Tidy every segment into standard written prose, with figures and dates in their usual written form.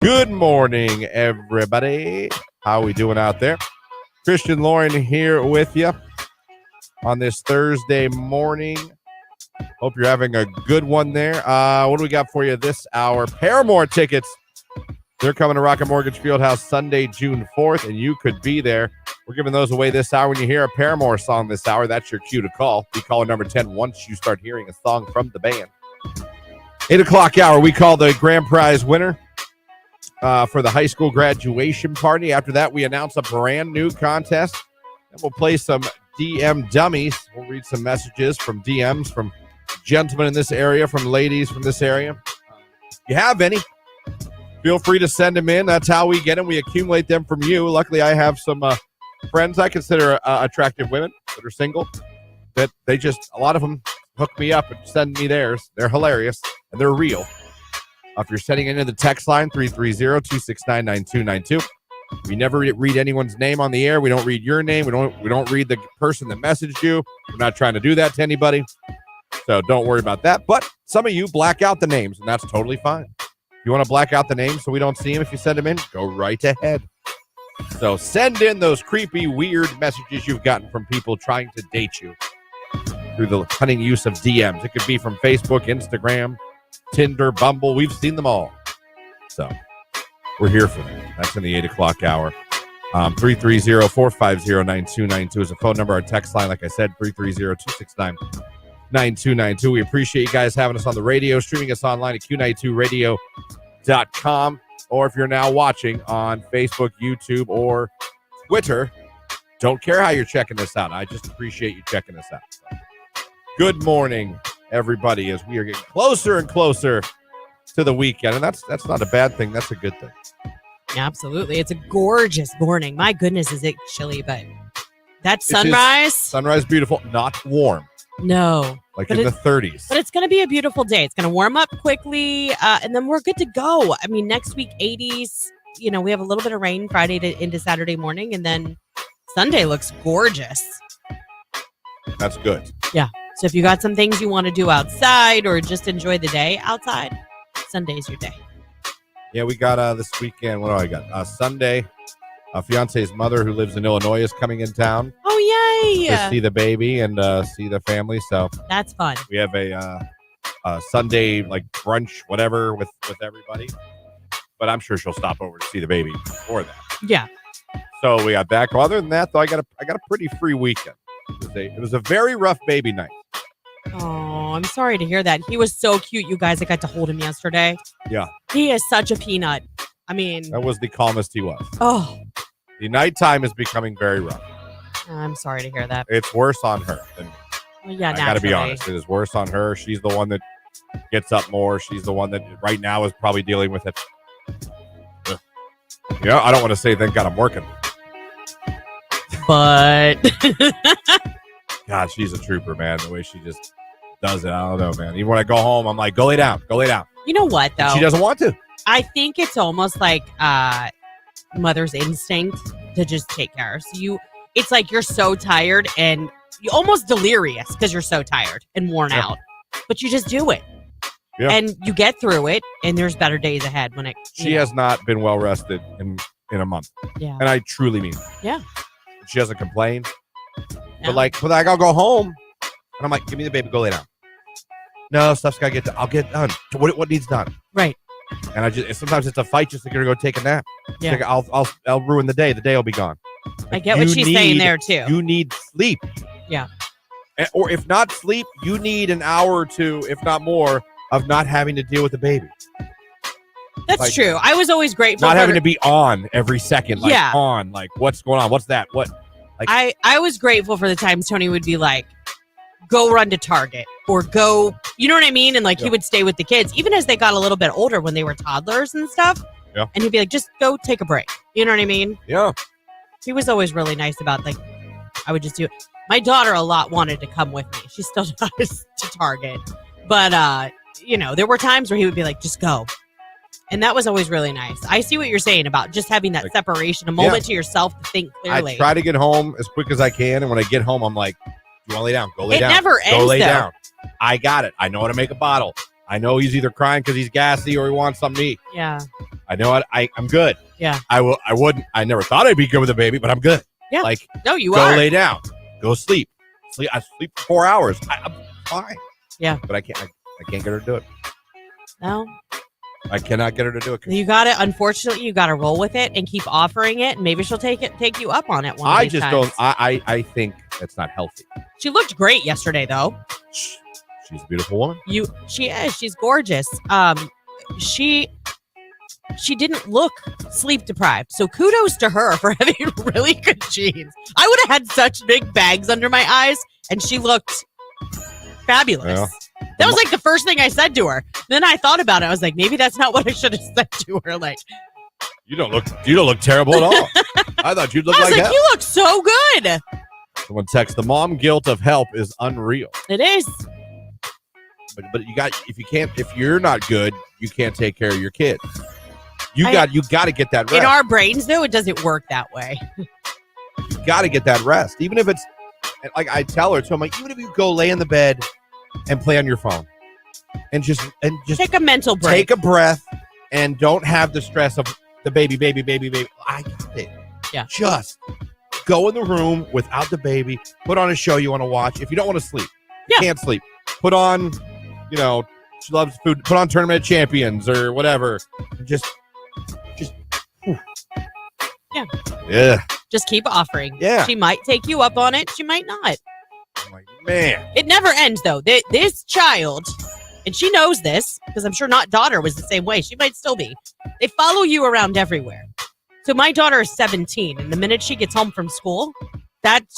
Good morning, everybody. How we doing out there? Christian Lauren here with you on this Thursday morning. Hope you're having a good one there. What do we got for you this hour? Paramore tickets. They're coming to Rocket Mortgage Fieldhouse Sunday, June 4th, and you could be there. We're giving those away this hour. When you hear a Paramore song this hour, that's your cue to call. Be caller number 10 once you start hearing a song from the band. 8 o'clock hour, we call the grand prize winner for the high school graduation party. After that, we announce a brand new contest. And we'll play some DM Dummies. We'll read some messages from DMs, from gentlemen in this area, from ladies from this area. If you have any, feel free to send them in. That's how we get them. We accumulate them from you. Luckily, I have some friends I consider attractive women that are single, that they just, a lot of them hook me up and send me theirs. They're hilarious, and they're real. If you're sending into the text line, 330-269-9292. We never read anyone's name on the air. We don't read your name. We don't read the person that messaged you. We're not trying to do that to anybody. So don't worry about that. But some of you black out the names, and that's totally fine. If you want to black out the names so we don't see them if you send them in, go right ahead. So send in those creepy, weird messages you've gotten from people trying to date you through the cunning use of DMs. It could be from Facebook, Instagram, Tinder, Bumble. We've seen them all. So we're here for them. That's in the 8 o'clock hour. 330-450-9292 is a phone number. Our text line, like I said, 330-269-9292. We appreciate you guys having us on the radio, streaming us online at Q92radio.com. Or if you're now watching on Facebook, YouTube, or Twitter, don't care how you're checking this out. I just appreciate you checking this out. So, good morning, everybody, as we are getting closer and closer to the weekend. And that's not a bad thing. That's a good thing. Absolutely. It's a gorgeous morning. My goodness, is it chilly, but that sunrise. Sunrise, beautiful, not warm. No. Like in the 30s. But it's going to be a beautiful day. It's going to warm up quickly, and then we're good to go. I mean, next week, 80s. You know, we have a little bit of rain Friday into Saturday morning, and then Sunday looks gorgeous. That's good. Yeah. So if you got some things you want to do outside or just enjoy the day outside, Sunday's your day. Yeah, we got this weekend. What do I got? Sunday, fiance's mother who lives in Illinois is coming in town. Oh, yay! To see the baby and see the family. So that's fun. We have a Sunday like brunch, whatever, with everybody. But I'm sure she'll stop over to see the baby before that. Yeah. So we got that. Other than that, though, I got a pretty free weekend. It was a very rough baby night. Oh, I'm sorry to hear that. He was so cute, you guys. I got to hold him yesterday. Yeah. He is such a peanut. I mean, that was the calmest he was. Oh. The nighttime is becoming very rough. I'm sorry to hear that. It's worse on her than me. Well, yeah, I got to be honest. It is worse on her. She's the one that gets up more. She's the one that right now is probably dealing with it. Yeah, I don't want to say thank God I'm working. But God, she's a trooper, man. The way she just does it, I don't know, man. Even when I go home, I'm like, go lay down. Go lay down. You know what, though? And she doesn't want to. I think it's almost like mother's instinct to just take care. So it's like you're so tired and you're almost delirious because you're so tired and worn out. But you just do it. Yeah. And you get through it, and there's better days ahead when it. She has not been well rested in a month. Yeah. And I truly mean it. Yeah. She doesn't complain. No. But I'll go home, and I'm like, give me the baby, go lay down. No, stuff's got to get done. I'll get done. What needs done? Right. And sometimes it's a fight just to get her to go take a nap. Yeah. Like, I'll ruin the day. The day will be gone. I get what she's saying there, too. You need sleep. Yeah. Or if not sleep, you need an hour or two, if not more, of not having to deal with the baby. That's true. I was always grateful. Not having to be on every second. Like, yeah. On. Like, what's going on? What's that? What? Like, I was grateful for the times Tony would be like, go run to Target or go, you know what I mean? And like, he would stay with the kids, even as they got a little bit older when they were toddlers and stuff. Yeah. And he'd be like, just go take a break. You know what I mean? Yeah. He was always really nice about, like, I would just do it. My daughter a lot wanted to come with me. She still does to Target. But, you know, there were times where he would be like, just go. And that was always really nice. I see what you're saying about just having that separation, a moment to yourself to think clearly. I try to get home as quick as I can. And when I get home, I'm like, you want to lay down? Go lay down. It never ends, Go lay though. down. I got it. I know how to make a bottle. I know he's either crying because he's gassy or he wants something to eat. Yeah. I know I'm good. Yeah. I never thought I'd be good with a baby, but I'm good. Yeah. Like, no, you go are. lay down. Go sleep. I sleep for 4 hours. I'm fine. Yeah. But I can't get her to do it. No. I cannot get her to do it. Unfortunately, you got to roll with it and keep offering it. And maybe she'll take you up on it one of these times. I think that's not healthy. She looked great yesterday, though. She's a beautiful woman. She is. She's gorgeous. She didn't look sleep deprived. So kudos to her for having really good genes. I would have had such big bags under my eyes, and she looked fabulous. Yeah. That was like the first thing I said to her. Then I thought about it. I was like, maybe that's not what I should have said to her. Like, you don't look terrible at all. I thought you'd look I was like hell. you look so good. Someone text, the mom guilt of help is unreal. It is. But if you're not good, you can't take care of your kid. You got to get that rest. In our brains, though, it doesn't work that way. You got to get that rest. Even if it's like I tell her, so I'm like, even if you go lay in the bed and play on your phone and just take a mental break. Take a breath and don't have the stress of the baby. I got it. Yeah. Just go in the room without the baby, put on a show you want to watch. If you don't want to sleep, can't sleep, put on, she loves food, put on Tournament of Champions or whatever. Just whew. Yeah. Just keep offering. Yeah. She might take you up on it. She might not. I'm like, man. It never ends, though. This child, and she knows this, because I'm sure not daughter was the same way. She might still be. They follow you around everywhere. So my daughter is 17, and the minute she gets home from school,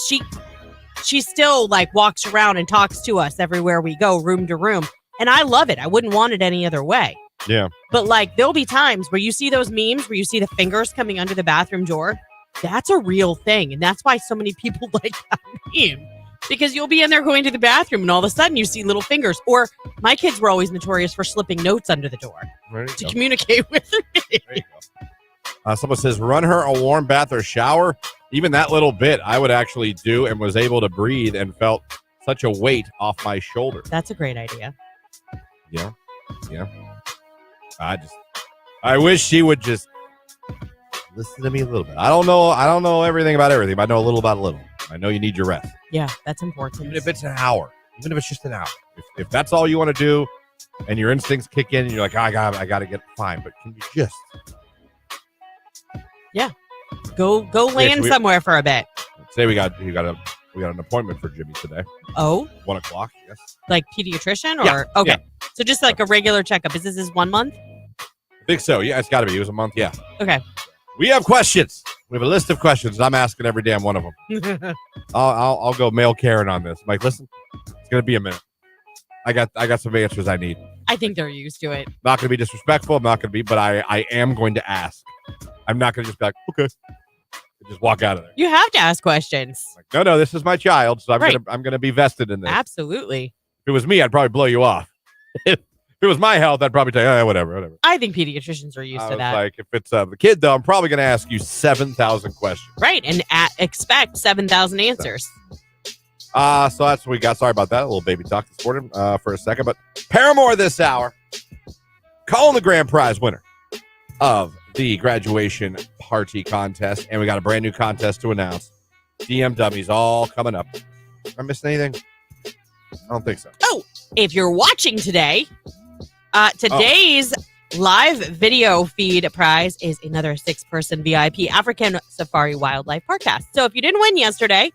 she still like walks around and talks to us everywhere we go, room to room. And I love it. I wouldn't want it any other way. Yeah. But like there'll be times where you see those memes where you see the fingers coming under the bathroom door. That's a real thing. And that's why so many people like that meme. Because you'll be in there going to the bathroom and all of a sudden you see little fingers. Or my kids were always notorious for slipping notes under the door to communicate with me. Someone says, run her a warm bath or shower. Even that little bit I would actually do and was able to breathe and felt such a weight off my shoulder. That's a great idea. Yeah. I wish she would just listen to me a little bit. I don't know everything about everything, but I know a little about a little. I know you need your rest. Yeah, that's important. Even if it's an hour, even if it's just an hour. If that's all you want to do and your instincts kick in and you're like, I got to get fine, but can you just go lay in somewhere for a bit. Say we got an appointment for Jimmy today. Oh, 1:00. Yes. Like pediatrician or yeah, okay. Yeah. So just like a regular checkup. Is this his 1 month? I think so. Yeah, it's got to be. It was a month. Yeah. Okay. We have questions. We have a list of questions. I'm asking every damn one of them. I'll go mail Karen on this. Mike, listen, it's gonna be a minute. I got some answers I need. I think they're used to it. Not gonna be disrespectful. I'm not gonna be, but I am going to ask. I'm not gonna just be like, okay, just walk out of there. You have to ask questions. Like, no, this is my child, so Right. I'm gonna be vested in this. Absolutely. If it was me, I'd probably blow you off. If it was my health, I'd probably tell you, whatever. I think pediatricians are used to that. Like, if it's the kid, though, I'm probably going to ask you 7,000 questions. Right, and expect 7,000 answers. So that's what we got. Sorry about that. A little baby talk this morning for a second. But Paramore this hour, calling the grand prize winner of the graduation party contest. And we got a brand new contest to announce. DM Dummies all coming up. Am I missing anything? I don't think so. Oh, if you're watching today, today's live video feed prize is another 6-person VIP African Safari Wildlife Podcast. So if you didn't win yesterday,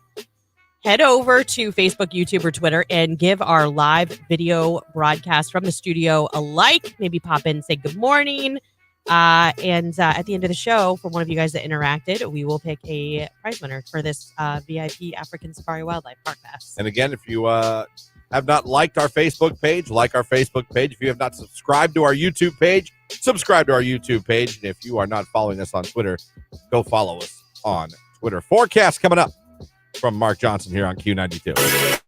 head over to Facebook, YouTube, or Twitter and give our live video broadcast from the studio a like. Maybe pop in and say good morning. And at the end of the show, for one of you guys that interacted, we will pick a prize winner for this VIP African Safari Wildlife Park Pass. And again, if you have not liked our Facebook page, like our Facebook page. If you have not subscribed to our YouTube page, subscribe to our YouTube page. And if you are not following us on Twitter, go follow us on Twitter. Forecast coming up from Mark Johnson here on Q92.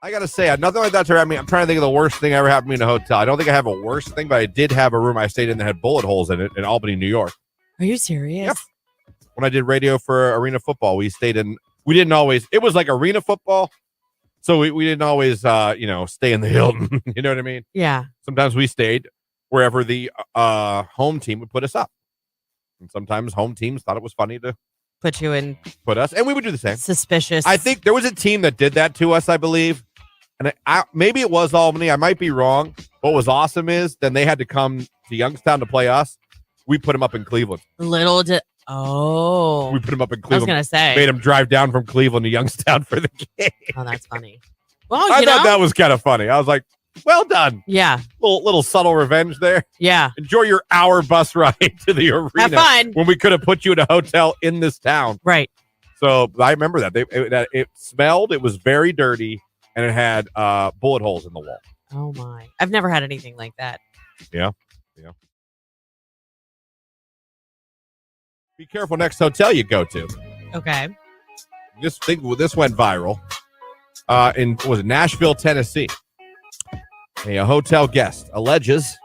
I got to say, nothing like that's ever happened to me. I'm trying to think of the worst thing ever happened to me in a hotel. I don't think I have a worst thing, but I did have a room I stayed in that had bullet holes in it in Albany, New York. Are you serious? Yep. When I did radio for arena football, we didn't always, it was like arena football. So we didn't always, stay in the Hilton. You know what I mean? Yeah. Sometimes we stayed wherever the home team would put us up. And sometimes home teams thought it was funny to put us, and we would do the same. Suspicious. I think there was a team that did that to us, I believe. And maybe it was Albany. I might be wrong. What was awesome is then they had to come to Youngstown to play us. We put them up in Cleveland. We put them up in Cleveland. I was going to say. Made them drive down from Cleveland to Youngstown for the game. Oh, that's funny. Well, I thought that was kind of funny. I was like, well done. Yeah. Little subtle revenge there. Yeah. Enjoy your hour bus ride to the arena. Have fun. When we could have put you in a hotel in this town. Right. So I remember that. It smelled. It was very dirty. And it had bullet holes in the wall. Oh, my. I've never had anything like that. Yeah. Be careful next hotel you go to. Okay. This went viral in Nashville, Tennessee. A hotel guest alleges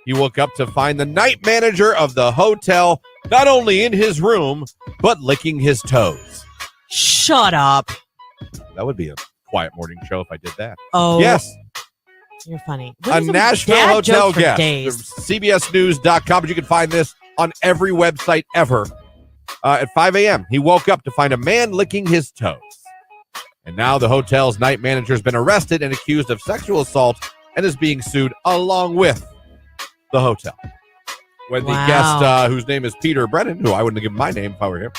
he woke up to find the night manager of the hotel not only in his room, but licking his toes. Shut up. That would be a quiet morning show if I did that. Oh. Yes. You're funny. A Nashville hotel guest. CBSnews.com, but you can find this on every website ever. At 5 a.m., he woke up to find a man licking his toes. And now the hotel's night manager has been arrested and accused of sexual assault and is being sued along with the hotel. When the guest, whose name is Peter Brennan, who I wouldn't have given my name if I were him,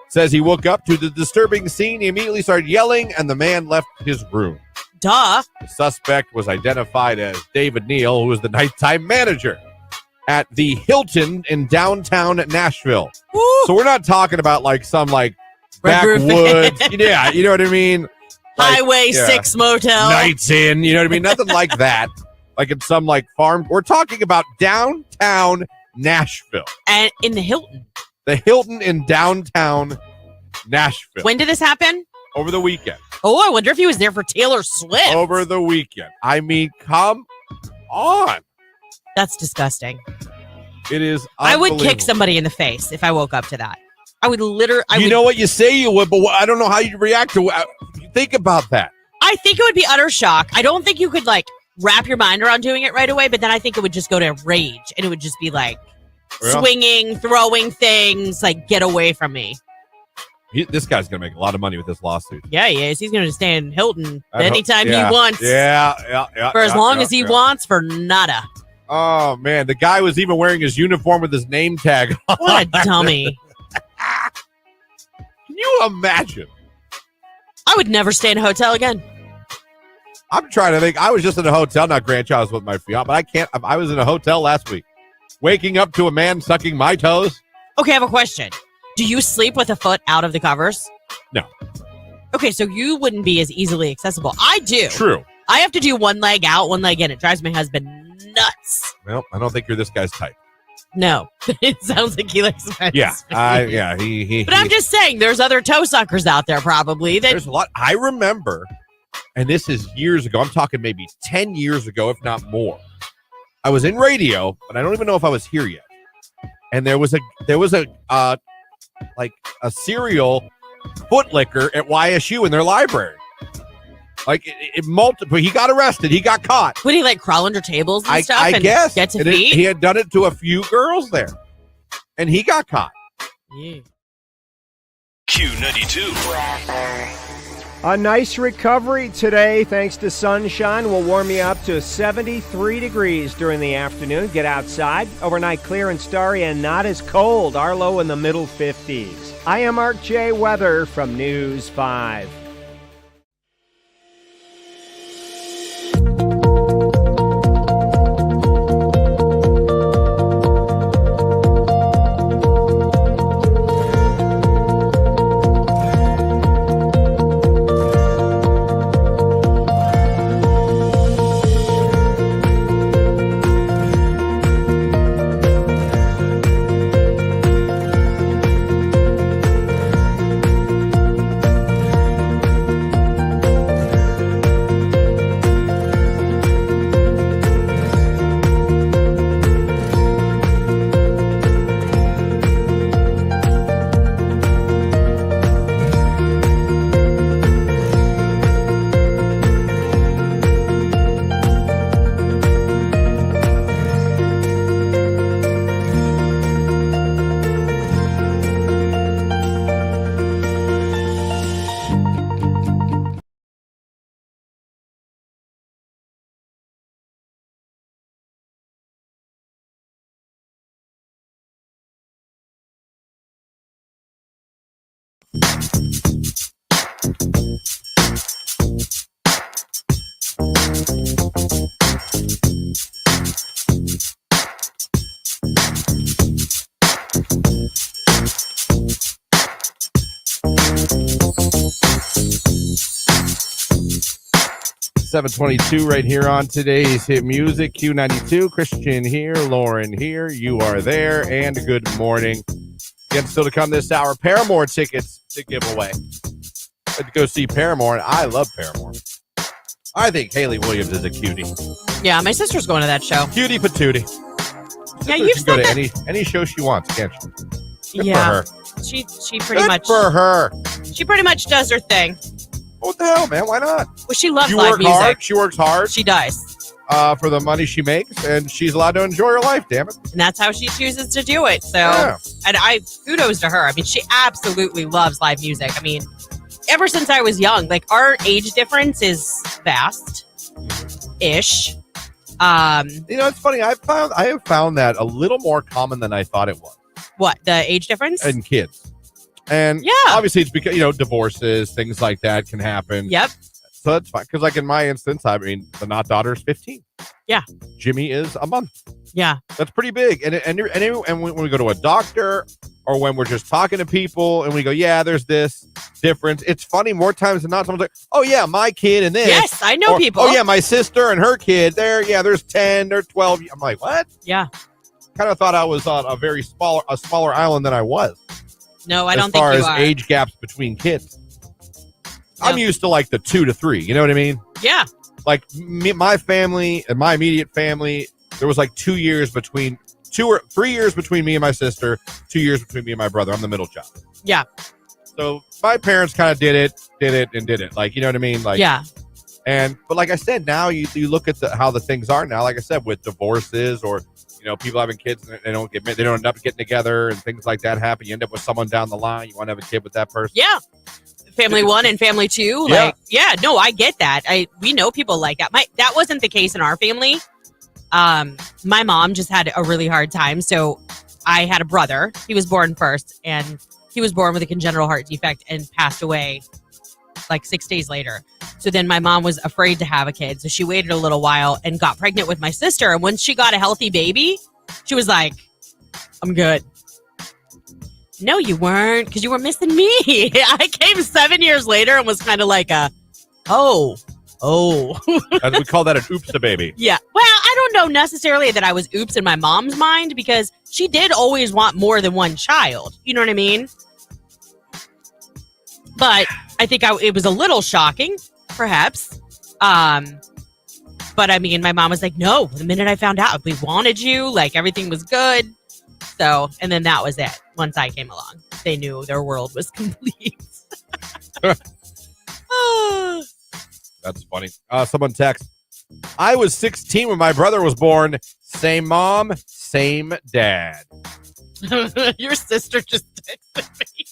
says he woke up to the disturbing scene, he immediately started yelling, and the man left his room. Duh. The suspect was identified as David Neal, who was the nighttime manager at the Hilton in downtown Nashville. Woo. So we're not talking about some backwoods. Yeah, you know what I mean? Highway 6 motel. Nights in, you know what I mean? Nothing like that. Like in some farm. We're talking about downtown Nashville. And in the Hilton. The Hilton in downtown Nashville. When did this happen? Over the weekend. Oh, I wonder if he was there for Taylor Swift. Over the weekend. I mean, come on. That's disgusting. It is. I would kick somebody in the face if I woke up to that. I would literally. You know what you say you would, but I don't know how you'd react to it. Think about that. I think it would be utter shock. I don't think you could wrap your mind around doing it right away, but then I think it would just go to rage and it would just be swinging, throwing things, get away from me. This guy's going to make a lot of money with this lawsuit. Yeah, he is. He's going to stay in Hilton anytime he wants. Yeah. For as long as he wants, for nada. Oh, man. The guy was even wearing his uniform with his name tag on. What a dummy. Can you imagine? I would never stay in a hotel again. I'm trying to think. I was just in a hotel, not grandchild, with my fiance, but I can't. I was in a hotel last week, waking up to a man sucking my toes. Okay, I have a question. Do you sleep with a foot out of the covers? No. Okay, so you wouldn't be as easily accessible. I do. True. I have to do one leg out, one leg in. It drives my husband nuts. Well, I don't think you're this guy's type. No. It sounds like he likes that. Yeah. But I'm just saying, there's other toe suckers out there probably. There's a lot. I remember, and this is years ago. I'm talking maybe 10 years ago, if not more. I was in radio, but I don't even know if I was here yet. And there was a serial foot licker at YSU in their library. Multiple. He got arrested. He got caught. Would he crawl under tables and stuff? I guess. Get to feet? He had done it to a few girls there, and he got caught. Yeah. Q92. A nice recovery today thanks to sunshine. Will warm you up to 73 degrees during the afternoon. Get outside. Overnight clear and starry and not as cold. Our low in the middle 50s. I am Mark J. Weather from News 5. $7:22 right here on today's Hit Music. Q92, Christian here, Lauren here, you are there, and good morning. Again, still to come this hour, Paramore tickets to give away. To go see Paramore, and I love Paramore. I think Haley Williams is a cutie. Yeah, my sister's going to that show. Cutie patootie. Yeah, you've can go said to that. any show she wants, can't she? Good Yeah, for her. she pretty Good much for her. She pretty much does her thing. What the hell, man? Why not? Well, she loves You live work music. hard. She works hard. She does. For the money she makes, and she's allowed to enjoy her life, damn it. And that's how she chooses to do it. So, Yeah. and I kudos to her. I mean, she absolutely loves live music. I mean, ever since I was young, like our age difference is vast-ish. It's funny. I have found that a little more common than I thought it was. What, the age difference? In kids. And Yeah. obviously it's because, divorces, things like that can happen. Yep. So that's fine. Because like in my instance, I mean, the not daughter is 15. Yeah. Jimmy is a month. Yeah. That's pretty big. And when we go to a doctor or when we're just talking to people and we go, yeah, there's this difference. It's funny more times than not. Someone's like, oh yeah, my kid and this. Yes, I know people. Oh yeah, my sister and her kid. There's 10 or 12. I'm like, what? Yeah. Kind of thought I was on a smaller island than I was. No, I don't think you as far are. as age gaps between kids. No. I'm used to like the 2 to 3. You know what I mean? Yeah. Like my family and my immediate family, there was like 2 years between 2 or 3 years between me and my sister, 2 years between me and my brother. I'm the middle child. Yeah. So my parents kind of did it. Like, you know what I mean? Like, yeah. But like I said, now you look at how the things are now, like I said, with divorces or, people having kids and they don't end up getting together and things like that happen. You end up with someone down the line. You want to have a kid with that person. Yeah. Family 1 and family 2. Yeah. Like, yeah, no, I get that. We know people like that. That wasn't the case in our family. My mom just had a really hard time. So I had a brother. He was born first and he was born with a congenital heart defect and passed away like 6 days later. So then my mom was afraid to have a kid. So she waited a little while and got pregnant with my sister. And when she got a healthy baby, she was like, I'm good. No, you weren't, because you were missing me. I came 7 years later and was kind of like oh. And we call that an oops-a baby. Yeah. Well, I don't know necessarily that I was oops in my mom's mind because she did always want more than one child. You know what I mean? But I think it was a little shocking, perhaps. But I mean, my mom was like, no, the minute I found out we wanted you, like everything was good. So, and then that was it. Once I came along, they knew their world was complete. That's funny. Someone text, I was 16 when my brother was born. Same mom, same dad. Your sister just texted me.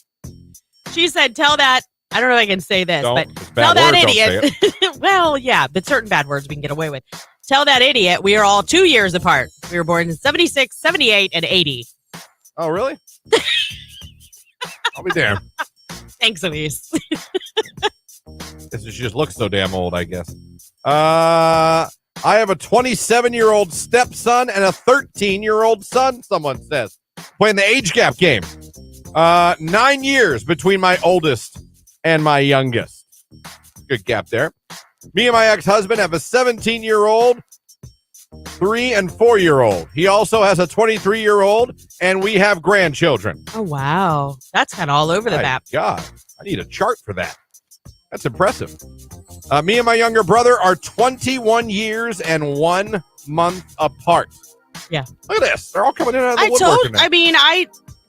She said, tell that, I don't know if I can say this, but tell that idiot. Well, yeah, but certain bad words we can get away with. Tell that idiot we are all 2 years apart. We were born in 76, 78, and 80. Oh, really? I'll be damned. Thanks, Elise. She just looks so damn old, I guess. I have a 27-year-old stepson and a 13-year-old son, someone says. Playing the age gap game. 9 years between my oldest and my youngest. Good gap there. Me and my ex-husband have a 17-year-old, 3 and 4-year-old. He also has a 23-year-old, and we have grandchildren. Oh, wow. That's kind of all over the map. God, I need a chart for that. That's impressive. Me and my younger brother are 21 years and 1 month apart. Yeah. Look at this. They're all coming in out of the woodwork now. I mean,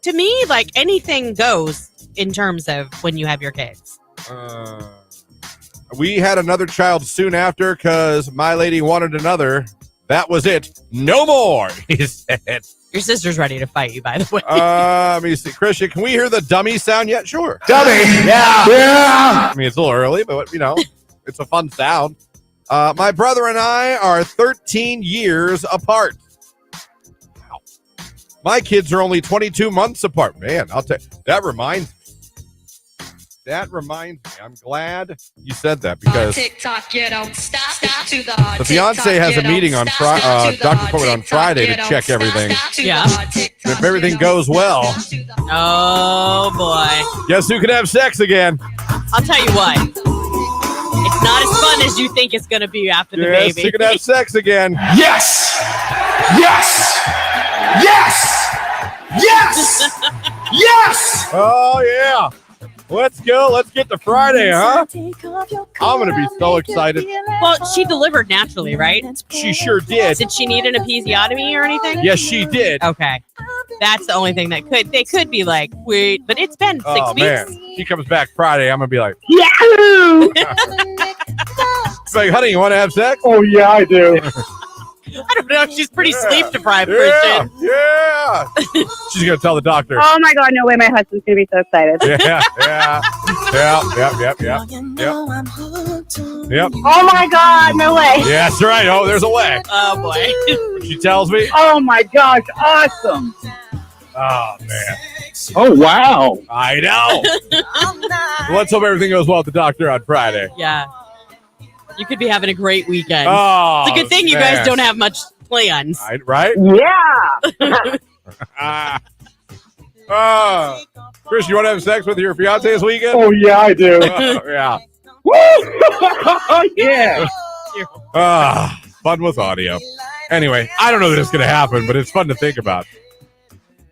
to me, like anything goes in terms of when you have your kids. We had another child soon after because my lady wanted another. That was it. No more, he said. Your sister's ready to fight you, by the way. Let me see. Christian, can we hear the dummy sound yet? Sure. Dummy! Yeah! I mean, it's a little early, but, it's a fun sound. My brother and I are 13 years apart. Wow. My kids are only 22 months apart. Man, I'll tell you, that reminds me. that reminds me. I'm glad you said that because TikTok, you don't stop to the the fiance has a meeting on Friday, doctor's appointment on Friday to check everything. Yeah. If everything goes well, Oh boy. guess who can have sex again? I'll tell you what. It's not as fun as you think it's going to be after the Yes, baby. who can have sex again? Yes! Yes! Yes! Yes! Yes! Oh, yeah. Let's go. Let's get to Friday, huh? I'm going to be so excited. Well, she delivered naturally, right? She sure did. Did she need an episiotomy or anything? Yes, she did. Okay. That's the only thing that they could be like, wait, but it's been 6 Oh, weeks. man. She comes back Friday. I'm going to be like, Yahoo! it's like, honey, you want to have sex? Oh, yeah, I do. I don't know. She's pretty Yeah. sleep deprived, Yeah. Christian. Yeah. She's going to tell the doctor. Oh my God, no way, my husband's gonna be so excited. Yeah. Yeah. Yep. Yep. Oh my God, no way. Yeah, that's right. Oh, there's a way. Oh boy. She tells me. Oh my gosh, awesome. Oh, man. Oh, wow. I know. Let's hope everything goes well with the doctor on Friday. Yeah. You could be having a great weekend. Oh, it's a good thing you guys don't have much plans. Right? Yeah. Chris, you want to have sex with your fiance this weekend? Oh, yeah, I do. Yeah. Woo! Yeah. Fun with audio. Anyway, I don't know that it's going to happen, but it's fun to think about.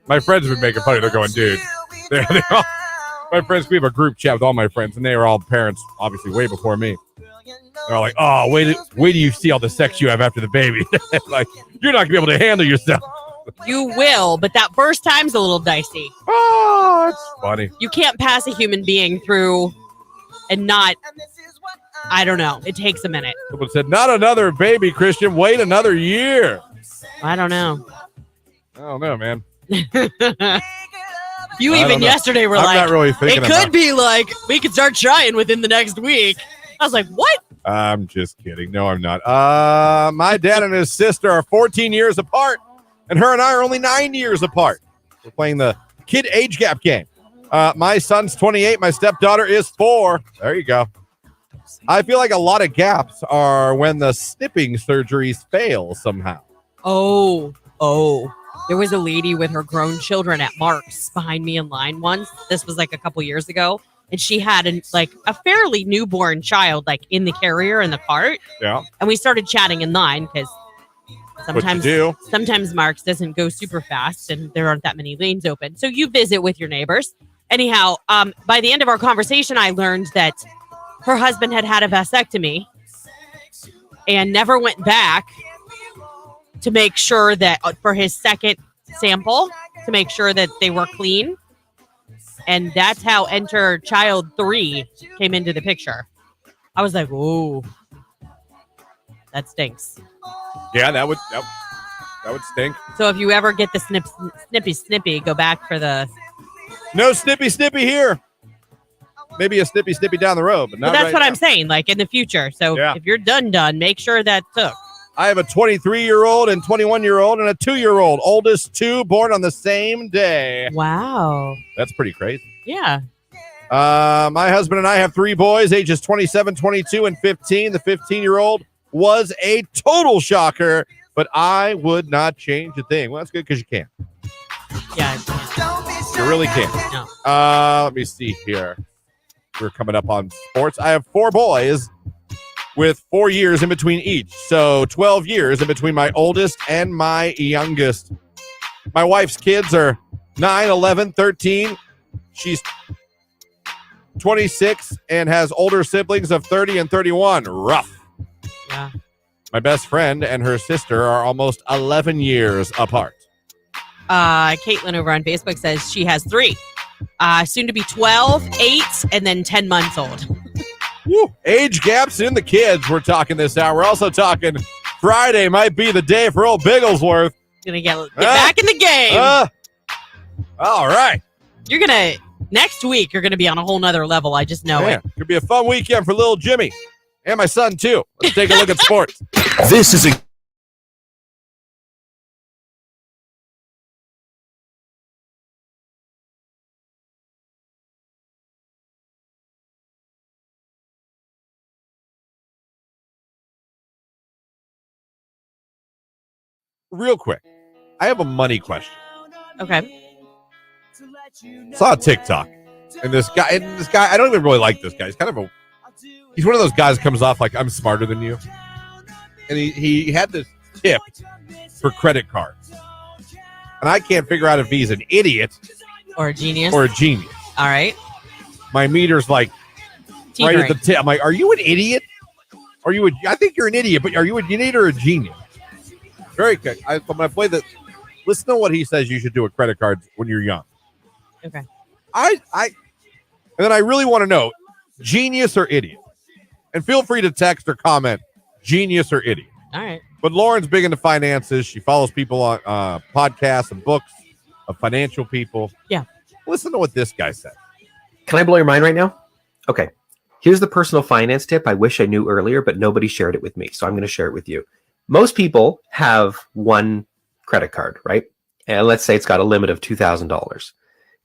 My friends have been making fun of it. They're going, dude. They're all, my friends, we have a group chat with all my friends, and they are all parents, obviously, way before me. They're all like, oh, wait till you see all the sex you have after the baby. Like, you're not going to be able to handle yourself. You will, but that first time's a little dicey. Oh, it's funny. You can't pass a human being through and not, I don't know. It takes a minute. Someone said, not another baby, Christian. Wait another year. I don't know. I don't know, man. You I even don't know. yesterday were I'm like, not really thinking it could be like, we could start trying within the next week. I was like, what? I'm just kidding. No, I'm not. My dad and his sister are 14 years apart, and her and I are only 9 years apart. We're playing the kid age gap game. My son's 28. My stepdaughter is 4. There you go. I feel like a lot of gaps are when the snipping surgeries fail somehow. Oh. There was a lady with her grown children at Mark's behind me in line once. This was like a couple years ago. And she had a fairly newborn child like in the carrier in the cart. Yeah. And we started chatting in line because sometimes Mark's doesn't go super fast and there aren't that many lanes open. So you visit with your neighbors. Anyhow, by the end of our conversation, I learned that her husband had a vasectomy and never went back to make sure that for his second sample, to make sure that they were clean. And that's how enter child 3 came into the picture. I was like, "Ooh, that stinks." Yeah, that would stink. So if you ever get the snippy, go back for the. No snippy here. Maybe a snippy down the road, but not. But that's right what now. I'm saying. Like in the future. So Yeah. if you're done, make sure that took. I have a 23-year-old and 21-year-old and a 2-year-old. Oldest 2 born on the same day. Wow. That's pretty crazy. Yeah. My husband and I have 3 boys, ages 27, 22, and 15. The 15-year-old was a total shocker, but I would not change a thing. Well, that's good because you can. Yeah. You really can. No. Let me see here. We're coming up on sports. I have 4 boys with 4 years in between each. So 12 years in between my oldest and my youngest. My wife's kids are 9, 11, 13. She's 26 and has older siblings of 30 and 31. Rough. Yeah. My best friend and her sister are almost 11 years apart. Caitlin over on Facebook says she has 3. Soon to be 12, 8, and then 10 months old. Woo. Age gaps in the kids we're talking this hour. We're also talking Friday might be the day for old Bigglesworth. Gonna get back in the game. All right. Next week, you're gonna be on a whole nother level. I just know it. Could be a fun weekend for little Jimmy and my son, too. Let's take a look at sports. This is a real quick, I have a money question. Okay. Saw a TikTok, and this guy, I don't even really like this guy. He's one of those guys that comes off like, I'm smarter than you. And he had this tip for credit cards. And I can't figure out if he's an idiot Or a genius. or a genius. All right. My meter's like right at the tip. I'm like, are you an idiot? I think you're an idiot, but are you an idiot or a genius? Very good. I'm going to play the. Listen to what he says you should do with credit cards when you're young. Okay. And then I really want to know, genius or idiot? And feel free to text or comment, genius or idiot. All right. But Lauren's big into finances. She follows people on podcasts and books of financial people. Yeah. Listen to what this guy said. Can I blow your mind right now? Okay. Here's the personal finance tip I wish I knew earlier, but nobody shared it with me. So I'm going to share it with you. Most people have one credit card, right? And let's say it's got a limit of $2,000.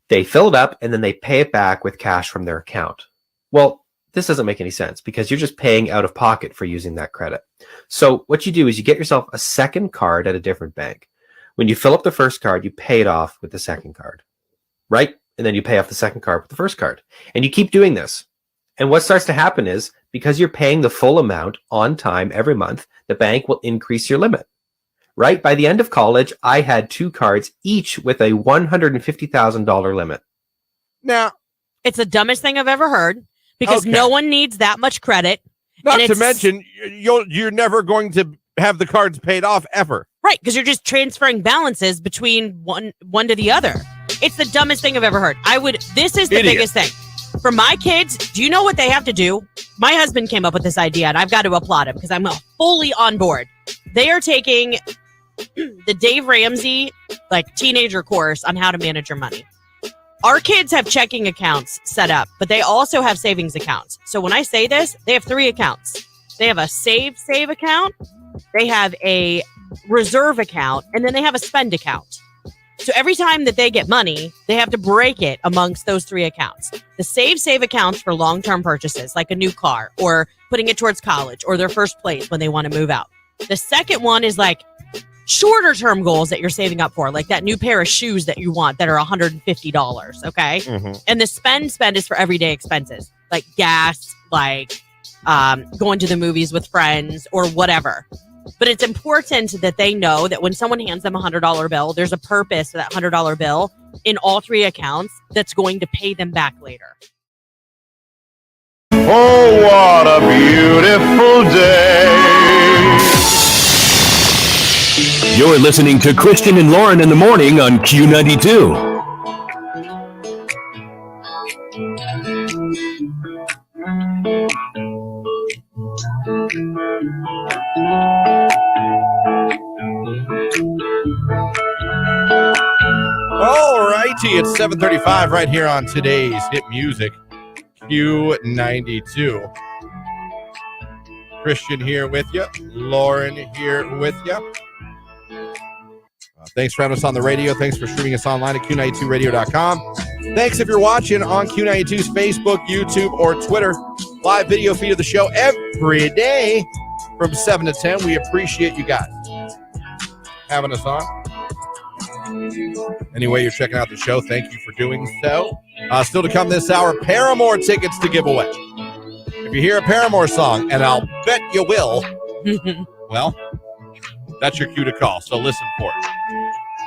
They fill it up and then they pay it back with cash from their account. Well, this doesn't make any sense because you're just paying out of pocket for using that credit. So what you do is you get yourself a second card at a different bank. When you fill up the first card, you pay it off with the second card, right? And then you pay off the second card with the first card. And you keep doing this. And what starts to happen is because you're paying the full amount on time every month, the bank will increase your limit, right? By the end of college, I had 2 cards, each with a $150,000 limit. Now, It's the dumbest thing I've ever heard because Okay. no one needs that much credit. not And to it's- mention, you're never going to have the cards paid off ever. Right, because you're just transferring balances between one to the other. It's the dumbest thing I've ever heard. This is the Idiot. biggest thing. For my kids, do you know what they have to do? My husband came up with this idea, and I've got to applaud him because I'm fully on board. They are taking the Dave Ramsey teenager course on how to manage your money. Our kids have checking accounts set up, but they also have savings accounts. So when I say this, they have 3 accounts. They have a save account, they have a reserve account, and then they have a spend account. So every time that they get money, they have to break it amongst those 3 accounts. The save accounts for long-term purchases, like a new car or putting it towards college or their first place when they want to move out. The second one is like shorter term goals that you're saving up for, like that new pair of shoes that you want that are $150. Okay. Mm-hmm. And the spend is for everyday expenses like gas, like going to the movies with friends or whatever. But it's important that they know that when someone hands them a $100 bill, there's a purpose for that $100 bill in all 3 accounts that's going to pay them back later. Oh, what a beautiful day. You're listening to Christian and Lauren in the morning on Q92. All righty, it's 7:35 right here on today's hit music, Q92. Christian here with you, Lauren here with you. Thanks for having us on the radio. Thanks for streaming us online at Q92radio.com. Thanks if you're watching on Q92's Facebook, YouTube, or Twitter. Live video feed of the show every day from 7 to 10. We appreciate you guys having us on. Anyway, you're checking out the show. Thank you for doing so. Still to come this hour, Paramore tickets to give away. If you hear a Paramore song, and I'll bet you will, well, that's your cue to call. So listen for it.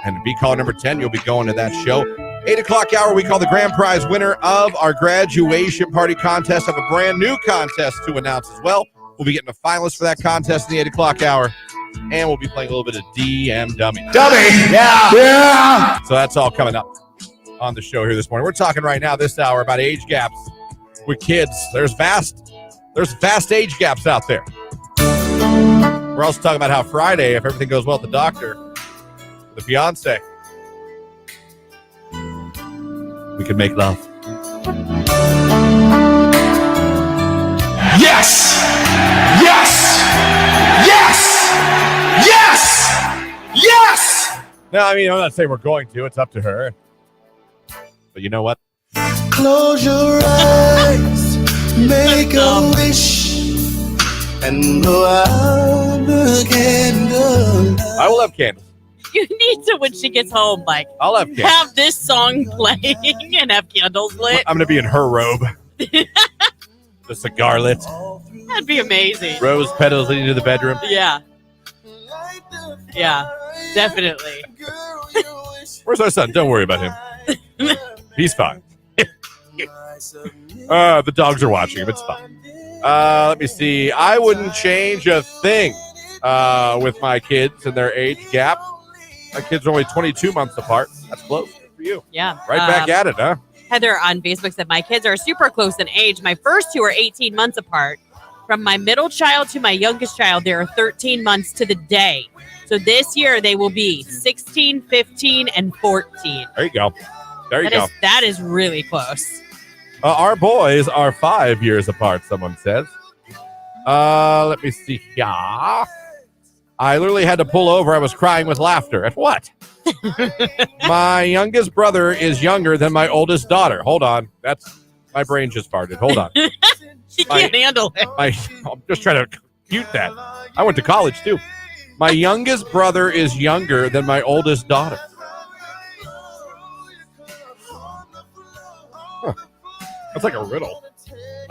And to be caller number 10, you'll be going to that show. 8 o'clock hour, we call the grand prize winner of our graduation party contest. I have a brand new contest to announce as well. We'll be getting a finalist for that contest in the 8 o'clock hour. And we'll be playing a little bit of DM Dummies. Yeah. So that's all coming up on the show here this morning. We're talking right now this hour about age gaps with kids. There's vast age gaps out there. We're also talking about how Friday, if everything goes well at the doctor, the fiance, we could make love. Yes. Yes. Yes. Yes. Yes. No, I mean, I'm not saying we're going to. It's up to her. But you know what? Close your eyes, make a wish, and blow out the candle. I will have candles. needs to, when she gets home, like, I'll have candles. have this song playing and have candles lit. I'm going to be in her robe. The cigar lit. That'd be amazing. Rose petals leading to the bedroom. Yeah. Yeah, definitely. Where's our son? Don't worry about him. He's fine. The dogs are watching him. It's fine. Let me see. I wouldn't change a thing with my kids and their age gap. My kids are only 22 months apart. That's close for you. Yeah. Right back at it, huh? Heather on Facebook said, my kids are super close in age. My first two are 18 months apart. From my middle child to my youngest child, there are 13 months to the day. So this year they will be 16, 15, and 14. There you go. There you go. That is really close. Our boys are 5 years apart, someone says. Let me see. Yeah. I literally had to pull over. I was crying with laughter. At what? My youngest brother is younger than my oldest daughter. Hold on. My brain just farted. Hold on. She can't handle it. I'm just trying to compute that. I went to college, too. My youngest brother is younger than my oldest daughter. Huh. That's like a riddle.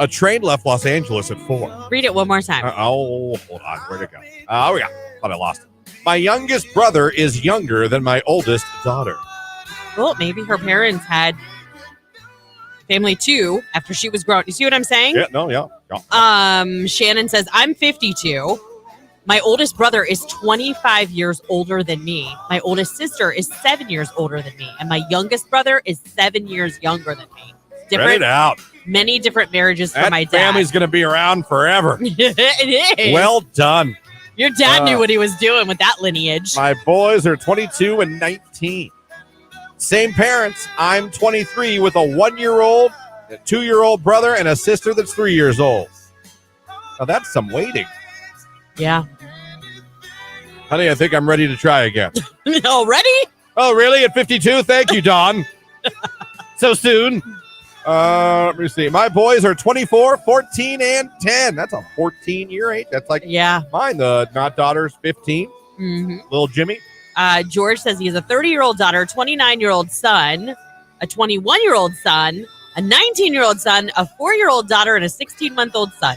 A train left Los Angeles at 4. Read it one more time. Hold on. Where'd it go? Oh, yeah. Thought I lost it. My youngest brother is younger than my oldest daughter. Well, maybe her parents had family too after she was grown. You see what I'm saying? Yeah, no, yeah. Shannon says, I'm 52. My oldest brother is 25 years older than me. My oldest sister is 7 years older than me. And my youngest brother is 7 years younger than me. Spread it out. Many different marriages for my dad. That family's going to be around forever. It is. Well done. Your dad knew what he was doing with that lineage. My boys are 22 and 19. Same parents. I'm 23 with a 1-year-old, a 2-year-old brother, and a sister that's 3 years old. Now that's some waiting. Yeah. Honey, I think I'm ready to try again. Already? Oh, really? At 52? Thank you, Dawn. So soon. Let me see. My boys are 24, 14, and 10. That's a 14-year age. That's like mine. The not daughter's 15. Mm-hmm. Little Jimmy. George says he has a 30-year-old daughter, 29-year-old son, a 21-year-old son, a 19-year-old son, a 4-year-old daughter, and a 16-month-old son.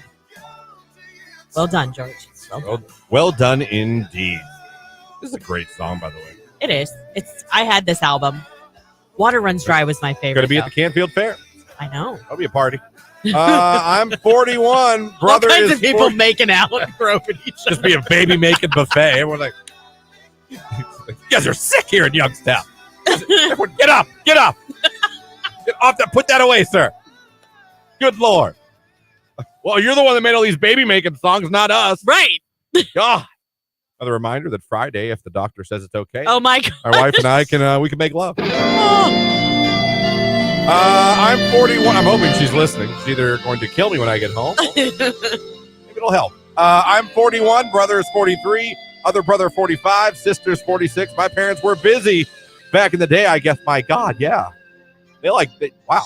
Well done, George. Well done indeed. This is a great song, by the way. It is. I had this album. Water Runs Dry was my favorite. Going to be at the Canfield Fair. I know. That'll be a party. I'm 41. Brother All kinds is of people making out and groping each other. Just be a baby making buffet. Everyone's like, you guys are sick here in Youngstown. Everyone, get up. Get off that. Put that away, sir. Good Lord. Well, you're the one that made all these baby making songs, not us. Right. God. Another reminder that Friday, if the doctor says it's okay, oh my God, my wife and I we can make love. Oh. I'm 41. I'm hoping she's listening. She's either going to kill me when I get home. Maybe it'll help. I'm 41. Brother is 43. Other brother 45. Sister's 46. My parents were busy back in the day. I guess. My God, yeah. Wow.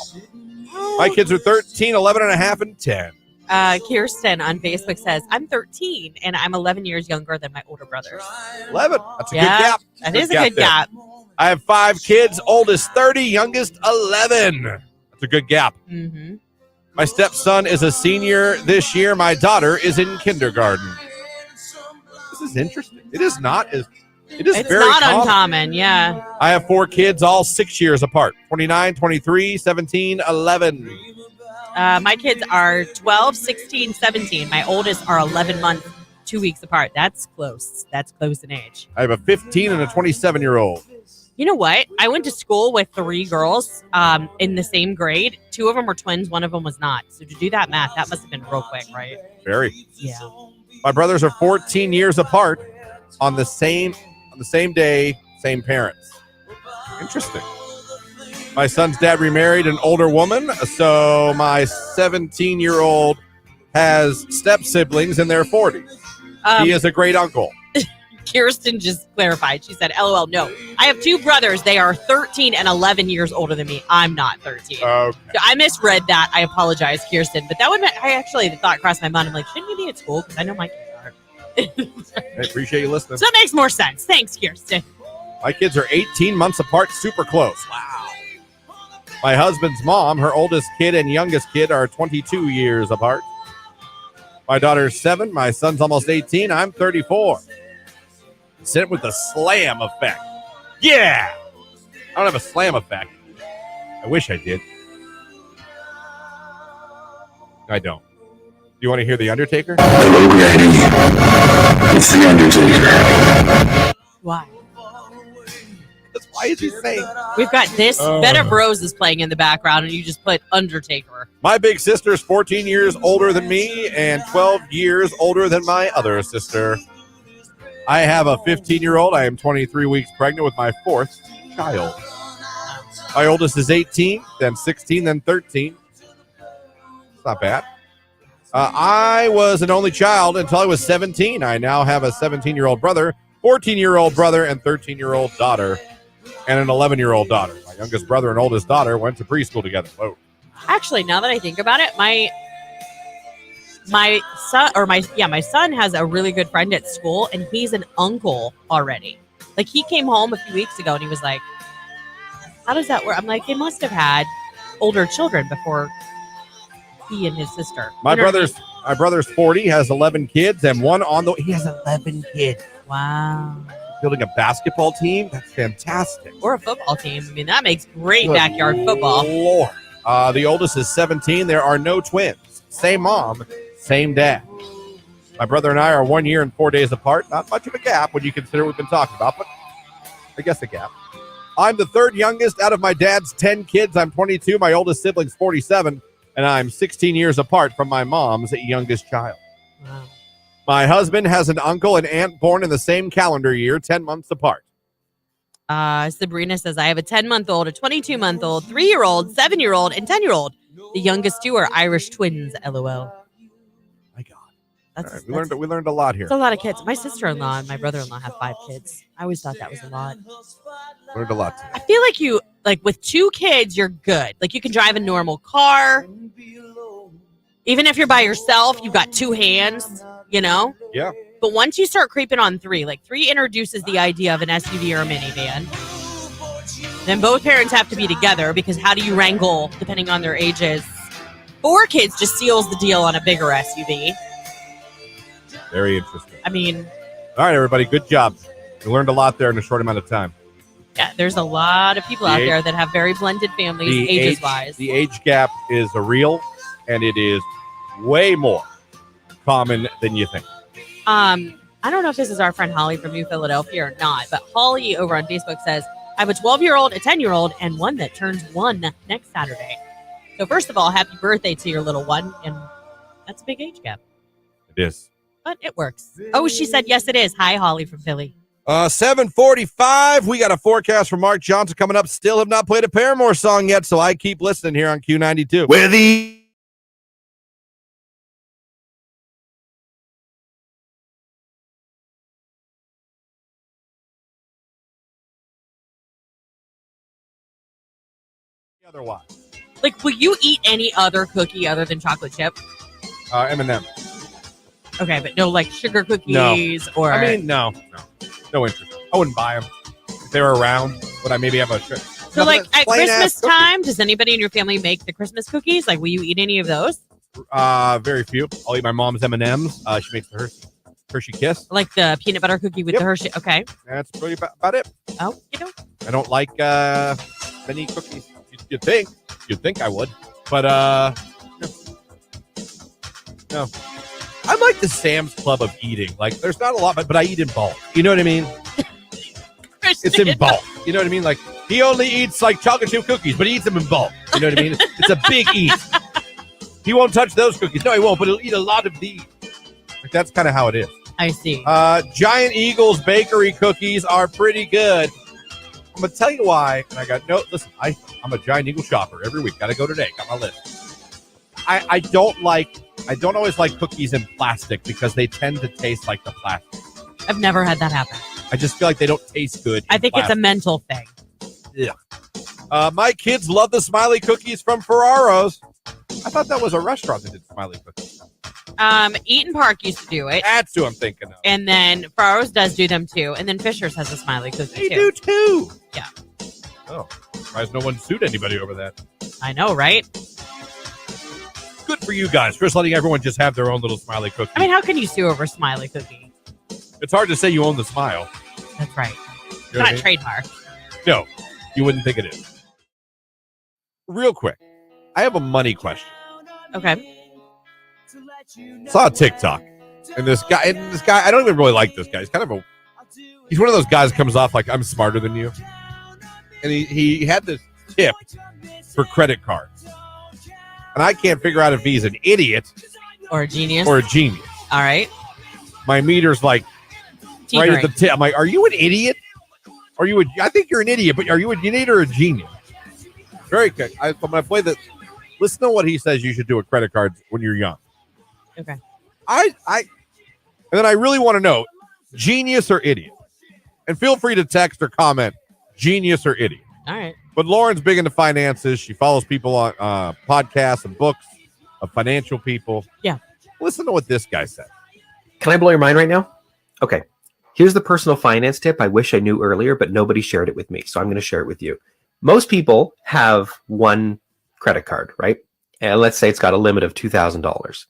My kids are 13, 11 and a half, and 10. Kirsten on Facebook says, I'm 13 and I'm 11 years younger than my older brothers. 11. That's a good gap. That is a good gap. I have 5 kids, oldest 30, youngest 11. That's a good gap. Mm-hmm. My stepson is a senior this year. My daughter is in kindergarten. This is interesting. It's very not common. Uncommon, yeah. I have 4 kids, all 6 years apart. 29, 23, 17, 11. My kids are 12, 16, 17. My oldest are 11 months, 2 weeks apart. That's close. That's close in age. I have a 15 and a 27-year-old. You know what? I went to school with 3 girls in the same grade. 2 of them were twins. 1 of them was not. So to do that math, that must have been real quick, right? Very. Yeah. My brothers are 14 years apart on the same day, same parents. Interesting. My son's dad remarried an older woman, so my 17-year-old has step-siblings in their 40s. He is a great uncle. Kirsten just clarified. She said, LOL, no. I have 2 brothers. They are 13 and 11 years older than me. I'm not 13. Okay. So I misread that. I apologize, Kirsten. But that would mean, the thought crossed my mind. I'm like, shouldn't you be at school? Because I know my kids are. I appreciate you listening. So that makes more sense. Thanks, Kirsten. My kids are 18 months apart, super close. Wow. My husband's mom, her oldest kid and youngest kid are 22 years apart. My daughter's 7. My son's almost 18. I'm 34. Sit with the slam effect. Yeah. I don't have a slam effect. I wish I did. I don't. Do you want to hear The Undertaker? Hello, Daddy. It's The Undertaker. Why? Why is he saying? We've got this Bed of Roses playing in the background, and you just put Undertaker. My big sister is 14 years older than me and 12 years older than my other sister. I have a 15-year-old. I am 23 weeks pregnant with my 4th child. My oldest is 18, then 16, then 13. It's not bad. I was an only child until I was 17. I now have a 17-year-old brother, 14-year-old brother, and 13-year-old daughter, and an 11-year-old daughter. My youngest brother and oldest daughter went to preschool together. Whoa. Actually, now that I think about it, my son has a really good friend at school, and he's an uncle already. Like, he came home a few weeks ago, and he was like, how does that work? I'm like, they must have had older children before he and his sister. My brother's 40, has 11 kids, and one on the... He has 11 kids. Wow. Building a basketball team? That's fantastic. Or a football team. I mean, that makes great backyard football. Lord. The oldest is 17. There are no twins. Same mom, same dad. My brother and I are 1 year and 4 days apart. Not much of a gap when you consider what we've been talking about, but I guess a gap. I'm the third youngest out of my dad's 10 kids. I'm 22. My oldest sibling's 47, and I'm 16 years apart from my mom's youngest child. Wow. My husband has an uncle and aunt born in the same calendar year, 10 months apart. Sabrina says, I have a 10-month-old, a 22-month-old, 3-year-old, 7-year-old, and 10-year-old. The youngest two are Irish twins, LOL. My God. That's, right, we learned a lot here. It's a lot of kids. My sister-in-law and my brother-in-law have 5 kids. I always thought that was a lot. Learned a lot today. I feel like with 2 kids, you're good. Like, you can drive a normal car. Even if you're by yourself, you've got 2 hands, you know? Yeah. But once you start creeping on 3, like 3 introduces the idea of an SUV or a minivan. Then both parents have to be together because how do you wrangle, depending on their ages? 4 kids just seals the deal on a bigger SUV. Very interesting. I mean... All right, everybody, good job. We learned a lot there in a short amount of time. Yeah, there's a lot of people out there that have very blended families, ages-wise. The age gap is real, and it is way more common than you think. I don't know if this is our friend Holly from New Philadelphia or not, but Holly over on Facebook says, I have a 12-year-old, a 10-year-old, and one that turns 1 next Saturday. So first of all, happy birthday to your little one, and that's a big age gap. It is. But it works. Oh, she said, yes, it is. Hi, Holly from Philly. 7:45. We got a forecast from Mark Johnson coming up. Still have not played a Paramore song yet, so I keep listening here on Q92. Where the Otherwise, Like, will you eat any other cookie other than chocolate chip? M&M. Okay, but no, like, sugar cookies or... I mean, no interest. I wouldn't buy them. If they were around, would I maybe have a... So, like, at Christmas time, does anybody in your family make the Christmas cookies? Like, will you eat any of those? Very few. I'll eat my mom's M&M's. She makes the Hershey Kiss. Like the peanut butter cookie with the Hershey. Okay. That's really about it. Oh, you know. I don't like many cookies. You'd think I would, but no. I'm like the Sam's Club of eating. Like, there's not a lot, but I eat in bulk. You know what I mean? It's in bulk. You know what I mean? Like, he only eats like chocolate chip cookies, but he eats them in bulk. You know what I mean? It's a big eat. He won't touch those cookies. No, he won't, but he'll eat a lot of these. Like, that's kind of how it is. I see. Giant Eagle's bakery cookies are pretty good. I'm going to tell you why. And I got listen, I'm a Giant Eagle shopper every week. Got to go today. Got my list. I don't always like cookies in plastic because they tend to taste like the plastic. I've never had that happen. I just feel like they don't taste good. I think it's a mental thing. Yeah. My kids love the Smiley cookies from Ferraro's. I thought that was a restaurant that did Smiley cookies. Eaton Park used to do it. That's who I'm thinking of. And then Farrow's does do them too. And then Fisher's has a smiley cookie They do too. Yeah. Oh, surprised no one sued anybody over that. I know, right? Good for you guys. Chris letting everyone just have their own little smiley cookie. I mean, how can you sue over smiley cookie? It's hard to say you own the smile. That's right. It's You know what not I mean? trademark. No, you wouldn't think it is. Real quick, I have a money question. Okay. Saw a TikTok, and this guy, I don't even really like this guy. He's one of those guys that comes off like I'm smarter than you. And he had this tip for credit cards. And I can't figure out if he's an idiot Or a genius. or a genius. All right. My meter's like right at the tip. I'm like, are you an idiot? I think you're an idiot, but are you an idiot or a genius? Very good. I'm going to play the. Listen to what he says you should do with credit cards when you're young. Okay. And then I really want to know, genius or idiot? And feel free to text or comment, genius or idiot. All right. But Lauren's big into finances. She follows people on podcasts and books of financial people. Yeah. Listen to what this guy said. Can I blow your mind right now? Okay. Here's the personal finance tip I wish I knew earlier, but nobody shared it with me. So I'm going to share it with you. Most people have one credit card, right? And let's say it's got a limit of $2,000.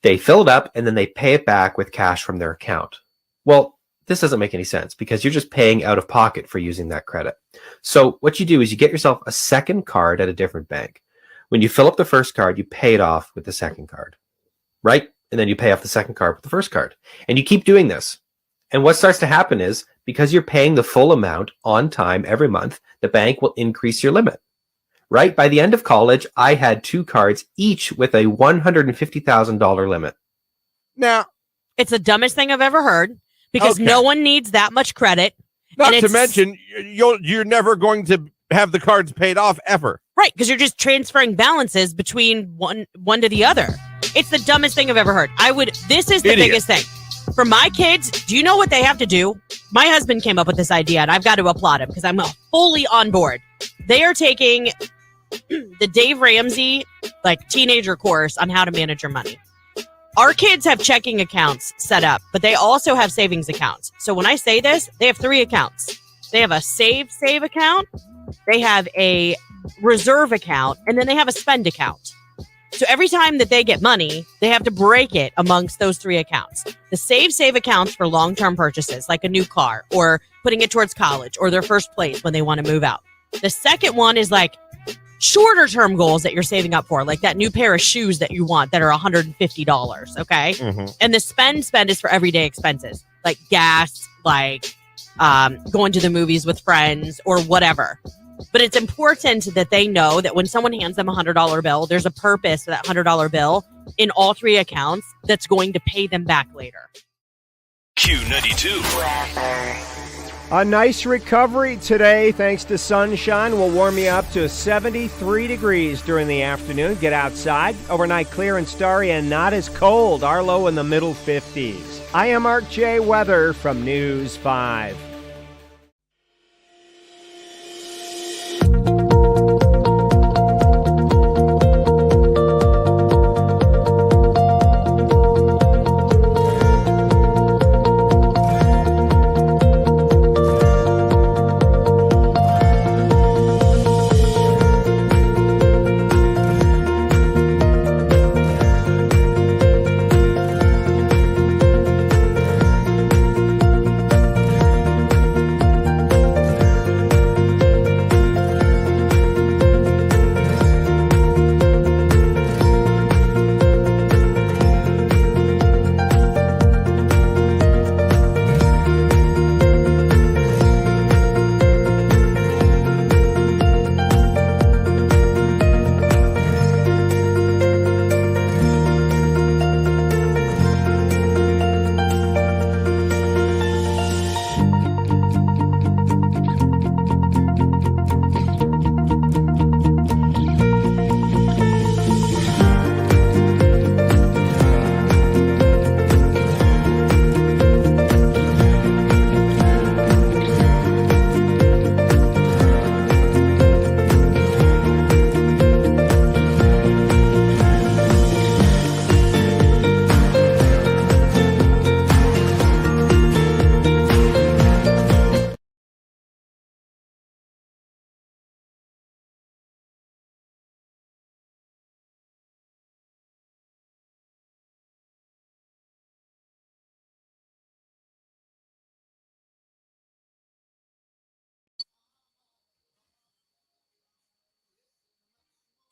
They fill it up and then they pay it back with cash from their account. Well, this doesn't make any sense because you're just paying out of pocket for using that credit. So what you do is you get yourself a second card at a different bank. When you fill up the first card, you pay it off with the second card, right? And then you pay off the second card with the first card. And you keep doing this. And what starts to happen is because you're paying the full amount on time every month, the bank will increase your limit, right? By the end of college, I had 2 cards, each with a $150,000 limit. Now, it's the dumbest thing I've ever heard because no one needs that much credit. Not to mention, you're never going to have the cards paid off ever. Right, because you're just transferring balances between one to the other. It's the dumbest thing I've ever heard. This is the biggest thing. For my kids, do you know what they have to do? My husband came up with this idea, and I've got to applaud him because I'm fully on board. They are taking the Dave Ramsey teenager course on how to manage your money. Our kids have checking accounts set up, but they also have savings accounts. So when I say this, they have 3 accounts. They have a save account, they have a reserve account, and then they have a spend account. So every time that they get money, they have to break it amongst those 3 accounts. The save accounts for long-term purchases, like a new car or putting it towards college or their first place when they want to move out. The second one is shorter term goals that you're saving up for, like that new pair of shoes that you want that are $150. Okay. Mm-hmm. And the spend is for everyday expenses like gas, going to the movies with friends or whatever. But it's important that they know that when someone hands them a $100 bill, there's a purpose for that $100 bill in all 3 accounts that's going to pay them back later. Q92. A nice recovery today thanks to sunshine. Will warm you up to 73 degrees during the afternoon. Get outside. Overnight clear and starry and not as cold. Our low in the middle 50s. I am Mark J. Weather from News 5.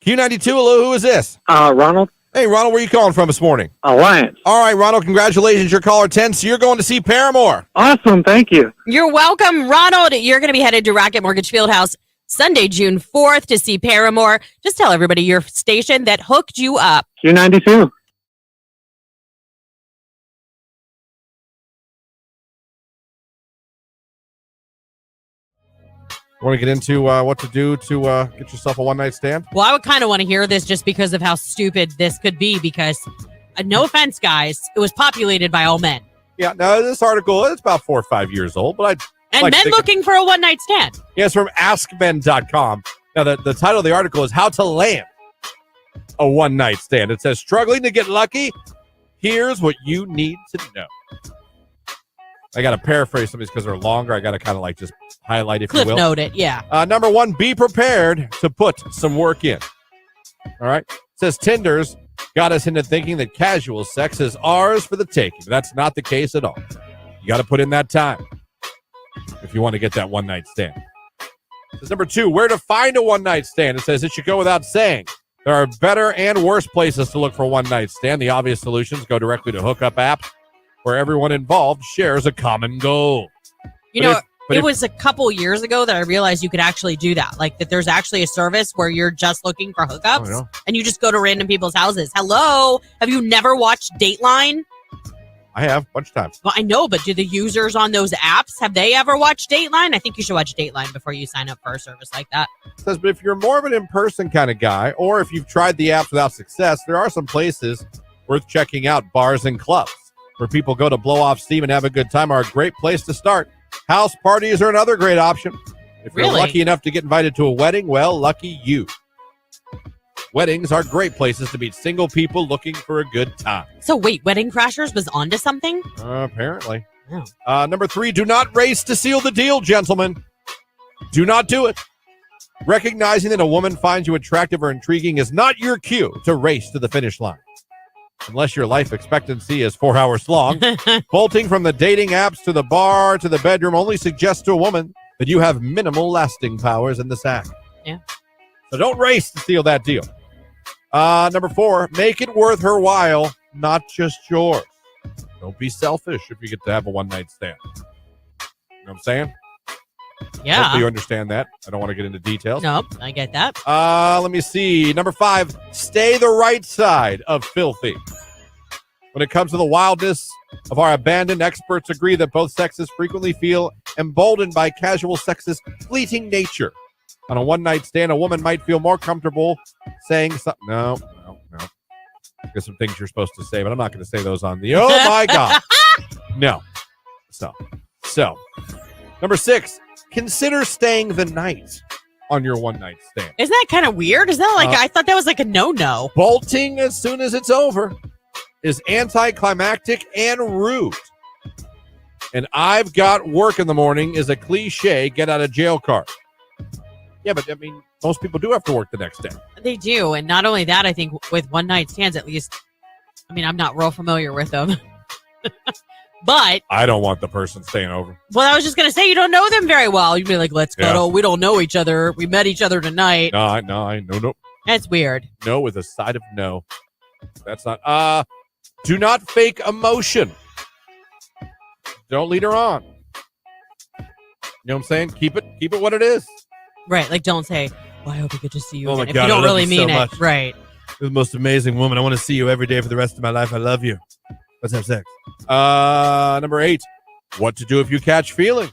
Q92, hello, who is this? Ronald. Hey, Ronald, where are you calling from this morning? Alliance. All right, Ronald, congratulations. You're caller 10, so you're going to see Paramore. Awesome, thank you. You're welcome, Ronald. You're going to be headed to Rocket Mortgage Fieldhouse Sunday, June 4th to see Paramore. Just tell everybody your station that hooked you up. Q92. Want to get into what to do to get yourself a one-night stand? Well, I would kind of want to hear this just because of how stupid this could be because, no offense, guys, it was populated by all men. Yeah, no, this article is about 4 or 5 years old, but And men looking for a one-night stand. Yeah, it's from AskMen.com. Now, the title of the article is How to Land a One-Night Stand. It says, struggling to get lucky? Here's what you need to know. I got to paraphrase some of these because they're longer. I got to kind of like just highlight, if Cliff you will. note it, yeah. Number one, be prepared to put some work in. All right? It says Tinder's got us into thinking that casual sex is ours for the taking. That's not the case at all. You got to put in that time if you want to get that one-night stand. It says number two, where to find a one-night stand. It says it should go without saying. There are better and worse places to look for a one-night stand. The obvious solutions go directly to hookup apps where everyone involved shares a common goal. It was a couple years ago that I realized you could actually do that. Like that there's actually a service where you're just looking for hookups and you just go to random people's houses. Hello? Have you never watched Dateline? I have a bunch of times. Well, I know, but do the users on those apps, have they ever watched Dateline? I think you should watch Dateline before you sign up for a service like that. It says, but if you're more of an in-person kind of guy, or if you've tried the apps without success, there are some places worth checking out. Bars and clubs where people go to blow off steam and have a good time are a great place to start. House parties are another great option. If you're lucky enough to get invited to a wedding, well, lucky you. Weddings are great places to meet single people looking for a good time. So wait, Wedding Crashers was onto something? Apparently. Oh. Number three, do not race to seal the deal, gentlemen. Do not do it. Recognizing that a woman finds you attractive or intriguing is not your cue to race to the finish line. Unless your life expectancy is 4 hours long, bolting from the dating apps to the bar to the bedroom only suggests to a woman that you have minimal lasting powers in the sack. Yeah. So don't race to steal that deal. Number four, make it worth her while, not just yours. Don't be selfish if you get to have a one-night stand. You know what I'm saying? Yeah. Hopefully you understand that. I don't want to get into details. Nope, I get that. Let me see. Number five, stay the right side of filthy. When it comes to the wildness of our abandon, experts agree that both sexes frequently feel emboldened by casual sex's fleeting nature. On a one-night stand, a woman might feel more comfortable saying something. No. There's some things you're supposed to say, but I'm not going to say those on the... Oh, my God. No. So. Number six, consider staying the night on your one-night stand. Isn't that kind of weird? Is that like... I thought that was like a no-no. Bolting as soon as it's over is anticlimactic and rude. And I've got work in the morning is a cliche get-out-of-jail card. Yeah, but I mean, most people do have to work the next day. They do. And not only that, I think with one-night stands, at least... I mean, I'm not real familiar with them. But I don't want the person staying over. Well, I was just going to say, you don't know them very well. You'd be like, let's go. We don't know each other. We met each other tonight. No. That's weird. No with a side of no. That's not. Do not fake emotion. Don't lead her on. You know what I'm saying? Keep it what it is. Right. Like, don't say, well, I hope we get to see you again. My if God, you don't I love really you mean so it. much. Right. You're the most amazing woman. I want to see you every day for the rest of my life. I love you. Let's have sex. Number 8, what to do if you catch feelings.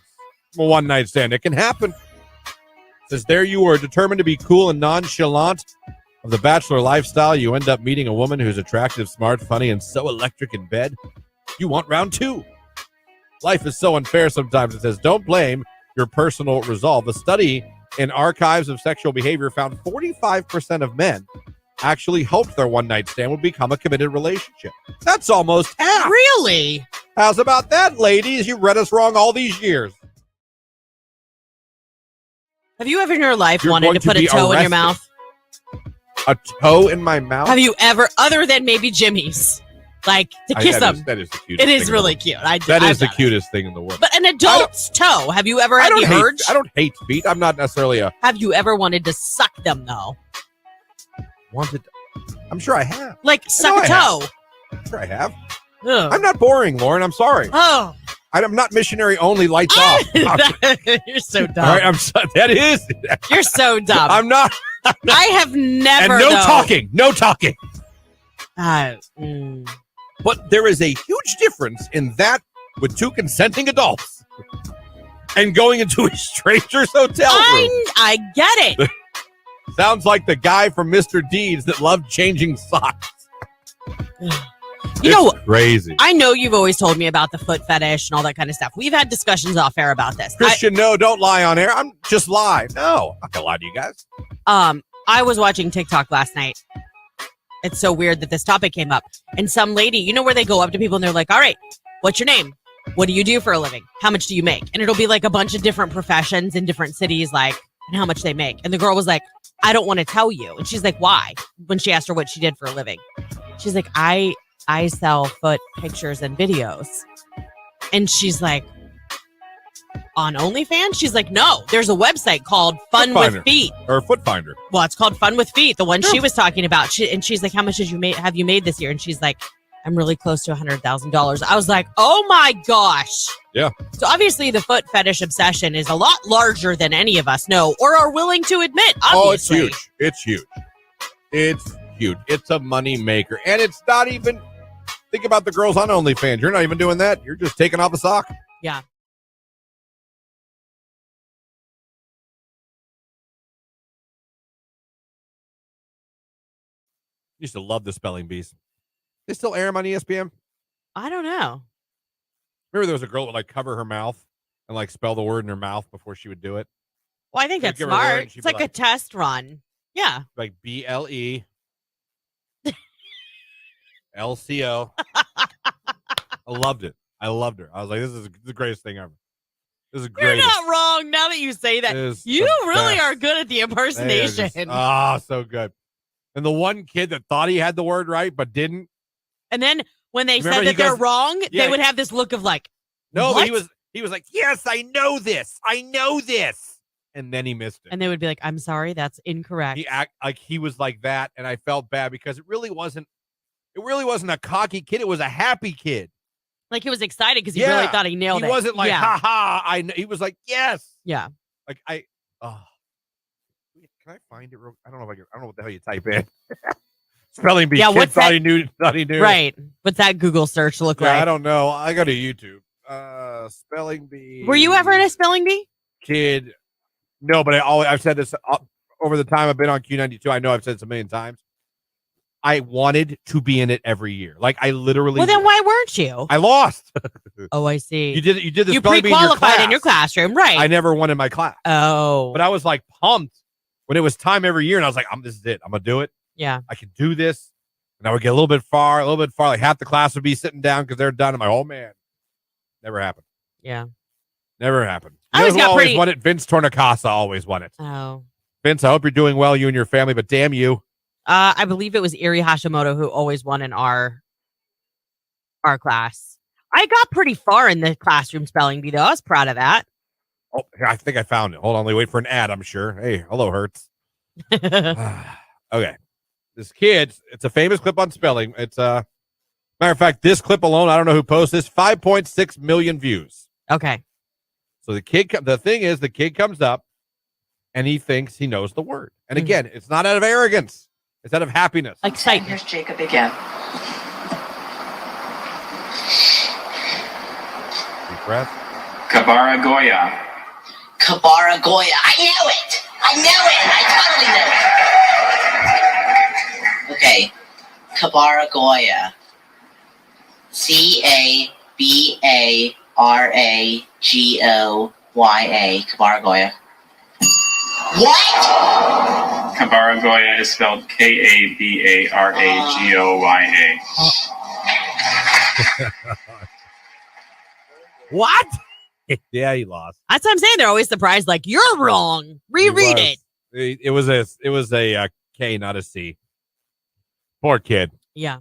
Well, one night stand. It can happen. It says there you are determined to be cool and nonchalant of the bachelor lifestyle. You end up meeting a woman who's attractive, smart, funny, and so electric in bed. You want round 2. Life is so unfair sometimes. It says don't blame your personal resolve. A study in Archives of Sexual Behavior found 45% of men actually hoped their one-night stand would become a committed relationship. That's almost half. Really? How's about that, ladies? You read us wrong all these years. Have you ever in your life You're wanted going to to put a be toe in arrested. your mouth? A toe in my mouth? Have you ever, other than maybe Jimmy's, like to kiss them? That is the cutest It is thing really in the world. cute. That I've is the done it. cutest thing in the world. But an adult's toe. Have you ever had the urge? I don't hate feet. I'm not necessarily a... Have you ever wanted to suck them, though? wanted. I'm sure I have. Like suck a toe. I'm sure I have. Ugh. I'm not boring, Lauren. I'm sorry. Oh. I'm not missionary only. Lights off. You're so dumb. All right, that is. You're so dumb. I'm not. I have never. And talking. No talking. Mm. But there is a huge difference in that with two consenting adults and going into a stranger's hotel room. I get it. Sounds like the guy from Mr. Deeds that loved changing socks. You know, crazy. I know you've always told me about the foot fetish and all that kind of stuff. We've had discussions off air about this. Christian, no, don't lie on air. I'm just lie. No, I'm not gonna lie to you guys. I was watching TikTok last night. It's so weird that this topic came up. And some lady, you know where they go up to people and they're like, all right, what's your name? What do you do for a living? How much do you make? And it'll be like a bunch of different professions in different cities, like, and how much they make. And the girl was like, I don't want to tell you. And she's like, why? When she asked her what she did for a living. She's like, I sell foot pictures and videos. And she's like, on OnlyFans? She's like, no, there's a website called Fun with Feet. Or Foot Finder. Well, it's called Fun with Feet, the one she was talking about. And she's like, how much have you made this year? And she's like, I'm really close to $100,000. I was like, oh my gosh. Yeah. So obviously the foot fetish obsession is a lot larger than any of us know or are willing to admit, obviously. Oh, it's huge. It's huge. It's huge. It's a money maker. And it's not even, think about the girls on OnlyFans. You're not even doing that. You're just taking off a sock. Yeah. Used to love the spelling bees. They still air them on ESPN? I don't know. Remember there was a girl that would like cover her mouth and like spell the word in her mouth before she would do it? Well, I think that's give her a word smart. and she'd It's be like a test run. Yeah. Like BLE LCO. I loved it. I loved her. I was like, this is the greatest thing ever. This is great. You're not wrong now that you say that. You really are good at the impersonation. So good. And the one kid that thought he had the word right but didn't. And then when they Remember said that they're wrong, they would have this look of like, no, what? but he was like, yes, I know this. I know this. And then he missed it. And they would be like, I'm sorry, that's incorrect. He act like he was like that, and I felt bad because it really wasn't a cocky kid. It was a happy kid. Like he was excited because he really thought he nailed it. He wasn't like, ha ha. He was like, yes. Yeah. Like can I find it real? I don't know what the hell you type in. Spelling bee. Yeah, kid thought he knew. Right. What's that Google search look like? I don't know. I go to YouTube. Spelling bee. Were you ever in a spelling bee? Kid. No, but I've said this over the time I've been on Q92. I know I've said this a million times. I wanted to be in it every year. Like I literally. Well, then why weren't you? I lost. Oh, I see. You did the you spelling bee in your pre-qualified class. in your classroom, right? I never won in my class. Oh. But I was like pumped when it was time every year, and I was like, this is it. I'm gonna do it. Yeah. I can do this. And I would get a little bit far. Like half the class would be sitting down because they're done. I'm like, oh man, never happened. Yeah. Never happened. I always won it. Vince Tornicasa always won it. Oh. Vince, I hope you're doing well, you and your family, but damn you. I believe it was Iri Hashimoto who always won in our class. I got pretty far in the classroom spelling bee, though. I was proud of that. Oh, I think I found it. Hold on, wait for an ad, I'm sure. Hey, hello, Hertz. Okay. This kid, it's a famous clip on spelling. It's matter of fact, this clip alone, I don't know who posted this, 5.6 million views. Okay. So the kid comes up and he thinks he knows the word. And again, it's not out of arrogance. It's out of happiness. Excitement. Here's Jacob again. Deep breath. Kabara Goya. Kabara Goya. I knew it. I totally knew it. Okay. Kabara Goya. Cabaragoya. Kabara Goya. What? Kabara Goya is spelled Kabaragoya. What? Yeah, he lost. That's what I'm saying. They're always surprised, like, you're wrong. Reread it. It was a K, not a C. Poor kid. Yeah.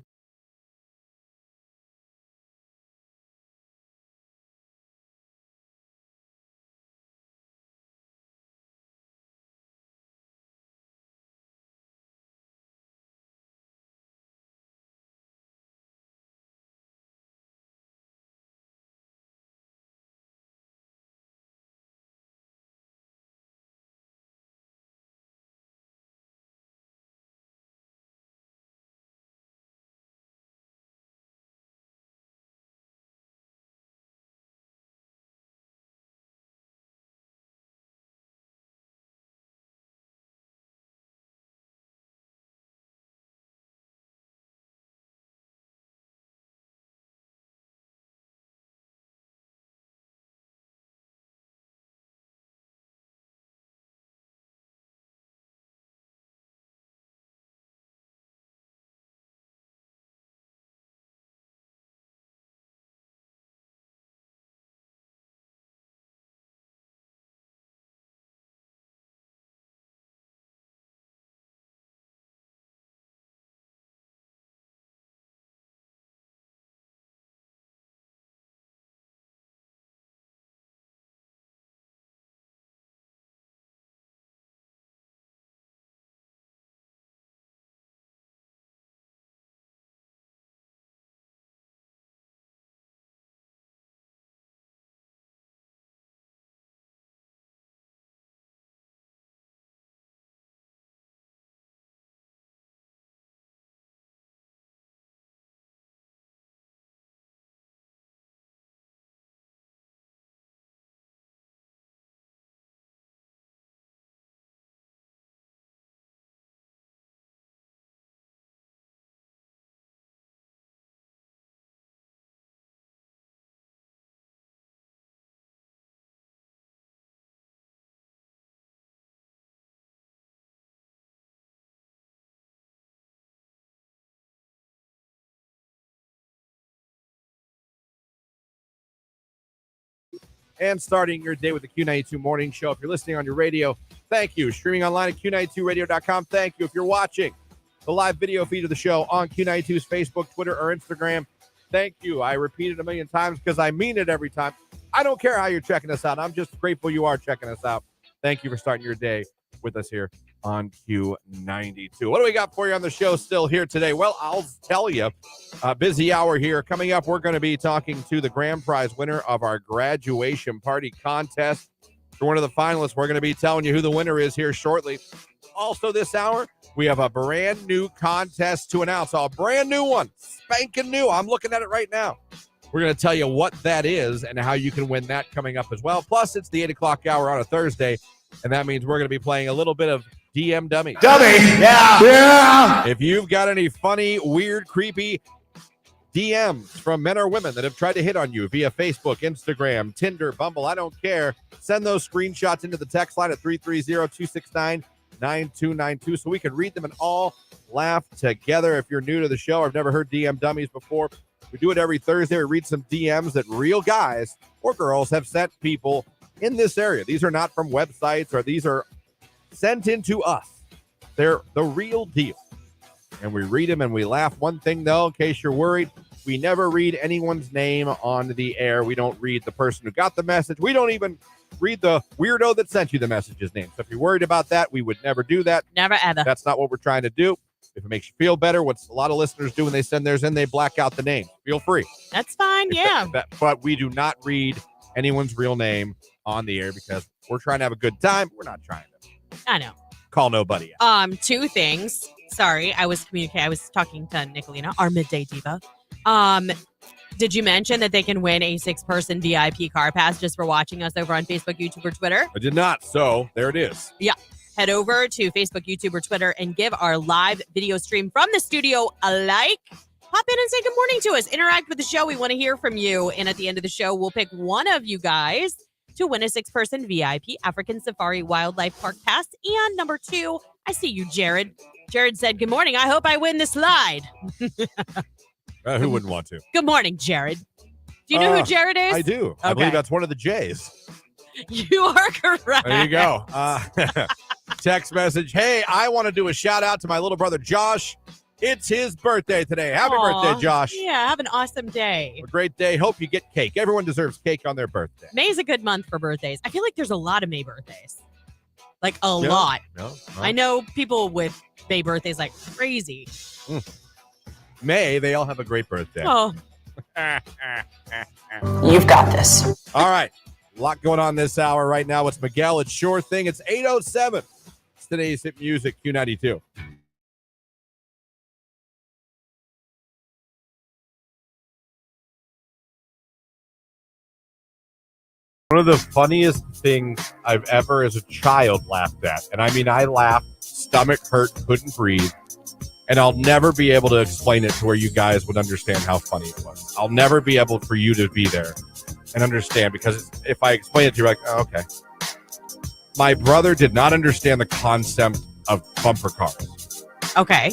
and starting your day with the Q92 Morning Show. If you're listening on your radio, thank you. Streaming online at Q92radio.com, thank you. If you're watching the live video feed of the show on Q92's Facebook, Twitter, or Instagram, thank you. I repeat it a million times because I mean it every time. I don't care how you're checking us out. I'm just grateful you are checking us out. Thank you for starting your day with us here on Q92. What do we got for you on the show still here today? Well, I'll tell you, a busy hour here. Coming up, we're going to be talking to the grand prize winner of our graduation party contest. For one of the finalists, we're going to be telling you who the winner is here shortly. Also this hour, we have a brand new contest to announce, a brand new one, spanking new. I'm looking at it right now. We're going to tell you what that is and how you can win that coming up as well. Plus, it's the 8 o'clock hour on a Thursday, and that means we're going to be playing a little bit of DM Dummies. Dummy! Yeah! If you've got any funny, weird, creepy DMs from men or women that have tried to hit on you via Facebook, Instagram, Tinder, Bumble, I don't care, send those screenshots into the text line at 330-269-9292 so we can read them and all laugh together. If you're new to the show or have never heard DM Dummies before, we do it every Thursday. We read some DMs that real guys or girls have sent people in this area. These are not from websites, or these are sent in to us. They're the real deal. And we read them and we laugh. One thing, though, in case you're worried, we never read anyone's name on the air. We don't read the person who got the message. We don't even read the weirdo that sent you the message's name. So if you're worried about that, we would never do that. Never, ever. That's not what we're trying to do. If it makes you feel better, what a lot of listeners do when they send theirs in, they black out the name. Feel free. That's fine, yeah. But we do not read anyone's real name on the air because we're trying to have a good time. We're not trying to. I know. Call nobody out. Two things. Sorry, I was talking to Nicolina, our midday diva. Did you mention that they can win a 6-person VIP car pass just for watching us over on Facebook, YouTube, or Twitter? I did not. So there it is. Yeah. Head over to Facebook, YouTube, or Twitter and give our live video stream from the studio a like. Pop in and say good morning to us. Interact with the show. We want to hear from you. And at the end of the show, we'll pick one of you guys to win a 6-person VIP African Safari Wildlife Park pass. And number 2, I see you, Jared. Jared said, good morning. I hope I win the slide. Who wouldn't want to? Good morning, Jared. Do you know who Jared is? I do. Okay. I believe that's one of the J's. You are correct. There you go. Text message. Hey, I want to do a shout out to my little brother, Josh. It's his birthday today. Happy birthday, Josh. Yeah, have an awesome day. A great day. Hope you get cake. Everyone deserves cake on their birthday. May's a good month for birthdays. I feel like there's a lot of May birthdays. Like a lot. No. I know people with May birthdays like crazy. May, they all have a great birthday. Oh. You've got this. All right. A lot going on this hour right now. It's Miguel. It's Sure Thing. It's 8:07. It's today's hit music, Q92. One of the funniest things I've ever as a child laughed at, and I mean, I laughed, stomach hurt, couldn't breathe, and I'll never be able to explain it to where you guys would understand how funny it was. I'll never be able for you to be there and understand, because if I explain it to you, you're like, oh, okay. My brother did not understand the concept of bumper cars. Okay.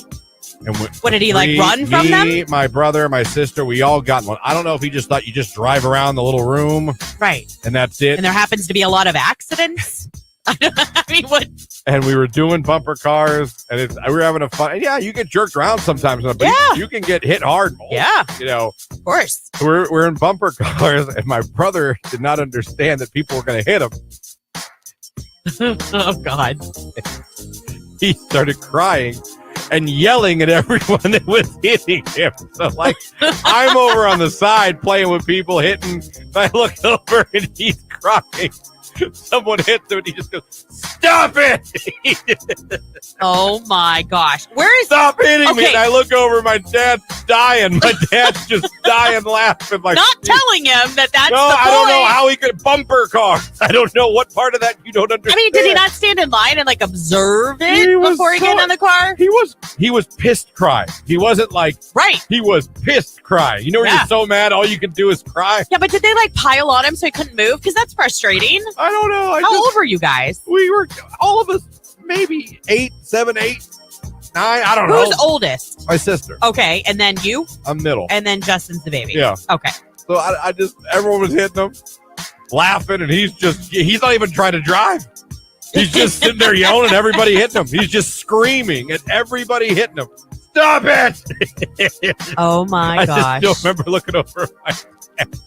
And what did he like run from them? My brother, my sister, we all got one. I don't know if he just thought you just drive around the little room. Right. And that's it. And there happens to be a lot of accidents. I mean, what? And we were doing bumper cars, and we were having a fun. And yeah, you get jerked around sometimes, but you can get hit hard. Yeah. You know. Of course. We're in bumper cars, and my brother did not understand that people were going to hit him. Oh, God. He started crying and yelling at everyone that was hitting him. So, like, I'm over on the side playing with people hitting. And I look over, and he's crying. Someone hits him, and he just goes, "Stop it!" Oh, my gosh. Stop hitting me. And I look over, my dad's dying. My dad's just dying laughing. Like, not telling him that's the point. I don't know how he could bumper cars. I don't know what part of that you don't understand. I mean, did he not stand in line and, like, observe it before he got on the car? He was pissed crying. He wasn't like... Right. He was pissed crying. You know when you're so mad, all you can do is cry? Yeah, but did they, like, pile on him so he couldn't move? Because that's frustrating. I don't know. How old were you guys? We were, all of us, maybe 7, 8, 9. I don't know. Who's oldest? My sister. Okay, and then you? I'm middle. And then Justin's the baby. Yeah. Okay. So I just, everyone was hitting them. laughing, and he's not even trying to drive. He's just sitting there yelling at everybody hitting him. He's just screaming at everybody hitting him. Stop it! Oh my gosh. I just remember looking over my dad.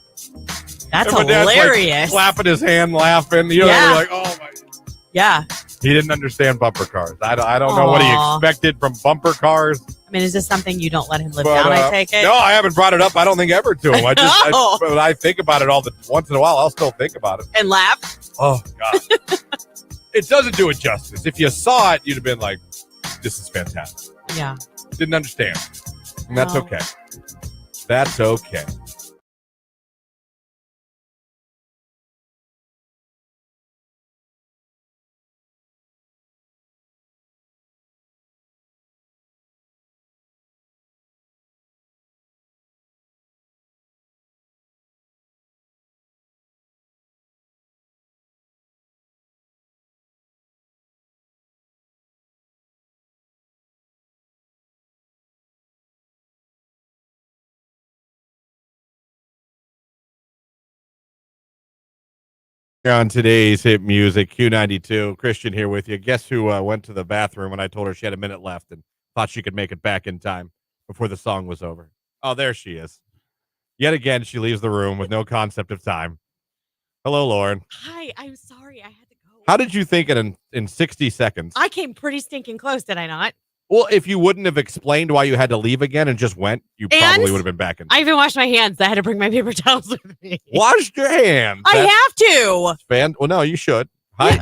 That's and my dad's, hilarious. like, clapping his hand, laughing. You know, Yeah. we're like, oh my. Yeah. He didn't understand bumper cars. I don't know what he expected from bumper cars. I mean, is this something you don't let him live down, I take it? No, I haven't brought it up, I don't think, ever to him. But I think about it once in a while. I'll still think about it. And laugh? Oh, God. It doesn't do it justice. If you saw it, you'd have been like, this is fantastic. Yeah. Didn't understand. And that's No. okay. That's okay. On today's hit music, Q92, Christian here with you. Guess who went to the bathroom when I told her she had a minute left and thought she could make it back in time before the song was over? Oh, there she is. Yet again, she leaves the room with no concept of time. Hello, Lauren. Hi, I'm sorry. I had to go. How did you think it in 60 seconds? I came pretty stinking close, did I not? Well, if you wouldn't have explained why you had to leave again and just went, you probably would have been back in. I even washed my hands. I had to bring my paper towels with me. Washed your hands. I have to. Well, no, you should. Hi.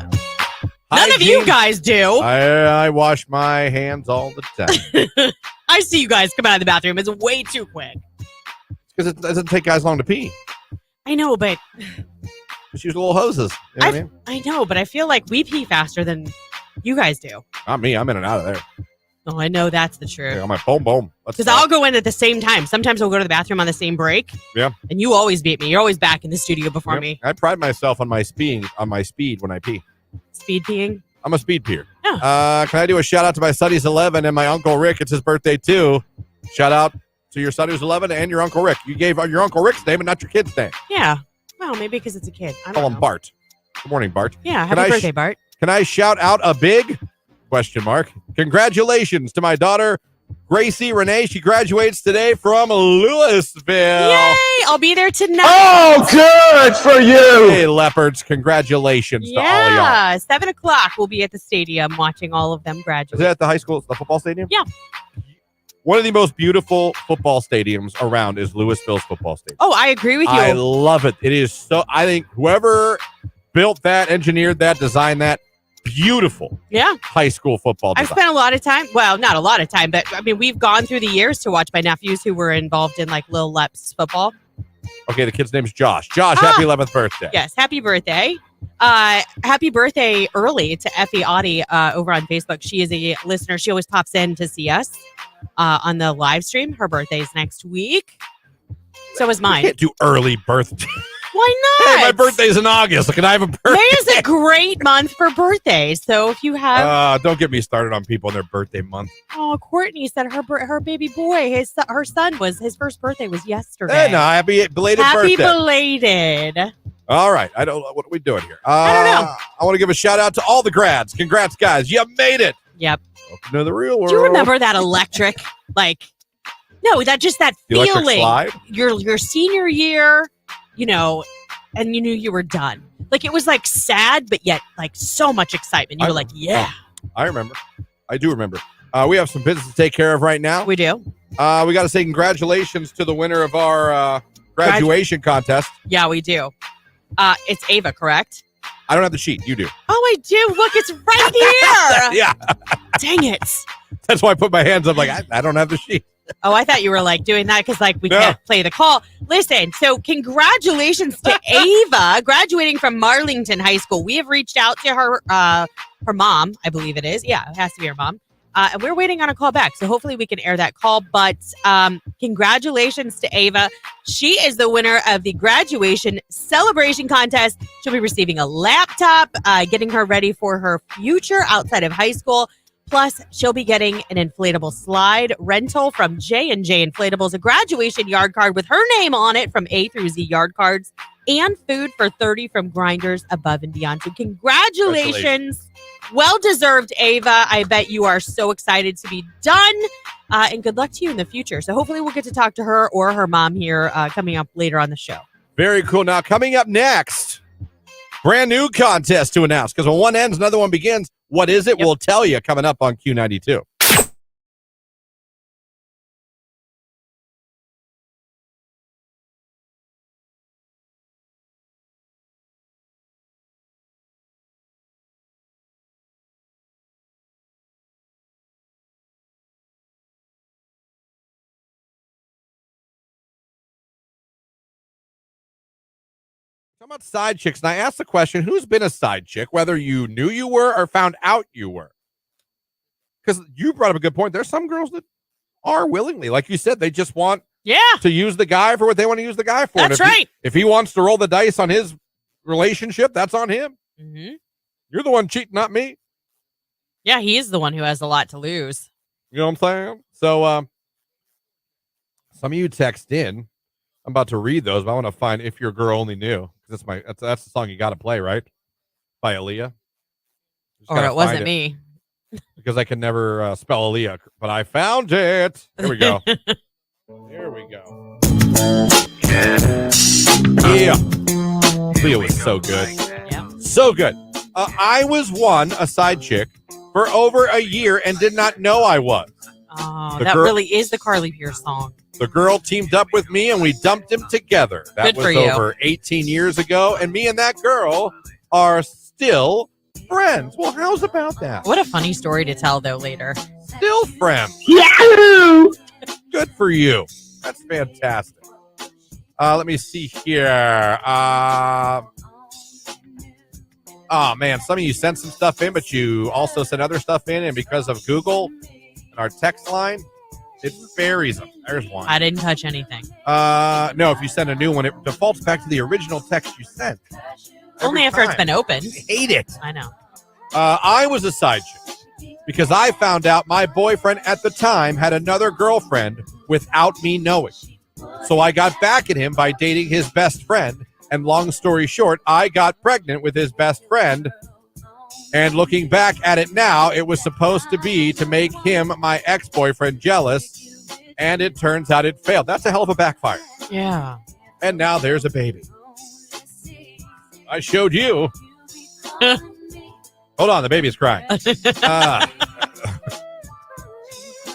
None of you guys do. I wash my hands all the time. I see you guys come out of the bathroom. It's way too quick. Because it doesn't take guys long to pee. I know, but Just use little hoses. You know what I mean? I know, but I feel like we pee faster than you guys do. Not me. I'm in and out of there. Oh, I know that's the truth. Yeah, I'm like, boom, boom. Because I'll go in at the same time. Sometimes I'll go to the bathroom on the same break. Yeah. And you always beat me. You're always back in the studio before me. I pride myself on my speed when I pee. Speed peeing? I'm a speed peer. Yeah. Can I do a shout out to my son who's 11 and my Uncle Rick? It's his birthday too. Shout out to your son who's 11 and your Uncle Rick. You gave your Uncle Rick's name and not your kid's name. Yeah. Well, maybe because it's a kid. I don't Call him know. Bart. Good morning, Bart. Yeah. Happy birthday, Bart. Can I shout out a big ? Congratulations to my daughter, Gracie Renee. She graduates today from Louisville. Yay! I'll be there tonight. Oh, good for you. Hey, Leopards, congratulations to all of y'all. Yeah, 7 o'clock. We'll be at the stadium watching all of them Is graduate. it at the high school, the football stadium? Yeah. One of the most beautiful football stadiums around is Louisville's football stadium. Oh, I agree with you. I love it. It is so, I think whoever built that, engineered that, designed that, beautiful Yeah. high school football I've design. spent a lot of time. Well, not a lot of time, but I mean, we've gone through the years to watch my nephews who were involved in like Lil Lep's football. Okay, the kid's name's Josh. Josh, happy 11th birthday. Yes, happy birthday. Happy birthday early to Effie Audie over on Facebook. She is a listener. She always pops in to see us on the live stream. Her birthday is next week. So is You mine. can't do early birthday. Why not? Hey, my birthday's in August. Can I have a birthday? May is a great month for birthdays. So if you have, Don't get me started on people in their birthday month. Courtney said her baby boy, her son his first birthday was yesterday. No, happy belated Happy birthday. belated. All right. I don't know. What are we doing here? I don't know. I want to give a shout out to all the grads. Congrats, guys. You made it. Yep. Welcome to the real world. Do you remember that electric? That The electric feeling. slide? Your senior year, and you knew you were done. Like it was like sad, but yet like so much excitement. You were like, yeah. I remember. I do remember. We have some business to take care of right now. We do. We got to say congratulations to the winner of our graduation contest. Yeah, we do. It's Ava, correct? I don't have the sheet. You do. Oh, I do. Look, it's right here. Yeah. Dang it. That's why I put my hands up like, I don't have the sheet. Oh, I thought you were like doing that because like we No. can't play the call. Listen, so congratulations to Ava graduating from Marlington High School. We have reached out to her mom, I believe it is. Yeah, it has to be her mom. And we're waiting on a call back. So hopefully we can air that call. But congratulations to Ava. She is the winner of the graduation celebration contest. She'll be receiving a laptop, getting her ready for her future outside of high school. Plus, she'll be getting an inflatable slide rental from J&J Inflatables, a graduation yard card with her name on it from A through Z Yard Cards. and food for 30 from Grinders Above and Beyond. So congratulations. Well-deserved, Ava. I bet you are so excited to be done. And good luck to you in the future. So hopefully we'll get to talk to her or her mom here coming up later on the show. Very cool. Now, coming up next, brand new contest to announce, because when one ends, another one begins. What is it? Yep. We'll tell you coming up on Q92. Talking about side chicks, and I asked the question, who's been a side chick, whether you knew you were or found out you were? Because you brought up a good point. There's some girls that are willingly, like you said, they just want to use the guy for what they want to use the guy for. That's right. If he wants to roll the dice on his relationship, that's on him. Mm-hmm. You're the one cheating, not me. Yeah, he is the one who has a lot to lose. You know what I'm saying? So some of you text in. I'm about to read those, but I want to find If Your Girl Only Knew. That's the song you got to play, right? By Aaliyah. Or it wasn't me. Because I can never spell Aaliyah, but I found it. Here we go. There we go. Yeah. Aaliyah was so good. Yeah. So good. I was a side chick, for over a year and did not know I was. Oh, that really is the Carly Pierce song. The girl teamed up with me and we dumped him together. That was over 18 years ago, and me and that girl are still friends. Well, how's about that? What a funny story to tell, though, later. Still friends. Yahoo! Good for you. That's fantastic. Let me see here. Oh, man, some of you sent some stuff in, but you also sent other stuff in, and because of Google and our text line, it buries them. There's one. I didn't touch anything. No, if you send a new one, it defaults back to the original text you sent. Only after it's been opened. I hate it. I know. I was a side chick because I found out my boyfriend at the time had another girlfriend without me knowing. So I got back at him by dating his best friend. And long story short, I got pregnant with his best friend. And looking back at it now, it was supposed to be to make him, my ex-boyfriend, jealous. And it turns out it failed. That's a hell of a backfire. Yeah. And now there's a baby. I showed you. Hold on, the baby's crying.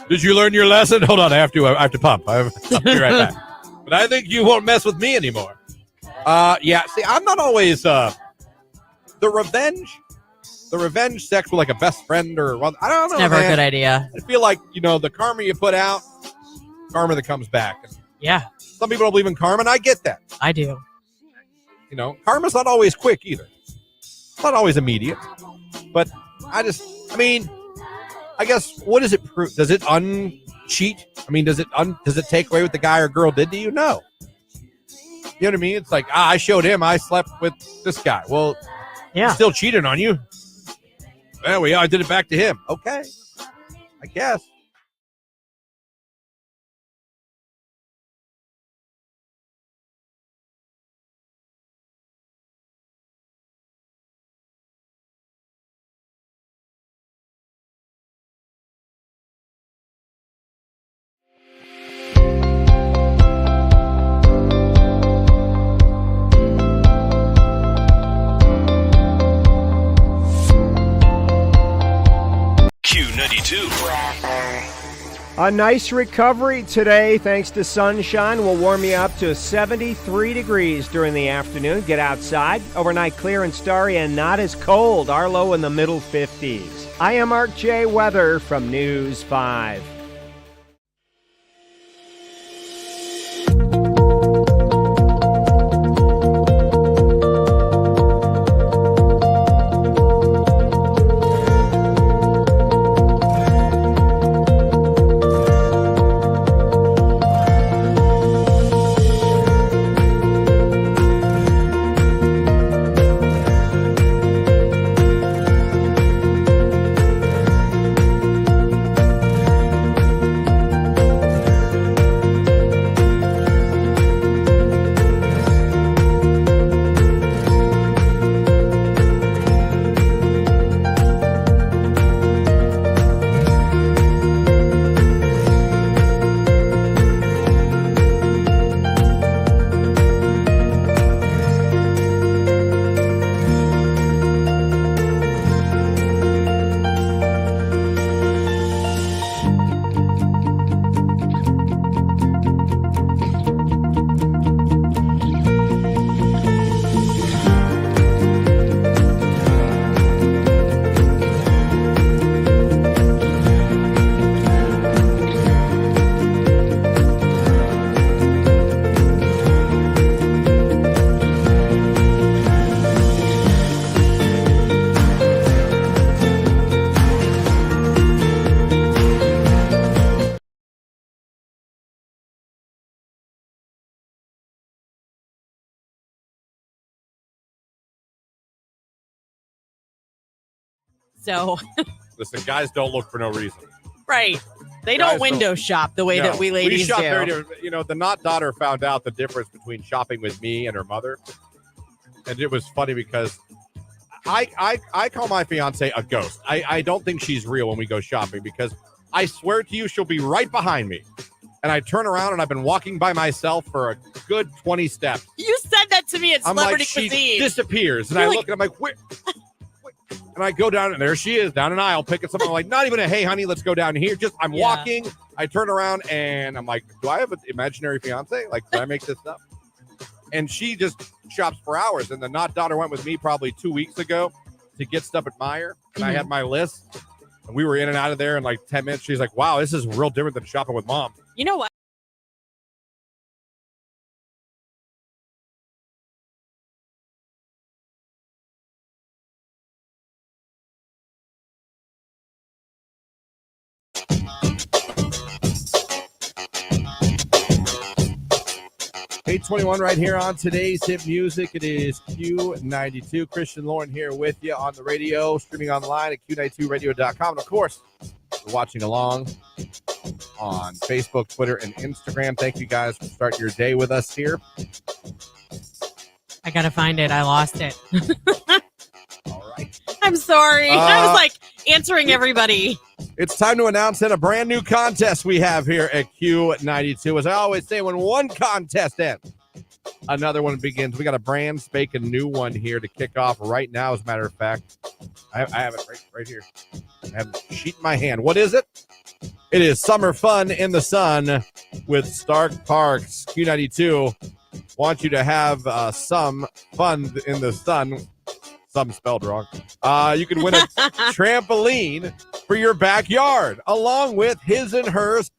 Did you learn your lesson? Hold on, I have to pump. I'll be right back. But I think you won't mess with me anymore. Yeah, see, I'm not always the revenge sex with like a best friend or I don't know. It's never a good idea. I feel like, the karma you put out, karma that comes back. Yeah. Some people don't believe in karma, and I get that. I do. Karma's not always quick either. It's not always immediate. But I guess, what does it prove? Does it uncheat? I mean, does it take away what the guy or girl did to you? No. You know what I mean? It's like, I showed him I slept with this guy. Well, yeah, he still cheated on you. There we are. I did it back to him. Okay. I guess. A nice recovery today thanks to sunshine. Will warm you up to 73 degrees during the afternoon. Get outside. Overnight clear and starry and not as cold. Our low in the middle 50s. I am Mark J. Weather from News 5. So, Listen, guys don't look for no reason. right. They Guys don't window shop the way No, that we ladies shop do. very different. You know, the Not daughter found out the difference between shopping with me and her mother. And it was funny because I call my fiance a ghost. I don't think she's real when we go shopping because I swear to you, she'll be right behind me. And I turn around and I've been walking by myself for a good 20 steps. You said that to me at I'm Celebrity like, she Cuisine. disappears. And You're I like- look and I'm like, where? And I go down and there she is down an aisle picking something. I'm like, not even a, hey, honey, let's go down here. Just I'm Yeah. walking. I turn around and I'm like, do I have an imaginary fiance? Like, did I make this up? And she just shops for hours. And the Not daughter went with me probably 2 weeks ago to get stuff at Meijer. And I had my list. And we were in and out of there in like 10 minutes. She's like, wow, this is real different than shopping with mom. You know what? $8:21 right here on today's hit music. It is Q92. Christian Lauren here with you on the radio, streaming online at Q92radio.com. And of course, you're watching along on Facebook, Twitter, and Instagram. Thank you guys for starting your day with us here. I gotta find it. I lost it. All right. I'm sorry. I was like answering everybody. It's time to announce a brand new contest we have here at Q92. As I always say, when one contest ends, another one begins. We got a brand spanking new one here to kick off right now. As a matter of fact, I have it right here. I have a sheet in my hand. What is it? It is Summer Fun in the Sun with Stark Parks. Q92 wants you to have some fun in the sun. Some spelled wrong. You can win a trampoline for your backyard, along with his and hers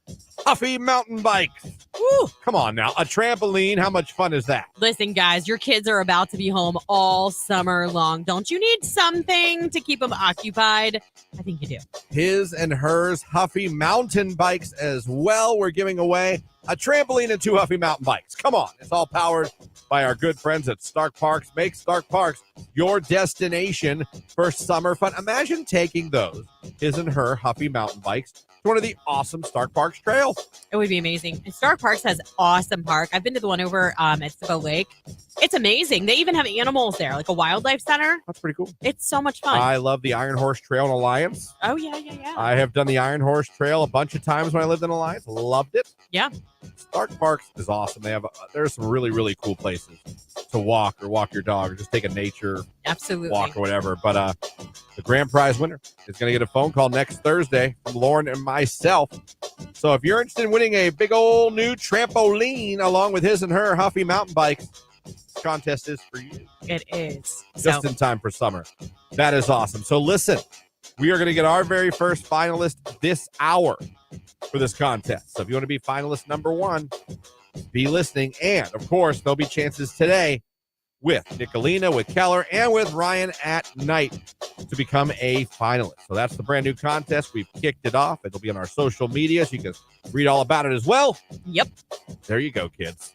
Huffy mountain bikes. Woo. Come on now, a trampoline. How much fun is that? Listen, guys, your kids are about to be home all summer long. Don't you need something to keep them occupied? I think you do. His and hers Huffy mountain bikes as well. We're giving away a trampoline and 2 Huffy mountain bikes. Come on. It's all powered by our good friends at Stark Parks. Make Stark Parks your destination for summer fun. Imagine taking those his and her Huffy mountain bikes to one of the awesome Stark Parks trails. It would be amazing. And Stark Parks has awesome park. I've been to the one over at Cibbo Lake. It's amazing. They even have animals there, like a wildlife center. That's pretty cool. It's so much fun. I love the Iron Horse Trail in Alliance. Oh, yeah. I have done the Iron Horse Trail a bunch of times when I lived in Alliance. Loved it. Yeah. Stark Parks is awesome. They have there's some really, really cool places to walk or walk your dog or just take a nature Absolutely. walk or whatever. But the grand prize winner is going to get a phone call next Thursday from Lauren and myself. So if you're interested in winning a big old new trampoline along with his and her Huffy mountain bikes, this contest is for you. It is. Just in time for summer. That is awesome. So listen, we are going to get our very first finalist this hour for this contest. So if you want to be finalist number 1, be listening. And of course, there'll be chances today with Nicolina, with Keller, and with Ryan at night to become a finalist. So that's the brand new contest. We've kicked it off. It'll be on our social media, so you can read all about it as well. Yep. There you go, kids.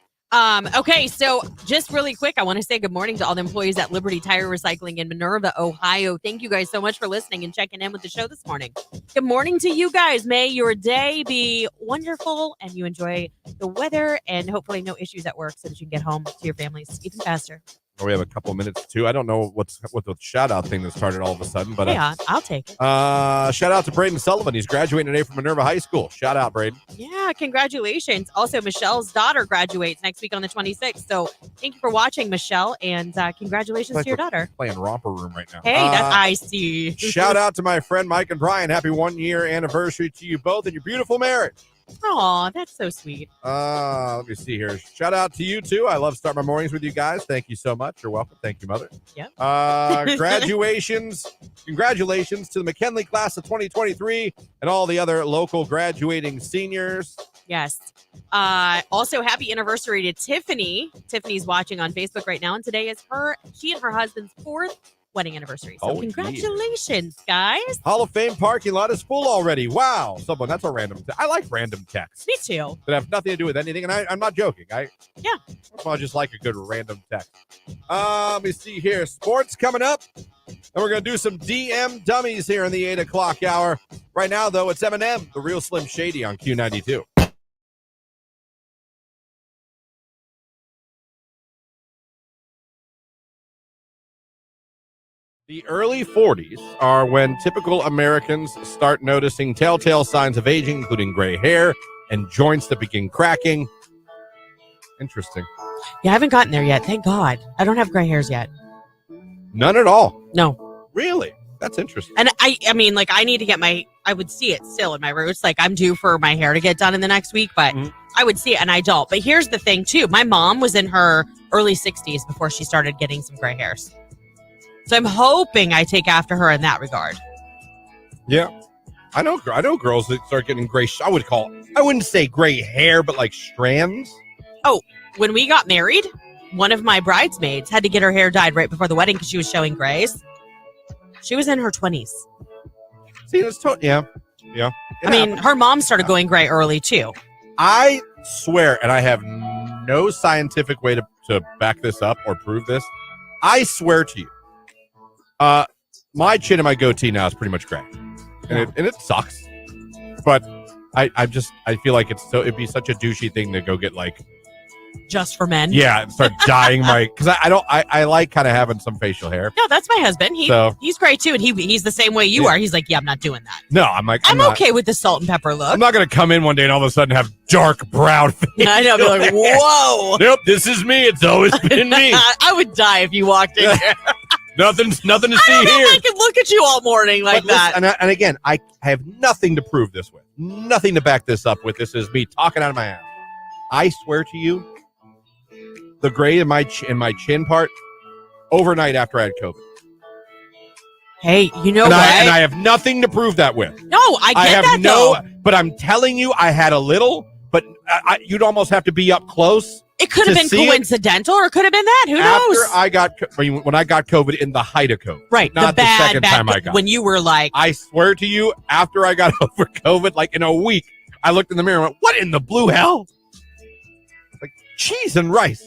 Okay, so just really quick, I want to say good morning to all the employees at Liberty Tire Recycling in Minerva, Ohio. Thank you guys so much for listening and checking in with the show this morning. Good morning to you guys. May your day be wonderful and you enjoy the weather and hopefully no issues at work so that you can get home to your families even faster. We have a couple of minutes too. I don't know what the shout out thing that started all of a sudden, but Yeah, I'll take it. shout out to Braden Sullivan. He's graduating today from Minerva High School. Shout out, Braden. Yeah, congratulations. Also, Michelle's daughter graduates next week on the 26th. So thank you for watching, Michelle, and congratulations to your daughter. Playing Romper Room right now. Hey, that's I see. Shout out to my friend Mike and Brian. Happy 1-year anniversary to you both and your beautiful marriage. Aw, that's so sweet. Let me see here. Shout out to you too. I love starting my mornings with you guys. Thank you so much. You're welcome. Thank you, Mother. Yep. Graduations. Congratulations to the McKinley class of 2023 and all the other local graduating seniors. Yes. Also, happy anniversary to Tiffany. Tiffany's watching on Facebook right now, and today is she and her husband's 4th wedding anniversary. So congratulations, guys. Hall of Fame parking lot is full already. Wow. That's a random. I like random texts. Me too. That have nothing to do with anything. And I'm not joking. I just like a good random text. Let me see here. Sports coming up. And we're going to do some DM Dummies here in the 8 o'clock hour. Right now, though, it's Eminem, the real Slim Shady on Q92. The early 40s are when typical Americans start noticing telltale signs of aging, including gray hair and joints that begin cracking. Interesting. Yeah, I haven't gotten there yet. Thank God. I don't have gray hairs yet. None at all. No. Really? That's interesting. And I mean, like, I need to get I would see it still in my roots. Like, I'm due for my hair to get done in the next week, but I would see it and I don't. But here's the thing, too. My mom was in her early 60s before she started getting some gray hairs. So I'm hoping I take after her in that regard. Yeah. I know girls that start getting gray, I wouldn't say gray hair, but like strands. Oh, when we got married, one of my bridesmaids had to get her hair dyed right before the wedding because she was showing grays. She was in her 20s. See, that's yeah. I mean, her mom started going gray early, too. I swear, and I have no scientific way to back this up or prove this. I swear to you, my chin and my goatee now is pretty much gray, and it sucks. But I feel like it'd be such a douchey thing to go get like just for men. Yeah, and start dyeing my because I like kind of having some facial hair. No, that's my husband. He's great too, and he's the same way you are. He's like, yeah, I'm not doing that. No, I'm like, I'm okay with the salt and pepper look. I'm not gonna come in one day and all of a sudden have dark brown face. I know, be like, whoa. Nope, this is me. It's always been me. I would die if you walked in here. Nothing to see here. I can look at you all morning like that. And again, I have nothing to prove this with. Nothing to back this up with. This is me talking out of my ass. I swear to you, the gray in my chin part, overnight after I had COVID. Hey, you know what? And I have nothing to prove that with. No, I get that though. But I'm telling you, I had a little, but you'd almost have to be up close. It could have been coincidental or it could have been that. Who knows? When I got COVID in the height of COVID. Right. Not the second time I got it. When you were like. I swear to you, after I got over COVID, like in a week, I looked in the mirror and went, what in the blue hell? Like cheese and rice.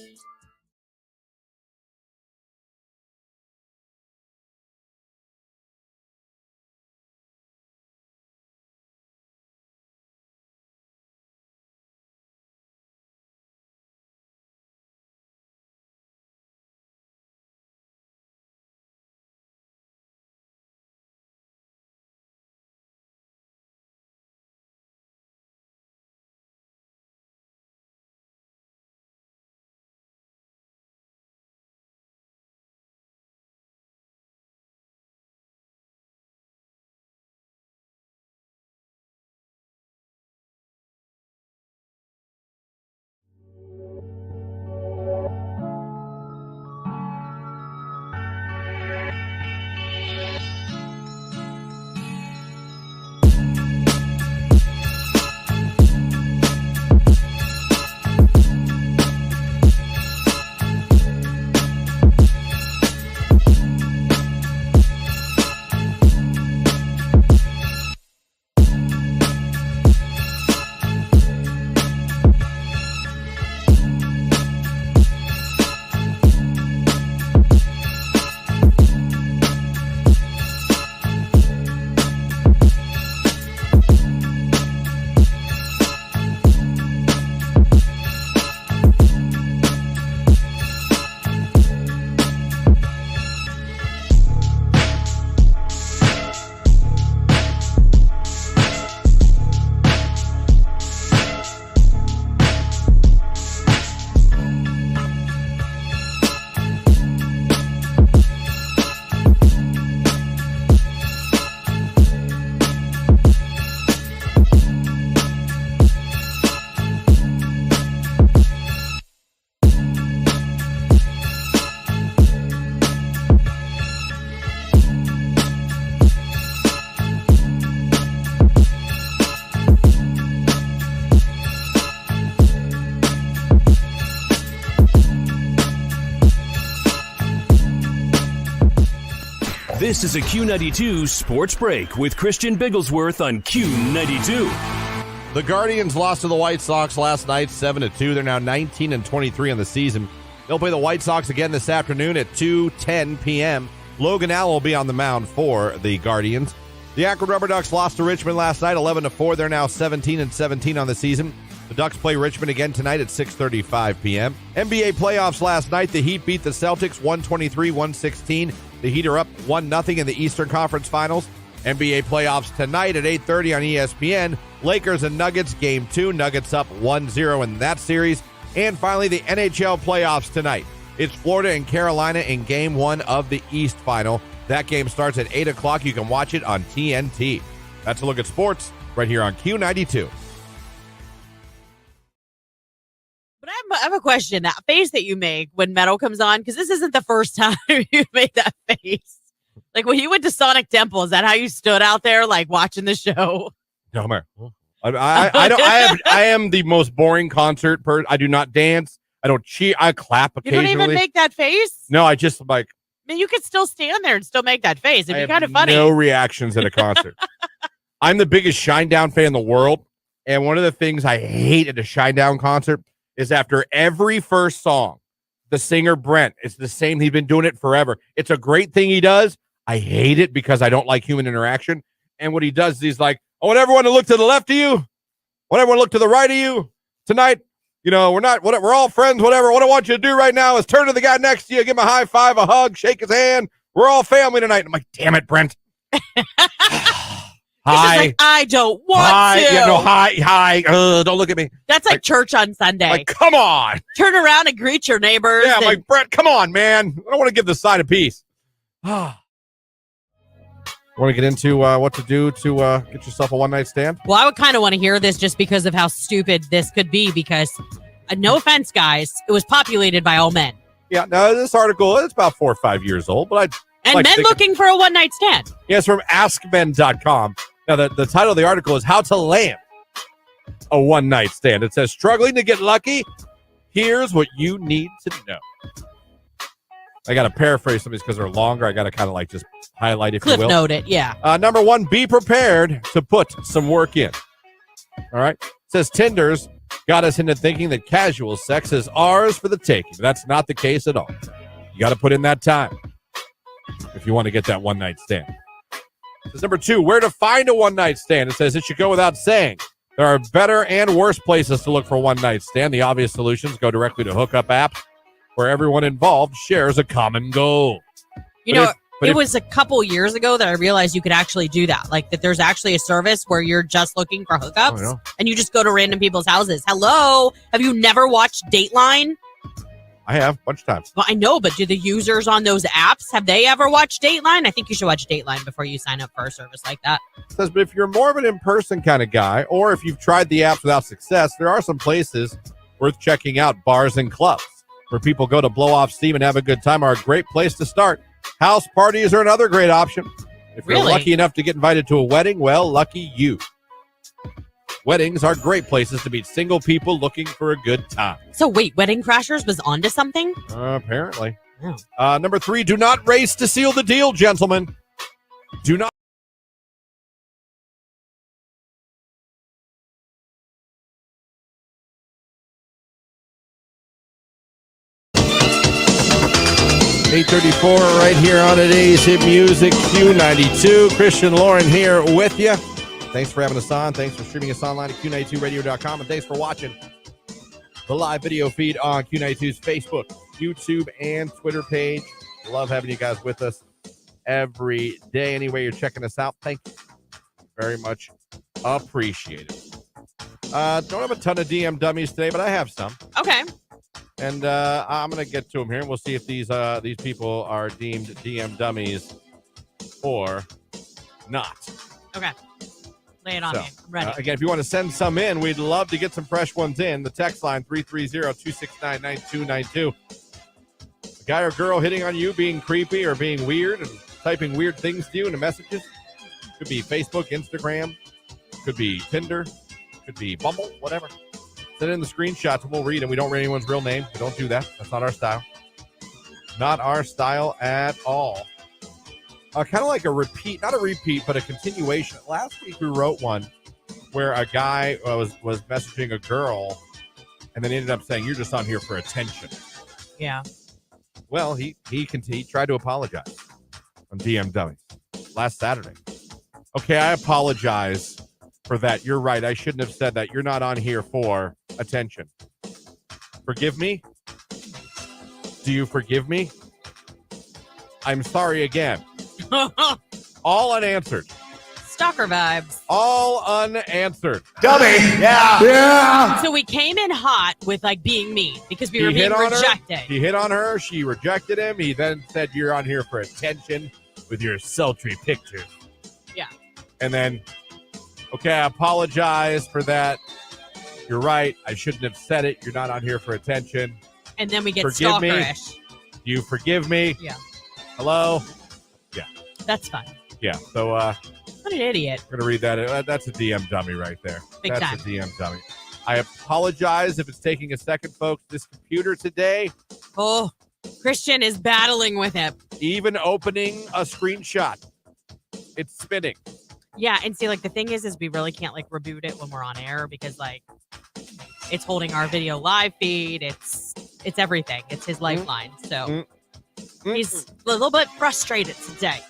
This is a Q92 Sports Break with Christian Bigglesworth on Q92. The Guardians lost to the White Sox last night, 7-2. They're now 19-23 on the season. They'll play the White Sox again this afternoon at 2:10 p.m. Logan Allen will be on the mound for the Guardians. The Akron Rubber Ducks lost to Richmond last night, 11-4. They're now 17-17 on the season. The Ducks play Richmond again tonight at 6:35 p.m. NBA playoffs last night. The Heat beat the Celtics 123-116. The Heat are up 1-0 in the Eastern Conference Finals. NBA playoffs tonight at 8:30 on ESPN. Lakers and Nuggets, Game 2. Nuggets up 1-0 in that series. And finally, the NHL playoffs tonight. It's Florida and Carolina in Game 1 of the East Final. That game starts at 8 o'clock. You can watch it on TNT. That's a look at sports right here on Q92. But I have a question. That face that you make when metal comes on, because this isn't the first time you made that face. Like when you went to Sonic Temple, is that how you stood out there, like watching the show? No, man. I am the most boring concert person. I do not dance. I don't cheer. I clap You occasionally. don't even make that face? No, I just like. I mean, you could still stand there and still make that face. It'd be kind of funny. No reactions at a concert. I'm the biggest Shinedown fan in the world, and one of the things I hate at a Shinedown concert is after every first song, the singer Brent, it's the same. He's been doing it forever. It's a great thing he does. I hate it because I don't like human interaction. And what he does is he's like, I want everyone to look to the left of you. I want everyone to look to the right of you. Tonight, you know, we're all friends, whatever. What I want you to do right now is turn to the guy next to you, give him a high five, a hug, shake his hand. We're all family tonight. I'm like, damn it, Brent. Hi. Like, I don't want to. Yeah, no, hi. Don't look at me. That's like church on Sunday. Like, come on. Turn around and greet your neighbors. Yeah, I'm like, Brent, come on, man. I don't want to give the sign of peace. Want to get into what to do to get yourself a one-night stand? Well, I would kind of want to hear this just because of how stupid this could be, because no offense, guys, it was populated by all men. Yeah, no, this article is about 4 or 5 years old, but men looking for a one-night stand. Yeah, it's from AskMen.com. Now, the title of the article is How to Land a One-Night Stand. It says, struggling to get lucky? Here's what you need to know. I got to paraphrase some of these because they're longer. I got to kind of like just highlight, if you will. Cliff note it, yeah. Number one, be prepared to put some work in. All right. It says Tinder's got us into thinking that casual sex is ours for the taking. That's not the case at all. You got to put in that time if you want to get that one-night stand. It says number two, where to find a one-night stand. It says it should go without saying. There are better and worse places to look for a one-night stand. The obvious solutions go directly to hookup apps where everyone involved shares a common goal. It was a couple years ago that I realized you could actually do that. Like that there's actually a service where you're just looking for hookups and you just go to random people's houses. Hello? Have you never watched Dateline? I have a bunch of times. Well, I know, but do the users on those apps, have they ever watched Dateline? I think you should watch Dateline before you sign up for a service like that. It says, but if you're more of an in-person kind of guy, or if you've tried the apps without success, there are some places worth checking out. Bars and clubs where people go to blow off steam and have a good time are a great place to start. House parties are another great option. If you're lucky enough to get invited to a wedding, well, lucky you. Weddings are great places to meet single people looking for a good time. So wait, Wedding Crashers was onto something? Apparently. Oh. Number three, do not race to seal the deal, gentlemen. Do not. $8:34 right here on today's Hit Music Q92. Christian Lauren here with you. Thanks for having us on. Thanks for streaming us online at Q92radio.com. And thanks for watching the live video feed on Q92's Facebook, YouTube, and Twitter page. Love having you guys with us every day. Anyway, you're checking us out. Thank you very much. Appreciate it. Don't have a ton of DM dummies today, but I have some. Okay. And I'm going to get to them here. We'll see if these people are deemed DM dummies or not. Okay. Lay it on me. I'm ready. Again, if you want to send some in, we'd love to get some fresh ones in. The text line, 330-269-9292. A guy or girl hitting on you, being creepy or being weird and typing weird things to you in the messages. Could be Facebook, Instagram. Could be Tinder. Could be Bumble, whatever. Send in the screenshots and we'll read them. We don't read anyone's real name. We don't do that. That's not our style. Not our style at all. Kind of like a repeat, not a repeat, but a continuation. Last week we wrote one where a guy was messaging a girl and then ended up saying, you're just on here for attention. Yeah. Well, he tried to apologize. on DM Dummies last Saturday. Okay, I apologize for that. You're right. I shouldn't have said that. You're not on here for attention. Forgive me? Do you forgive me? I'm sorry again. All unanswered. Stalker vibes. All unanswered. Dummy, yeah. Yeah. So we came in hot with like being mean because we were He being hit on her. rejected. He hit on her. She rejected him. He then said, you're on here for attention with your sultry pictures. Yeah. And then, okay, I apologize for that. You're right. I shouldn't have said it. You're not on here for attention. And then we get Forgive me. stalkerish. Do you forgive me? Yeah. Hello? That's fine. Yeah. So, What an idiot. I'm going to read that. That's a DM dummy right there. Big That's time. a DM dummy. I apologize if it's taking a second, folks. This computer today, Oh, Christian is battling with it. even opening a screenshot, it's spinning. Yeah, and see, like, the thing is we really can't, like, reboot it when we're on air because, like, it's holding our video live feed. It's everything. It's his lifeline. So he's a little bit frustrated today.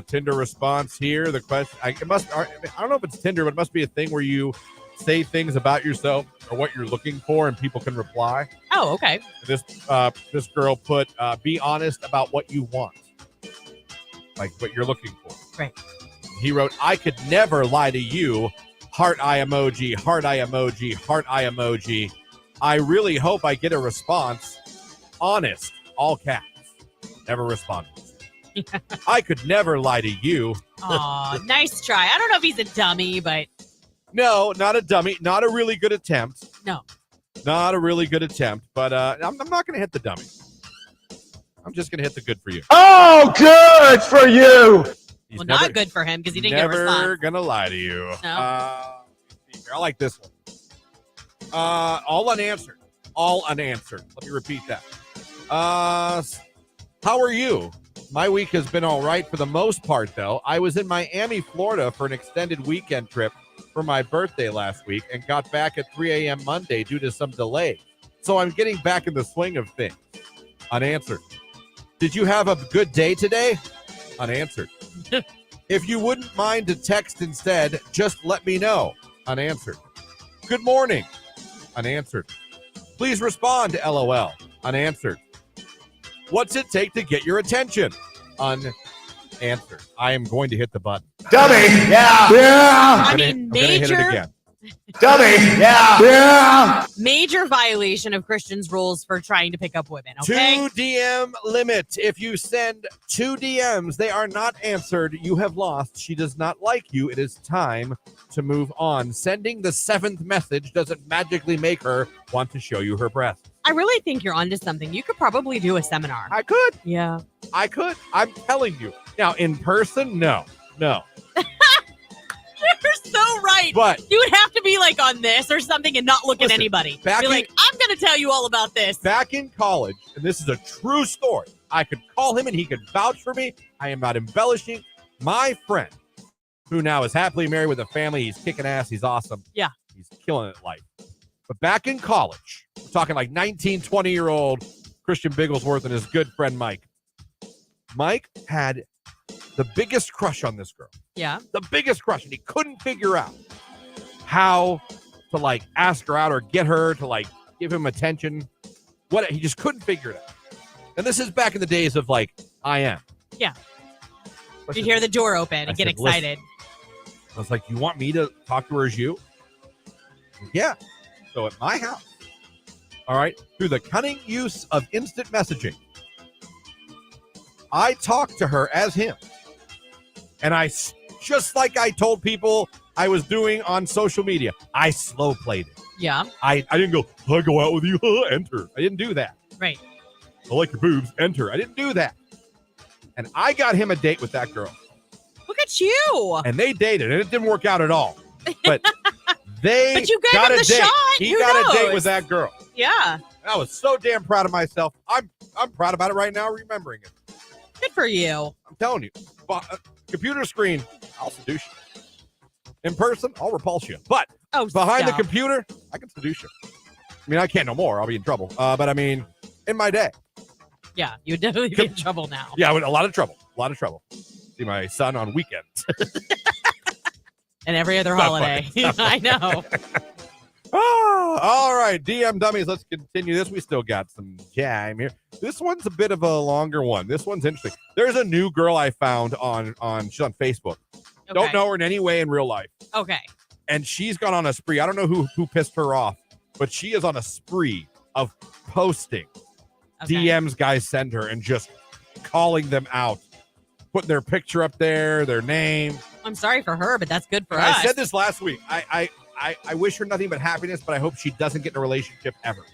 Tinder response here. The question, I don't know if it's Tinder, but it must be a thing where you say things about yourself or what you're looking for and people can reply. Oh, okay. This girl put, be honest about what you want. Like what you're looking for. Right. He wrote, I could never lie to you. Heart eye emoji, heart eye emoji, heart eye emoji. I really hope I get a response. Honest, all caps. Never responded. I could never lie to you. Aw, nice try. I don't know if he's a dummy, but No, not a dummy. Not a really good attempt. no. Not a really good attempt. But I'm not going to hit the dummy. I'm just going to hit the good for you. Oh, good for you. He's Well, never, not good for him because he didn't get a never response. going to lie to you. No. I like this one. All unanswered. All unanswered. Let me repeat that. How are you? My week has been all right for the most part, though. I was in Miami, Florida for an extended weekend trip for my birthday last week and got back at 3 a.m. Monday due to some delay. So I'm getting back in the swing of things. Unanswered. Did you have a good day today? Unanswered. If you wouldn't mind to text instead, just let me know. Unanswered. Good morning. Unanswered. Please respond, LOL. Unanswered. What's it take to get your attention? Unanswered. I am going to hit the button. Dummy, yeah. Yeah. I I'm mean, gonna hit it major, again. Dummy, yeah. Yeah. major violation of Christian's rules for trying to pick up women. Okay. 2 DM limit. If you send 2 DMs, they are not answered. You have lost. She does not like you. It is time to move on. Sending the 7th message doesn't magically make her want to show you her breath. I really think you're onto something. You could probably do a seminar. I could. Yeah. I could. I'm telling you. Now, in person, no. You're so right. But You would have to be like on this or something and not look Listen, at anybody. back Be in- like, I'm going to tell you all about this. back in college, and this is a true story, I could call him and he could vouch for me. I am not embellishing. My friend, who now is happily married with a family, he's kicking ass. He's awesome. Yeah. He's killing it at life. But back in college, we're talking like 19, 20-year-old Christian Bigglesworth and his good friend Mike. Mike had the biggest crush on this girl. Yeah. The biggest crush, and he couldn't figure out how to like ask her out or get her to like give him attention. He just couldn't figure it out. And this is back in the days of like I am. Yeah. I You hear the door open and I get said, "Listen." excited. I was like, you want me to talk to her as you? Yeah. So at my house, all right, through the cunning use of instant messaging, I talked to her as him. And just like I told people I was doing on social media, I slow played it. Yeah. I didn't go, I go out with you, enter. I didn't do that. Right. I like your boobs, enter. I didn't do that. And I got him a date with that girl. Look at you. And they dated, and it didn't work out at all. But they But you gave got him a the date. shot. He Who got a date knows? with that girl. Yeah. I was so damn proud of myself. I'm proud about it right now, remembering it. Good for you. I'm telling you. Computer screen, I'll seduce you. In person, I'll repulse you. But Oh, behind stop. the computer, I can seduce you. I mean, I can't no more. I'll be in trouble. But I mean, in my day. Yeah, you would definitely be in trouble now. Yeah, with a lot of trouble. lot of trouble. See my son on weekends. And every other holiday. I know. Oh, all right, DM Dummies, let's continue this. We still got some time here. This one's a bit of a longer one. This one's interesting. There's a new girl I found she's on Facebook. Okay. Don't know her in any way in real life. Okay. And she's gone on a spree. I don't know who pissed her off, but she is on a spree of posting DMs guys send her and just calling them out, putting their picture up there, their name. I'm sorry for her, but that's good for And us. I said this last week. I wish her nothing but happiness, but I hope she doesn't get in a relationship ever.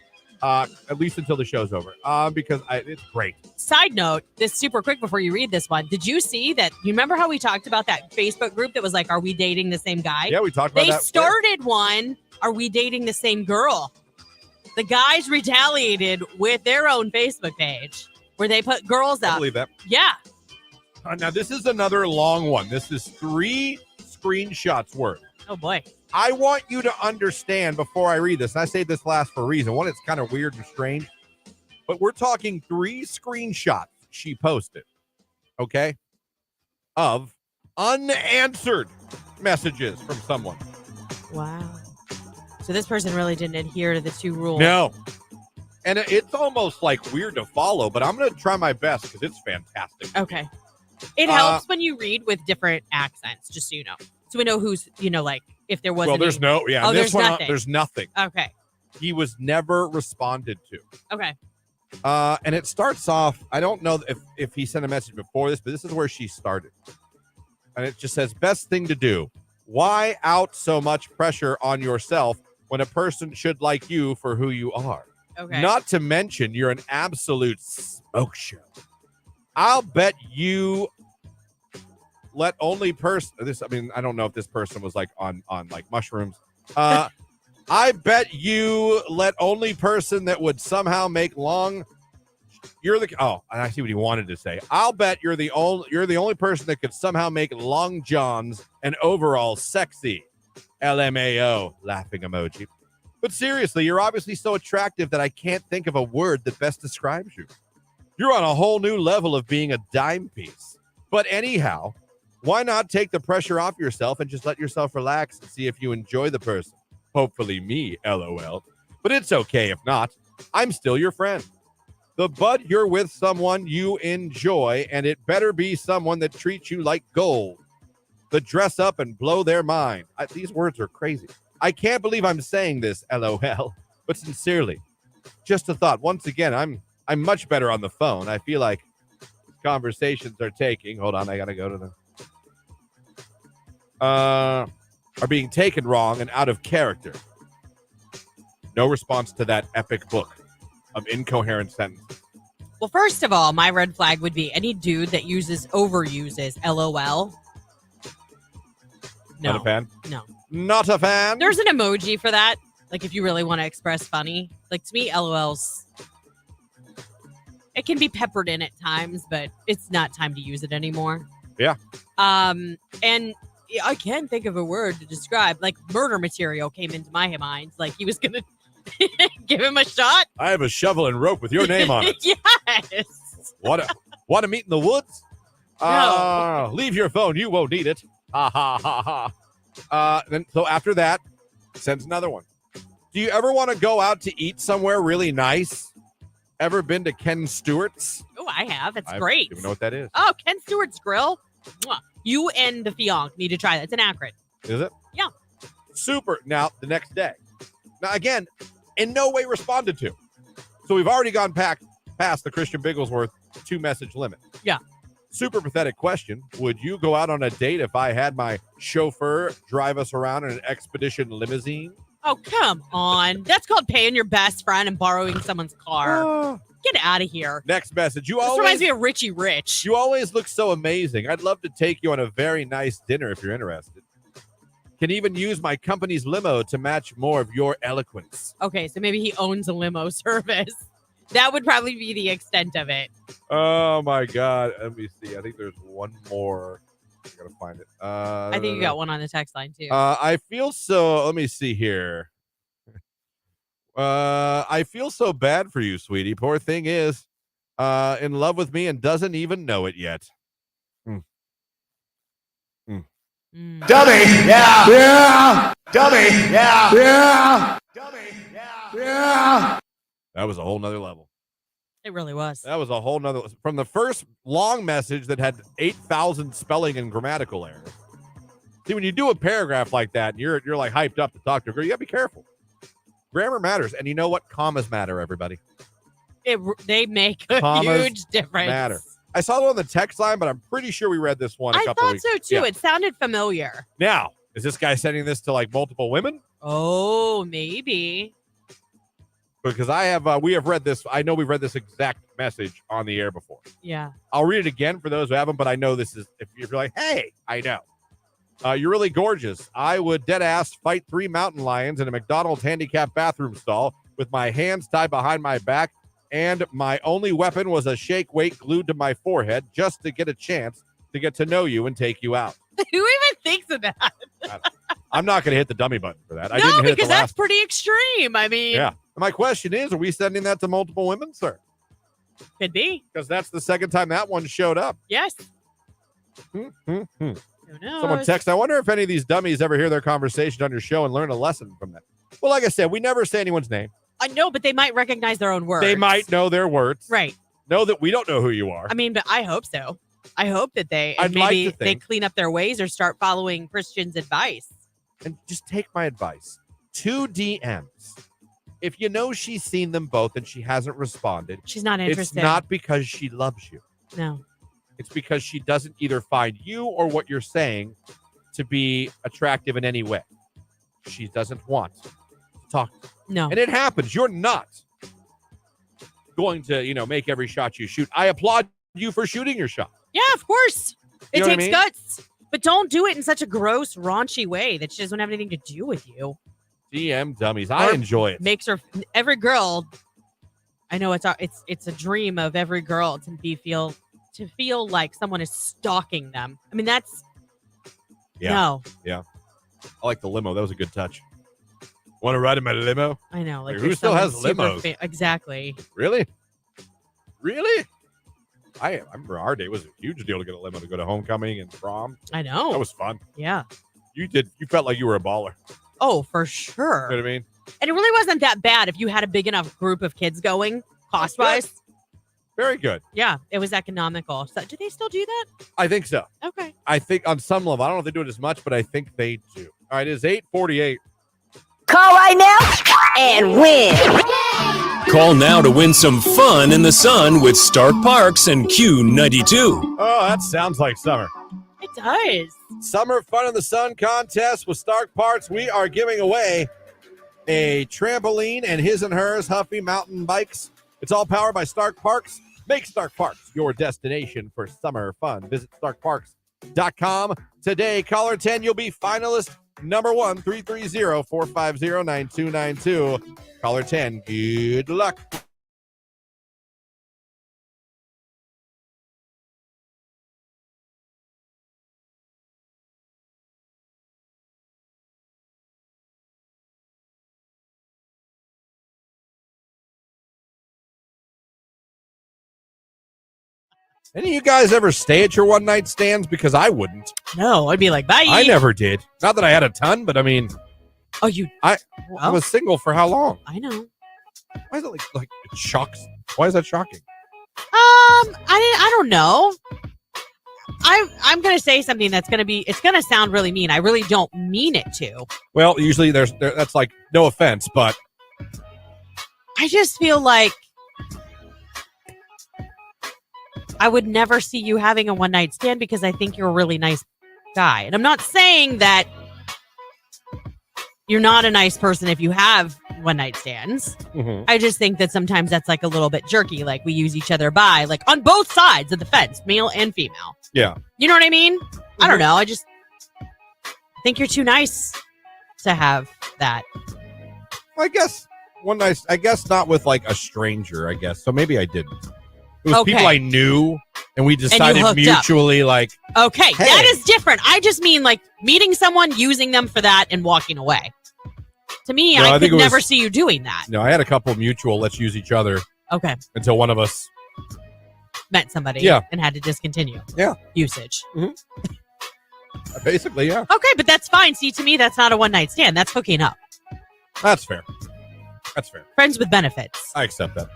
At least until the show's over. Because it's great. Side note, this super quick before you read this one. Did you see that? You remember how we talked about that Facebook group that was like, are we dating the same guy? Yeah, we talked about that. They started one, are we dating the same girl? The guys retaliated with their own Facebook page where they put girls I up. believe that. Yeah. Now, this is another long one. This is 3 screenshots worth. Oh, boy. I want you to understand before I read this, and I say this last for a reason. One, it's kind of weird and strange, but we're talking 3 screenshots she posted, okay, of unanswered messages from someone. Wow. So this person really didn't adhere to the 2 rules. No. And it's almost like weird to follow, but I'm going to try my best because it's fantastic. Okay. It helps when you read with different accents, just so you know. So we know who's, like, if there was Well, there's no, yeah. Oh, this there's one, nothing. There's nothing. Okay. He was never responded to. Okay. And it starts off, I don't know if he sent a message before this, but this is where she started. And it just says, best thing to do. Why out so much pressure on yourself when a person should like you for who you are? Okay. Not to mention, you're an absolute smoke show. I'll bet you let only person this. I mean, I don't know if this person was like on like mushrooms. I bet you let only person that would somehow make long. You're the I see what he wanted to say. I'll bet you're the only person that could somehow make long johns and overalls sexy. LMAO, laughing emoji. But seriously, you're obviously so attractive that I can't think of a word that best describes you. You're on a whole new level of being a dime piece. But anyhow, why not take the pressure off yourself and just let yourself relax and see if you enjoy the person? Hopefully me, LOL. But it's okay if not. I'm still your friend. But you're with someone you enjoy, and it better be someone that treats you like gold. The dress up and blow their mind. These words are crazy. I can't believe I'm saying this, LOL. But sincerely, just a thought. Once again, I'm much better on the phone. I feel like conversations are taking. Hold on, I gotta go to the. Are being taken wrong and out of character. No response to that epic book of incoherent sentences. Well, first of all, my red flag would be any dude that overuses LOL. No. Not a fan? No. Not a fan? There's an emoji for that. Like, if you really want to express funny. Like, to me, LOL's... It can be peppered in at times, but it's not time to use it anymore. Yeah. And I can't think of a word to describe. Like, murder material came into my mind. Like, he was going to give him a shot. I have a shovel and rope with your name on it. Yes. Want to meet in the woods? No. Leave your phone. You won't need it. Ha, ha, ha, ha. Then, so after that, sends another one. Do you ever want to go out to eat somewhere really nice? Ever been to Ken Stewart's? Oh, I have. It's I great. don't even know what that is. Oh, Ken Stewart's Grill. Mwah. You and the Fionk need to try that. It's an Akron. Is it? Yeah. Super. Now, the next day. Now, again, in no way responded to. So we've already gone past the Christian Bigglesworth 2-message limit. Yeah. Super pathetic question. Would you go out on a date if I had my chauffeur drive us around in an expedition limousine? Oh, come on. That's called paying your best friend and borrowing someone's car. Get out of here. Next message. This reminds me of Richie Rich. You always look so amazing. I'd love to take you on a very nice dinner if you're interested. Can even use my company's limo to match more of your eloquence. Okay, so maybe he owns a limo service. That would probably be the extent of it. Oh, my God. Let me see. I think there's one more. I got to find it. I think you got one on the text line, too. I feel so. Let me see here. I feel so bad for you, sweetie. Poor thing is in love with me and doesn't even know it yet. Dummy, yeah. Yeah. Dummy, yeah. Yeah. Dummy, yeah. Yeah. That was a whole nother level. It really was. That was a whole nother, from the first long message that had 8,000 spelling and grammatical errors. See, when you do a paragraph like that, and you're like hyped up to talk to a girl, you gotta be careful. Grammar matters, and you know what? Commas matter, everybody. They make a Commas huge difference. matter. I saw it on the text line, but I'm pretty sure we read this one a I couple thought weeks. so too. Yeah. It sounded familiar. Now, is this guy sending this to like multiple women? Oh, maybe. Because we have read this. I know we've read this exact message on the air before. Yeah. I'll read it again for those who haven't, but I know this is, if you're like, hey, I know. You're really gorgeous. I would dead ass fight 3 mountain lions in a McDonald's handicap bathroom stall with my hands tied behind my back, and my only weapon was a shake weight glued to my forehead just to get a chance to get to know you and take you out. Who even thinks of that? I'm not going to hit the dummy button for that. I No, didn't hit it because the that's last. pretty extreme. I mean, Yeah. My question is, are we sending that to multiple women, sir? could be. Because that's the second time that one showed up. Yes. Who Who knows? Someone text, I wonder if any of these dummies ever hear their conversation on your show and learn a lesson from that. Well, like I said, we never say anyone's name. I know, but they might recognize their own words. They might know their words. Right. Know that we don't know who you are. I mean, but I hope so. I hope that I'd like maybe to they think. clean up their ways or start following Christian's advice. And just take my advice. 2 DMs. If you know she's seen them both and she hasn't responded, She's not it's interested. not because she loves you. No. It's because she doesn't either find you or what you're saying to be attractive in any way. She doesn't want to talk. No. And it happens. You're not going to, make every shot you shoot. I applaud you for shooting your shot. Yeah, of course. You It know what I takes mean? guts. But don't do it in such a gross, raunchy way that she doesn't have anything to do with you. DM Dummies. I Or enjoy it. Makes her every girl. I know it's a dream of every girl to feel like someone is stalking them. I mean, that's no. I like the limo. That was a good touch. Want to ride in my limo? I know. Like Who there's still has someone limos? Exactly. Really? Really? I remember our day was a huge deal to get a limo to go to homecoming and prom. I know. That was fun. Yeah. You felt like you were a baller. Oh, for sure. You know what I mean? And it really wasn't that bad if you had a big enough group of kids going, cost-wise. Very good. Yeah, it was economical. So, do they still do that? I think so. Okay. I think on some level, I don't know if they do it as much, but I think they do. All right, it is 8:48. Call right now and win. Call now to win some fun in the sun with Stark Parks and Q92. Oh, that sounds like summer. It does. Summer Fun in the Sun contest with Stark Parks. We are giving away a trampoline and his and hers Huffy mountain bikes. It's all powered by Stark Parks. Make Stark Parks your destination for summer fun. Visit starkparks.com today. Caller 10, you'll be finalist number 1, 330-450-9292. Caller 10, good luck. Any of you guys ever stay at your one-night stands? Because I wouldn't. No, I'd be like, bye. I never did. Not that I had a ton, but I mean, Oh, you. I was single for how long? I know. Why is it like it shocks? Why is that shocking? I don't know. I'm gonna say something that's gonna sound really mean. I really don't mean it to. Well, usually that's like no offense, but I just feel like I would never see you having a one night stand because I think you're a really nice guy. And I'm not saying that you're not a nice person if you have one night stands. Mm-hmm. I just think that sometimes that's like a little bit jerky. Like we use each other by, like on both sides of the fence, male and female. Yeah. You know what I mean? I don't know. I just think you're too nice to have that. I guess not with like a stranger, I guess. So maybe I didn't. It was people I knew, and we decided hooked mutually, like, okay, hey. that is different. I just mean like meeting someone, using them for that, and walking away. To me, No, I think could it never was- see you doing that. No, I had a couple mutual, let's use each other Okay. until one of us. Met somebody Yeah. and had to discontinue Yeah. usage. Mhm. Basically, yeah. Okay, but that's fine. See, to me, that's not a one-night stand. That's hooking up. That's fair. That's fair. Friends with benefits. I accept that.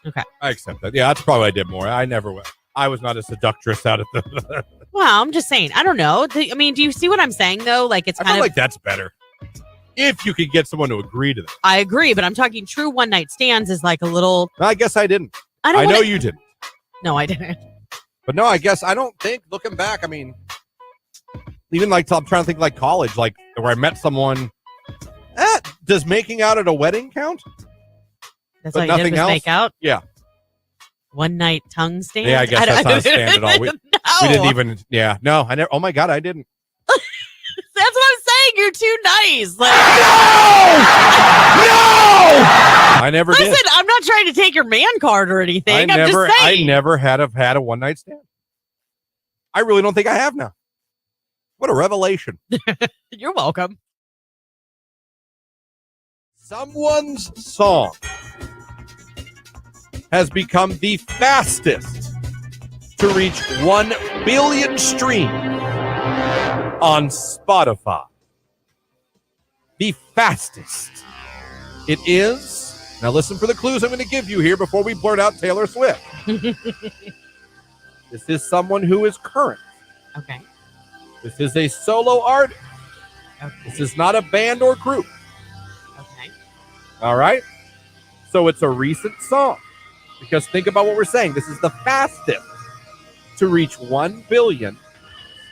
Okay. I accept that. Yeah, that's probably what I did more. I was not a seductress out of the. Well, I'm just saying. I don't know. I mean, do you see what I'm saying, though? Like, it's I kind feel of like that's better. If you could get someone to agree to that. I agree, but I'm talking true one-night stands is like a little. I guess I didn't. I know you didn't. No, I didn't. But no, I guess I don't think, looking back, I mean, even like, I'm trying to think like college, like where I met someone. Does making out at a wedding count? That's But all you did nothing was else? make out? Yeah. One-night tongue stand? Yeah, I guess that's not a stand at all. We No. didn't even, yeah. No, I never, oh my God, I didn't. That's what I'm saying. You're too nice. Like, I never listen, did. I'm not trying to take your man card or anything. I'm just I saying. never had a one-night stand. I really don't think I have now. What a revelation. You're welcome. Someone's song has become the fastest to reach 1 billion streams on Spotify. The fastest. It is, now listen for the clues I'm going to give you here before we blurt out Taylor Swift. This is someone who is current. Okay. This is a solo artist. Okay. This is not a band or group. Okay. All right? So it's a recent song. Because think about what we're saying. This is the fastest to reach 1 billion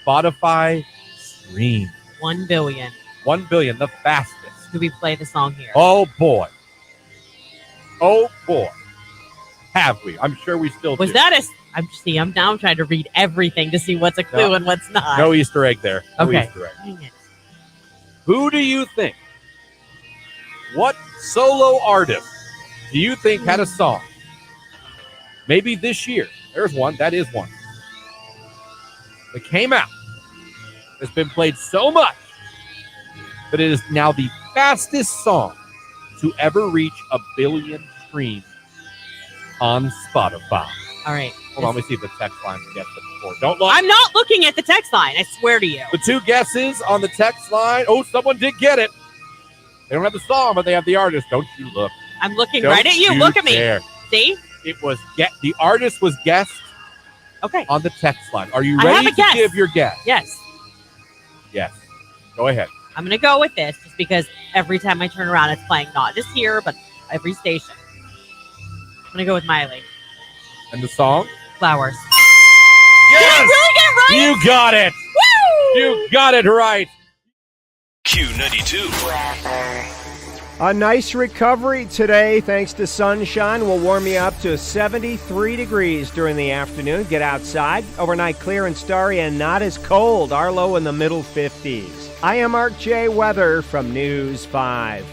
Spotify streams. 1 billion. 1 billion, the fastest. Do we play the song here? Oh, boy. Oh, boy. Have we? I'm sure we still Was do. that I'm now trying to read everything to see what's a clue and what's not. No Easter egg there. No Okay. Easter egg. Dang it. Who do you think? What solo artist do you think had a song? Maybe this year. There's one. That is one. That came out. It's been played so much that it is now the fastest song to ever reach 1 billion streams on Spotify. All right. Hold on, let me see if the text line gets it before. Don't look. I'm not looking at the text line. I swear to you. The two guesses on the text line. Oh, someone did get it. They don't have the song, but they have the artist. Don't you look. I'm looking Don't right at you. Look at me. dare. See? It was the artist was guessed Okay. on the text line. Are you I have ready a to guess. give your guess? Yes. Yes. Go ahead. I'm going to go with this just because every time I turn around, it's playing not just here, but every station. I'm going to go with Miley. And the song? Flowers. Yes! Did I really get it right? You got it. Woo! You got it right. Q92. A nice recovery today thanks to sunshine. Will warm you up to 73 degrees during the afternoon. Get outside. Overnight clear and starry and not as cold. Our low in the middle 50s. I am Mark J. Weather from News 5.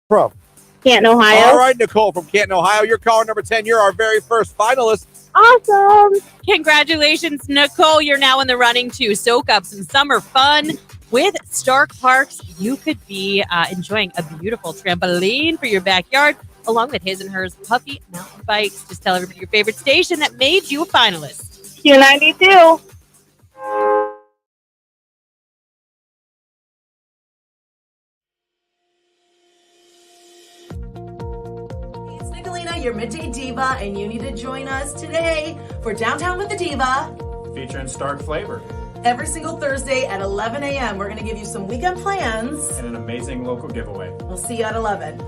Bro, Canton, Ohio. All right, Nicole from Canton, Ohio. You're caller number 10. You're our very first finalist. Awesome. Congratulations, Nicole. You're now in the running to soak up some summer fun with Stark Parks. You could be enjoying a beautiful trampoline for your backyard, along with his and hers puffy mountain bikes. Just tell everybody your favorite station that made you a finalist. Q92. It's Nicolina, your midday diva, and you need to join us today for Downtown with the Diva. Featuring Stark Flavor. Every single Thursday at 11 a.m. We're going to give you some weekend plans. And an amazing local giveaway. We'll see you at 11.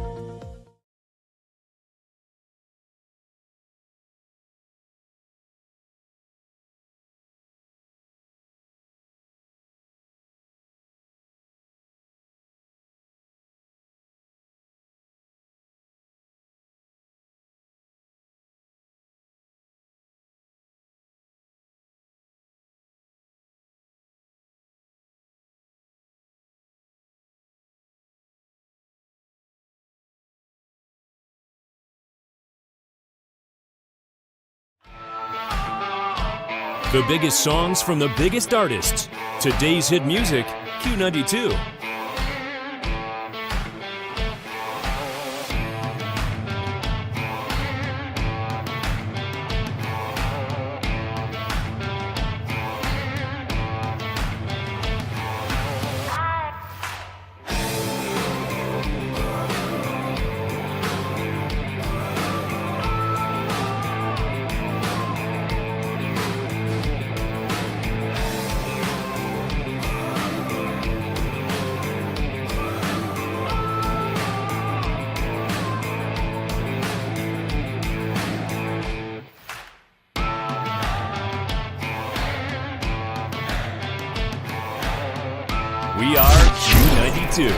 The biggest songs from the biggest artists. Today's hit music, Q92. We are Q92.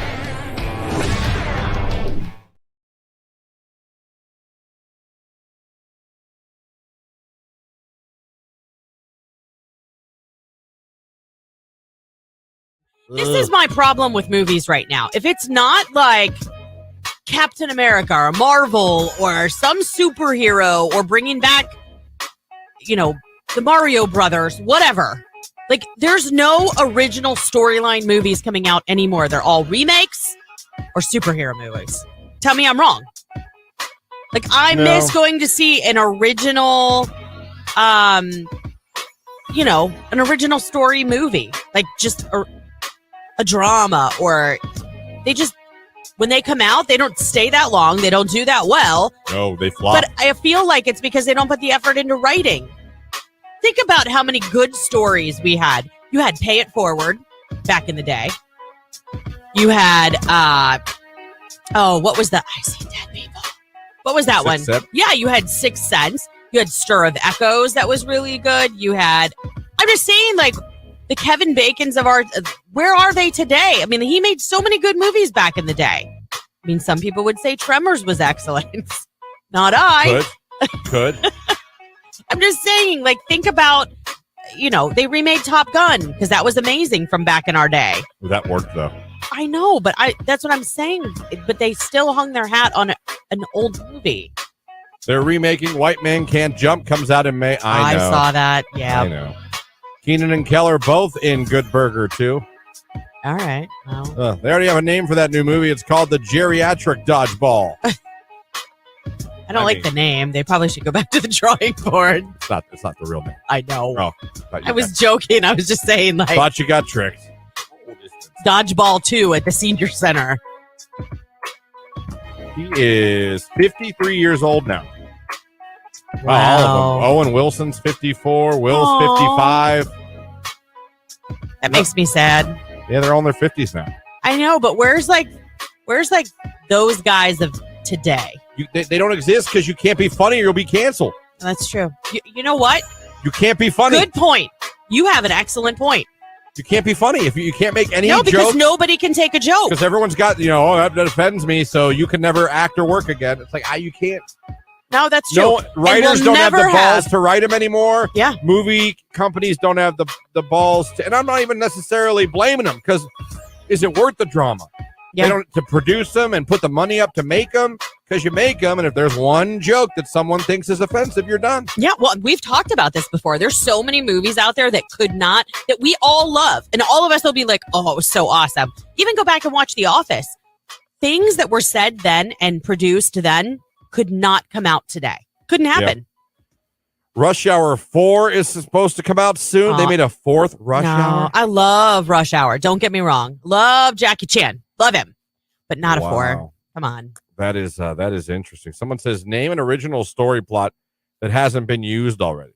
This is my problem with movies right now. If it's not like Captain America or Marvel or some superhero or bringing back, the Mario Brothers, whatever. Like, there's no original storyline movies coming out anymore. They're all remakes or superhero movies. Tell me I'm wrong. Like, I miss going to see an original, an original story movie. Like, just a drama, or when they come out, they don't stay that long. They don't do that well. No, they flop. But I feel like it's because they don't put the effort into writing. Think about how many good stories we had. You had Pay It Forward back in the day. You had, what was that? I See Dead People. What was that one? Yeah, you had Sixth Sense. You had Stir of Echoes. That was really good. You had, I'm just saying, like, the Kevin Bacons of our, where are they today? I mean, he made so many good movies back in the day. I mean, some people would say Tremors was excellent. Not I. Could. I'm just saying, like, think about, they remade Top Gun because that was amazing from back in our day. Well, that worked, though. I know, but that's what I'm saying. But they still hung their hat on an old movie. They're remaking White Man Can't Jump, comes out in May. I know. I saw that, yeah. I know. Keenan and Keller both in Good Burger, too. All right. Well. They already have a name for that new movie. It's called The Geriatric Dodgeball. I don't like the name. They probably should go back to the drawing board. It's not the real name. I know. Oh, I was joking. I was just saying, like, thought you got tricked. Dodgeball 2 at the senior center. He is 53 years old now. Wow. All of them. Owen Wilson's 54. Will's 55. That makes me sad. Yeah, they're all in their 50s now. I know, but where's those guys of today? They don't exist because you can't be funny or you'll be canceled. That's true. You know what? You can't be funny. Good point. You have an excellent point. You can't be funny if you can't make any jokes. No, because jokes, nobody can take a joke. Because everyone's got, that offends me, so you can never act or work again. It's like, you can't. No, that's true. No, writers don't have the balls to write them anymore. Yeah. Movie companies don't have the balls to, and I'm not even necessarily blaming them, because is it worth the drama? Yeah. They don't to produce them and put the money up to make them, because you make them, and if there's one joke that someone thinks is offensive, you're done. Yeah, well, we've talked about this before. There's so many movies out there that we all love. And all of us will be like, oh, it was so awesome. Even go back and watch The Office. Things that were said then and produced then could not come out today. Couldn't happen. Yep. Rush Hour 4 is supposed to come out soon. They made a fourth Rush Hour. I love Rush Hour. Don't get me wrong. Love Jackie Chan. Love him. But not a 4. Come on. That is interesting. Someone says, name an original story plot that hasn't been used already.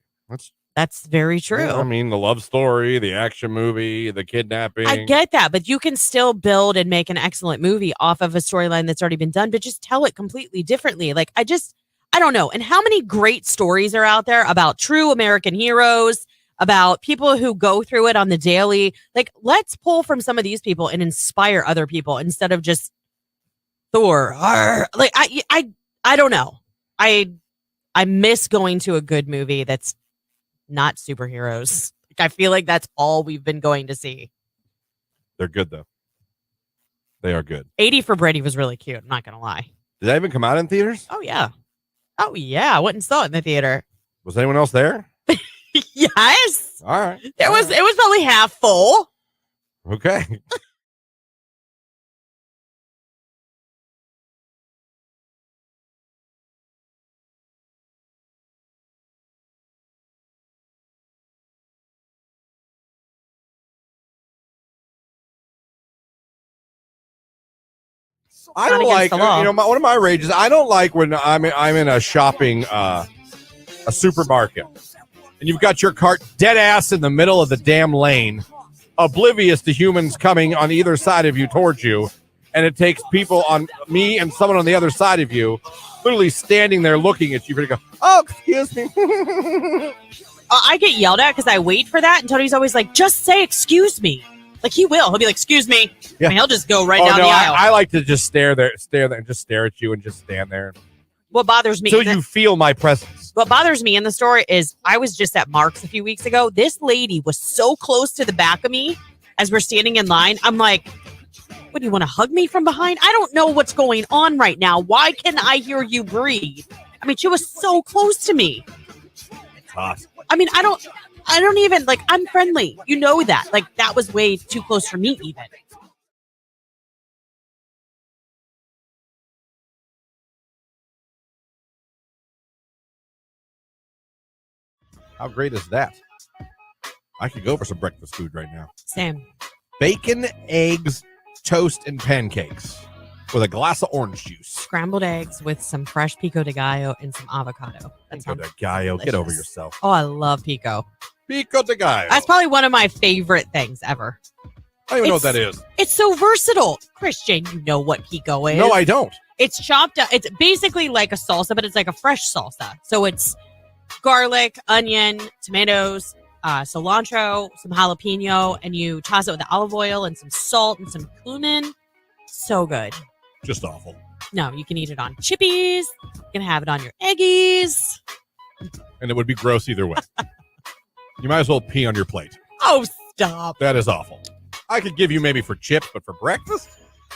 That's very true. I mean, the love story, the action movie, the kidnapping. I get that, but you can still build and make an excellent movie off of a storyline that's already been done, but just tell it completely differently. Like, I don't know. And how many great stories are out there about true American heroes, about people who go through it on the daily? Like, let's pull from some of these people and inspire other people instead of just Thor. Like, I don't know. I miss going to a good movie that's not superheroes. Like, I feel like that's all we've been going to see. They're good, though. They are good. 80 for Brady was really cute. I'm not going to lie. Did that even come out in theaters? Oh, yeah. Oh, yeah. I went and saw it in the theater. Was anyone else there? Yes. All right. It was probably half full. Okay. I don't like, one of my rages, I don't like when I'm in a shopping, a supermarket, and you've got your cart dead ass in the middle of the damn lane, oblivious to humans coming on either side of you towards you, and it takes people on me and someone on the other side of you literally standing there looking at you to go, oh, excuse me. I get yelled at because I wait for that, and Tony's always like, just say excuse me. Like, he'll be like, excuse me. Yeah. I mean, he'll just go right down the aisle. I like to just stare there and just stare at you and just stand there. What bothers me... So you feel my presence. What bothers me in the store is I was just at Mark's a few weeks ago. This lady was so close to the back of me as we're standing in line. I'm like, what, do you want to hug me from behind? I don't know what's going on right now. Why can I hear you breathe? I mean, she was so close to me. Awesome. I mean, I don't even, like, I'm friendly. You know that. Like, that was way too close for me even. How great is that? I could go for some breakfast food right now. Same. Bacon, eggs, toast, and pancakes with a glass of orange juice. Scrambled eggs with some fresh pico de gallo and some avocado. Pico de gallo. Get over yourself. Oh, I love pico. Pico de gallo. That's probably one of my favorite things ever. I don't even know what that is. It's so versatile. Christian, you know what pico is. No, I don't. It's chopped up. It's basically like a salsa, but it's like a fresh salsa. So it's garlic, onion, tomatoes, cilantro, some jalapeno, and you toss it with the olive oil and some salt and some cumin. So good. Just awful. No, you can eat it on chippies. You can have it on your eggies. And it would be gross either way. You might as well pee on your plate. Oh, stop. That is awful. I could give you maybe for chips, but for breakfast?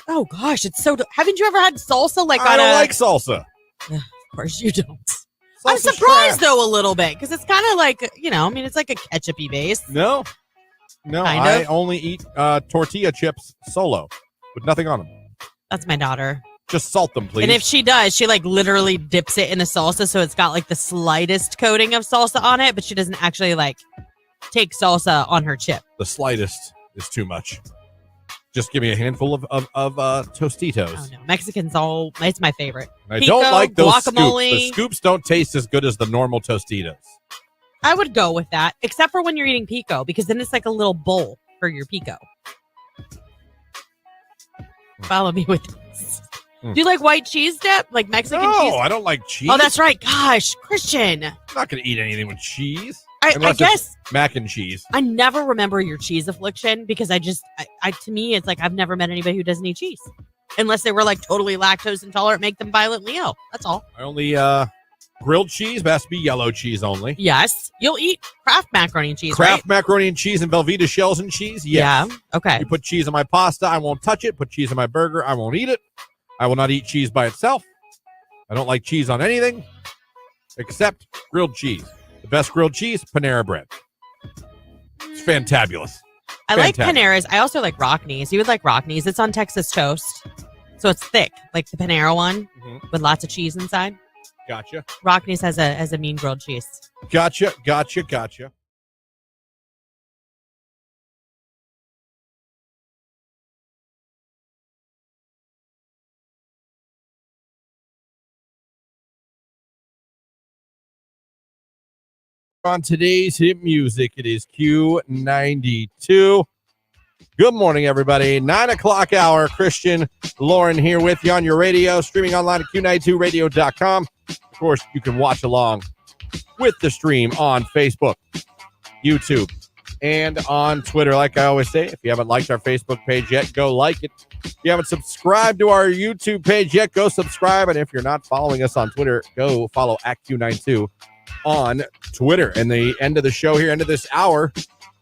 Oh, gosh. It's so... Haven't you ever had salsa? Like I don't like salsa. Of course you don't. Salsa's I'm surprised, trash. though, a little bit, because it's kind of like, I mean, it's like a ketchup-y base. No, Kind I of. only eat tortilla chips solo with nothing on them. That's my daughter. Just salt them, please. And if she does, she like literally dips it in the salsa, so it's got like the slightest coating of salsa on it, but she doesn't actually like take salsa on her chip. The slightest is too much. Just give me a handful of Tostitos. Oh no, Mexicans it's my favorite. And I don't like those guacamole. scoops. The scoops don't taste as good as the normal Tostitos. I would go with that, except for when you're eating pico, because then it's like a little bowl for your pico. Follow me with this. Do you like white cheese dip? Like Mexican cheese? No, I don't like cheese. Oh, that's right. Gosh, Christian. I'm not going to eat anything with cheese. I Unless guess it's mac and cheese. I never remember your cheese affliction because I to me, it's like I've never met anybody who doesn't eat cheese. Unless they were like totally lactose intolerant, make them violently ill. That's all. I only Grilled cheese, but has to be yellow cheese only. Yes. You'll eat Kraft macaroni and cheese, Kraft right? macaroni and cheese and Velveeta shells and cheese? Yes. Yeah. Okay. You put cheese on my pasta, I won't touch it. Put cheese on my burger, I won't eat it. I will not eat cheese by itself. I don't like cheese on anything except grilled cheese. The best grilled cheese, Panera Bread. It's fantabulous. I like Panera's. I also like Rockneys. You would like Rockneys. It's on Texas toast. So it's thick, like the Panera one with lots of cheese inside. Gotcha. Rockneys has a mean grilled cheese. Gotcha. On today's hit music, it is Q92. Good morning, everybody. 9 o'clock hour. Christian, Lauren here with you on your radio, streaming online at Q92radio.com. Of course, you can watch along with the stream on Facebook, YouTube, and on Twitter. Like I always say, if you haven't liked our Facebook page yet, go like it. If you haven't subscribed to our YouTube page yet, go subscribe. And if you're not following us on Twitter, go follow at Q92 on Twitter. And the end of the show here, end of this hour,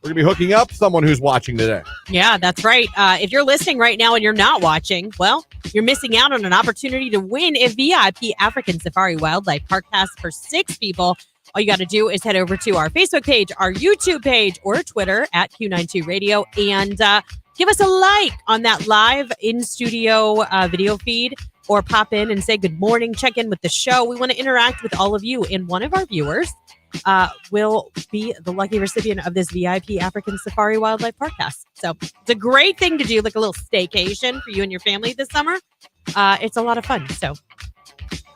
we're going to be hooking up someone who's watching today. Yeah, that's right. If you're listening right now and you're not watching, well, you're missing out on an opportunity to win a VIP African Safari Wildlife Park Pass for 6 people. All you got to do is head over to our Facebook page, our YouTube page, or Twitter at Q92 Radio and give us a like on that live in-studio video feed, or pop in and say good morning, check in with the show. We want to interact with all of you, and one of our viewers will be the lucky recipient of this VIP African Safari Wildlife Park Pass. So it's a great thing to do, like a little staycation for you and your family this summer. It's a lot of fun. So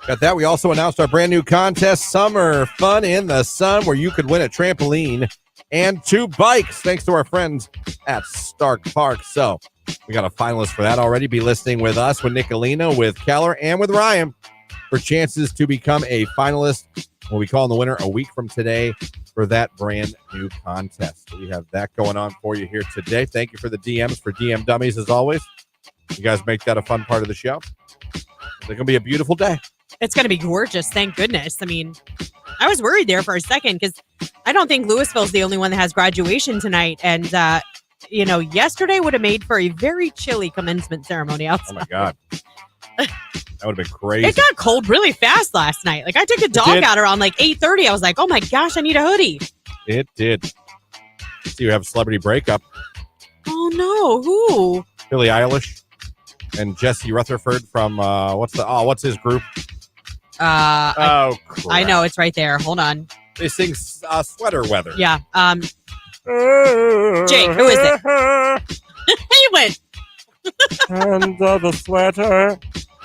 got that. We also announced our brand new contest, Summer Fun in the Sun, where you could win a trampoline and 2 bikes, thanks to our friends at Stark Park. So we got a finalist for that already. Be listening with us, with Nicolina, with Keller, and with Ryan for chances to become a finalist. We'll be calling the winner a week from today for that brand new contest. So we have that going on for you here today. Thank you for the DMs, for DM Dummies, as always. You guys make that a fun part of the show. It's going to be a beautiful day. it's going to be gorgeous. Thank goodness. I mean, I was worried there for a second because I don't think Louisville's the only one that has graduation tonight. And, you know, yesterday would have made for a very chilly commencement ceremony outside. Oh, my God. That would have been crazy. It got cold really fast last night. Like, I took the dog out around like 8:30. I was like, oh, my gosh, I need a hoodie. It did. So you have a celebrity breakup. Oh, no. Who? Billie Eilish and Jesse Rutherford from, what's his group? Crap. I know. It's right there. Hold on. They sing Sweater Weather. Yeah. Jake, who is it? He went. Under the sweater.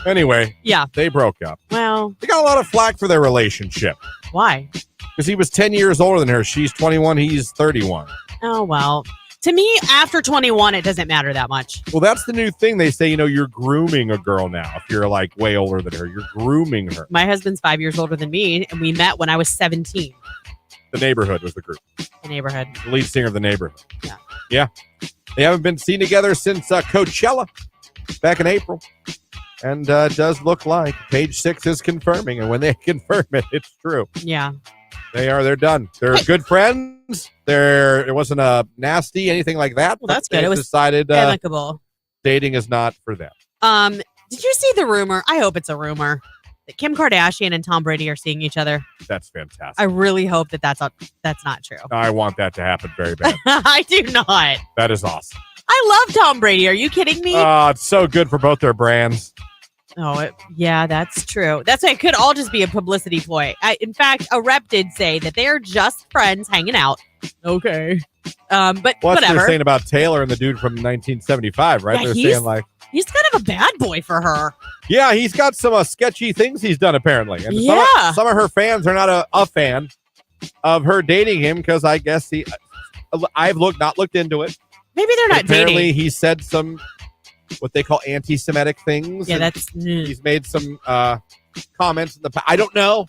Anyway, yeah, they broke up. Well, they got a lot of flack for their relationship. Why? Because he was 10 years older than her. She's 21. He's 31. Oh, well. To me, after 21, it doesn't matter that much. Well, that's the new thing. They say, you know, you're grooming a girl now. If you're like way older than her, you're grooming her. My husband's 5 years older than me, and we met when I was 17. The Neighborhood was the group. The Neighborhood. The lead singer of The Neighborhood. Yeah. Yeah. They haven't been seen together since Coachella back in April. And does look like Page 6 is confirming. And when they confirm it, it's true. Yeah. They're done. They're good friends. It wasn't a nasty, anything like that. Well, that's good. It was decided amicable. Dating is not for them. Did you see the rumor? I hope it's a rumor that Kim Kardashian and Tom Brady are seeing each other. That's fantastic. I really hope that's not true. I want that to happen very bad. I do not. That is awesome. I love Tom Brady. Are you kidding me? It's so good for both their brands. Oh, yeah, that's true. That's why it could all just be a publicity ploy. In fact, a rep did say that they are just friends hanging out. Okay. But what whatever. They're saying about Taylor and the dude from 1975, right? Yeah, they're saying like he's kind of a bad boy for her. Yeah, he's got some sketchy things he's done apparently. And some of her fans are not a fan of her dating him because I guess I've not looked into it. Maybe they're not apparently dating. He said some what they call anti-Semitic things. Yeah, that's. He's made some comments in the past. I don't know.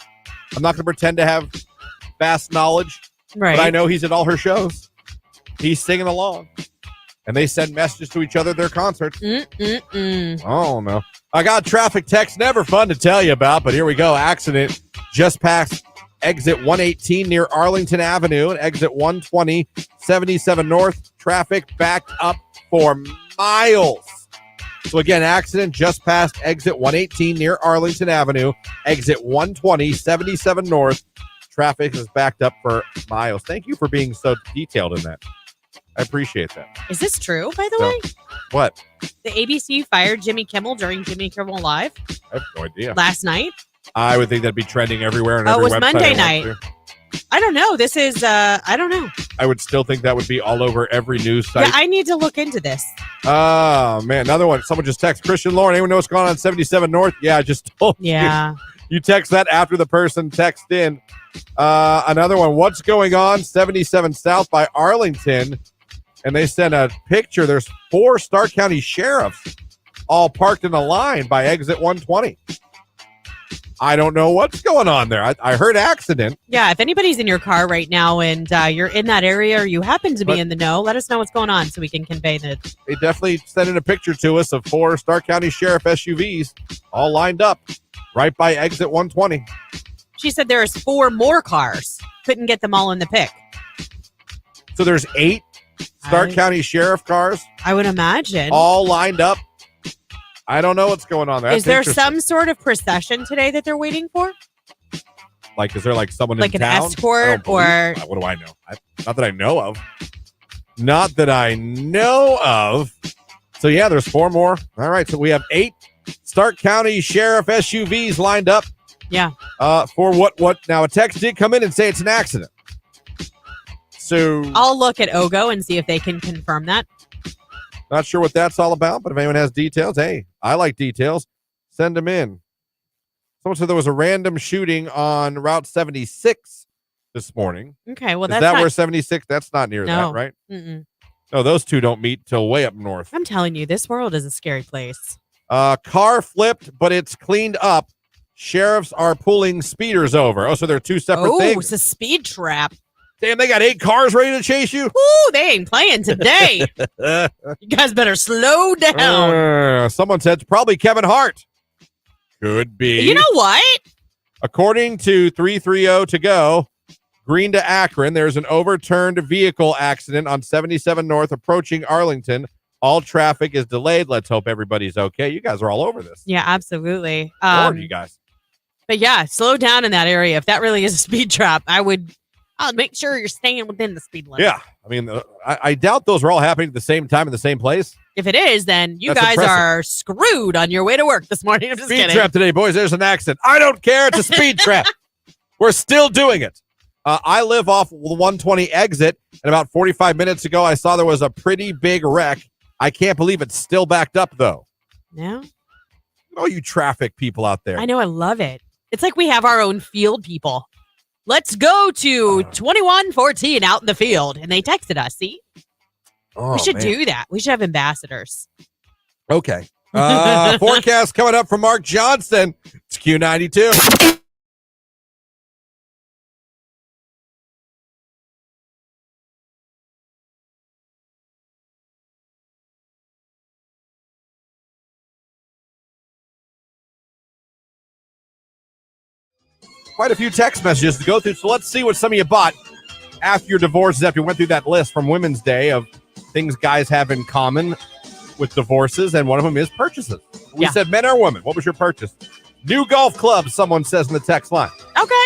I'm not going to pretend to have vast knowledge. Right. But I know he's at all her shows. He's singing along. And they send messages to each other at their concerts. Oh, no. I got traffic text. Never fun to tell you about, but here we go. Accident just past exit 118 near Arlington Avenue and exit 120, 77 North. Traffic backed up for miles. So again, accident just past exit 118 near Arlington Avenue, exit 120, 77 North. Traffic is backed up for miles. Thank you for being so detailed in that. I appreciate that. Is this true, by the way? What? The ABC fired Jimmy Kimmel during Jimmy Kimmel Live I have no idea. last night. I would think that'd be trending everywhere. And Oh, every it was website Monday I went night. to. I don't know. This is, I don't know. I would still think that would be all over every news Yeah, site. I need to look into this. Oh, man. Another one. Someone just texted Christian Lauren. Anyone know what's going on 77 North? Yeah, I just told Yeah. you. You text that after the person texted in. Another one. What's going on 77 South by Arlington? And they sent a picture. There's 4 Stark County sheriffs all parked in a line by exit 120. I don't know what's going on there. I heard accident. Yeah, if anybody's in your car right now and you're in that area or you happen to be in the know, let us know what's going on so we can convey the... They definitely sent in a picture to us of 4 Stark County Sheriff SUVs all lined up right by exit 120. She said there's 4 more cars. Couldn't get them all in the pick. So there's 8 Stark County Sheriff cars I would imagine. all lined up. I don't know what's going on there. Is there That's some sort of procession today that they're waiting for? like, is there like someone Like in an town? escort or... What do I know? Not that I know of. Not that I know of. So yeah, there's 4 more. All right, so we have 8 Stark County Sheriff SUVs lined up. Yeah. For what? Now a text did come in and say it's an accident. So I'll look at OGO and see if they can confirm that. not sure what that's all about, but if anyone has details, hey, I like details. Send them in. Someone said there was a random shooting on Route 76 this morning. Okay, well, Is that's that not... where 76? That's not near No. that, right? Mm-mm. No, those two don't meet till way up north. I'm telling you, this world is a scary place. Car flipped, but it's cleaned up. Sheriffs are pulling speeders over. Oh, so they're 2 separate Oh, things. it's a speed trap. Damn, they got 8 cars ready to chase you. Ooh, they ain't playing today. You guys better slow down. Someone said it's probably Kevin Hart. Could be. You know what? According to 330 to go, Green to Akron, there's an overturned vehicle accident on 77 North approaching Arlington. All traffic is delayed. Let's hope everybody's okay. You guys are all over this. Yeah, absolutely. Lord, you guys. But yeah, slow down in that area. If that really is a speed trap, I'll make sure you're staying within the speed limit. Yeah. I mean, I doubt those are all happening at the same time in the same place. If it is, then you That's guys impressive. are screwed on your way to work this morning. I'm just Speed kidding. trap today, boys. There's an accident. I don't care. It's a speed trap. We're still doing it. I live off the 120 exit, and about 45 minutes ago, I saw there was a pretty big wreck. I can't believe it's still backed up, though. Yeah. Oh, you traffic people out there. I know. I love it. It's like we have our own field people. Let's go to 2114 out in the field. And they texted us. See? Oh, we should man. do that. We should have ambassadors. Okay. Forecast coming up from Mark Johnson. It's Q92. Quite a few text messages to go through, so let's see what some of you bought after your divorces, after you went through that list from Women's Day of things guys have in common with divorces, and one of them is purchases. We said men or women. What was your purchase? New golf club, someone says in the text line. Okay.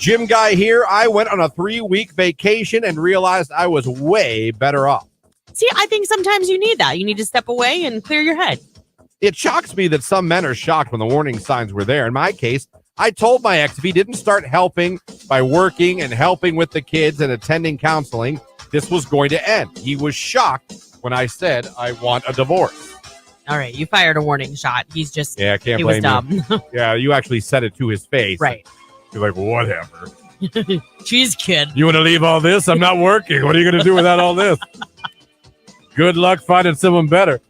Gym guy here. I went on a 3-week vacation and realized I was way better off. See, I think sometimes you need that. You need to step away and clear your head. It shocks me that some men are shocked when the warning signs were there. In my case, I told my ex if he didn't start helping by working and helping with the kids and attending counseling, this was going to end. He was shocked when I said I want a divorce. All right, you fired a warning shot. He's just, Yeah, I can't he blame was dumb. Yeah, you actually said it to his face. Right. You're like, whatever. Jeez, kid. You want to leave all this? I'm not working. What are you going to do without all this? Good luck finding someone better.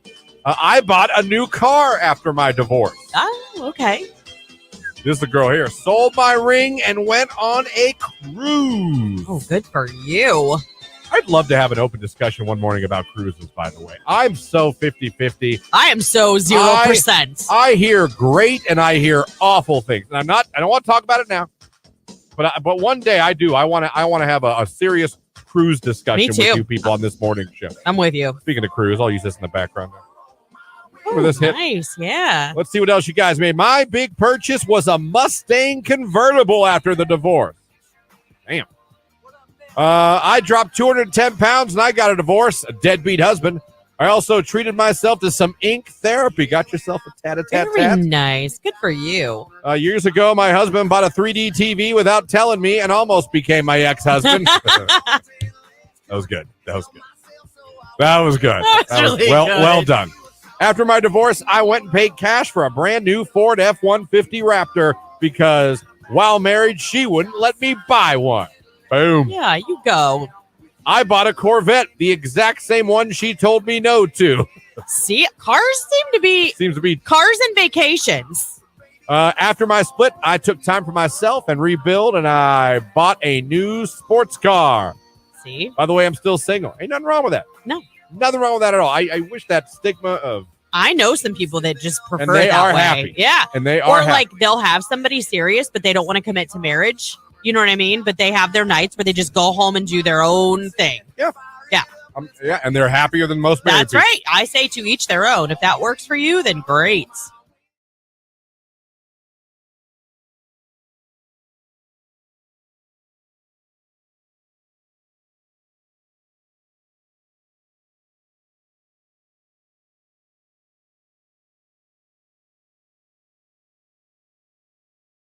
I bought a new car after my divorce. Oh, okay. This is the girl here. Sold my ring and went on a cruise. Oh, good for you. I'd love to have an open discussion one morning about cruises, by the way. I'm so 50-50. I am so 0%. I hear great and I hear awful things. And I don't want to talk about it now. But one day I do. I want to have a serious cruise discussion with you people on this morning show. I'm with you. Speaking of cruise, I'll use this in the background. For this hit. Nice, yeah. Let's see what else you guys made. My big purchase was a Mustang convertible after the divorce. Damn. I dropped 210 pounds and I got a divorce. A deadbeat husband. I also treated myself to some ink therapy. Got yourself a tat-a-tat-tat. Very nice. Good for you. Years ago, my husband bought a 3D TV without telling me and almost became my ex-husband. That was good. That was good. That was good. That was really good. Well done. After my divorce, I went and paid cash for a brand new Ford F-150 Raptor because while married, she wouldn't let me buy one. Boom. Yeah, you go. I bought a Corvette, the exact same one she told me no to. See, cars seems to be cars and vacations. After my split, I took time for myself and rebuild, and I bought a new sports car. See? By the way, I'm still single. Ain't nothing wrong with that. No. Nothing wrong with that at all. I wish that stigma of... I know some people that just prefer And they it that are way. happy. Yeah. And they or are happy. like they'll have somebody serious, but they don't want to commit to marriage. You know what I mean? But they have their nights where they just go home and do their own thing. Yeah. Yeah. Yeah, and they're happier than most married That's people. right. I say to each their own. If that works for you, then great.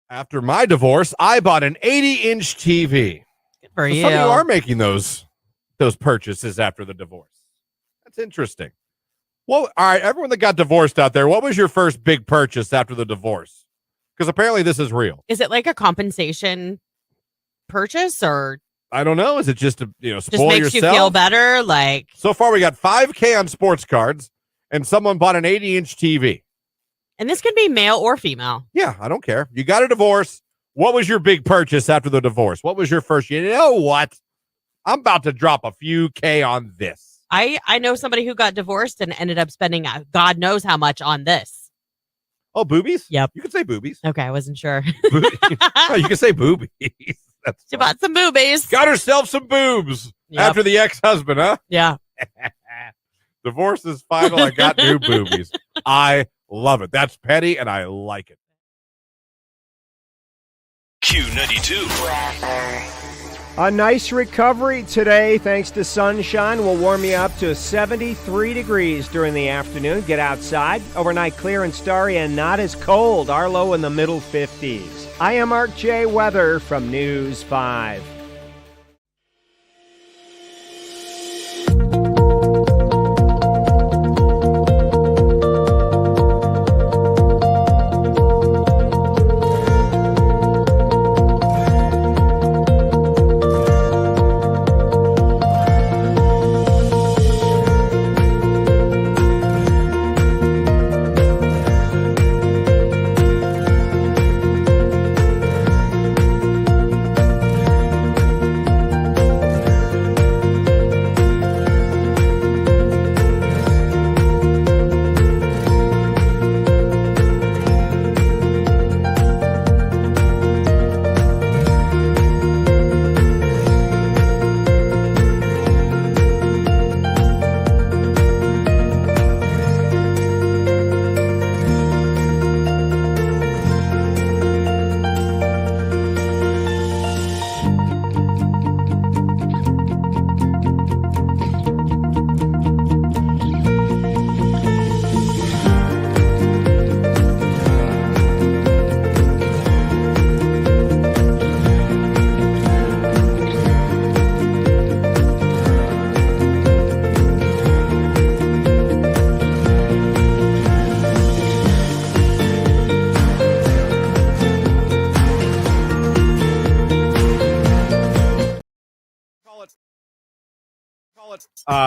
After my divorce, I bought an 80-inch TV. Good for you. Some of you are making those purchases after the divorce. That's interesting. Well, all right, everyone that got divorced out there, what was your first big purchase after the divorce? Because apparently this is real. Is it like a compensation purchase or I don't know. Is it just to spoil just makes yourself? you feel better? Like So far, we got $5,000 on sports cards, and someone bought an 80-inch TV. and this can be male or female. Yeah, I don't care. You got a divorce. What was your big purchase after the divorce? What was your first? You know what? I'm about to drop a few K on this. I know somebody who got divorced and ended up spending God knows how much on this. Oh, boobies? Yep. You can say boobies. Okay, I wasn't sure. Oh, you can say boobies. That's She bought some boobies. got herself some boobs Yep. after the ex-husband, huh? Yeah. Divorce is final. I got new boobies. I love it. That's petty, and I like it. Q92. A nice recovery today thanks to sunshine. Will warm you up to 73 degrees during the afternoon. Get outside. Overnight clear and starry and not as cold. Our low in the middle 50s. I am Mark J. Weather from News 5.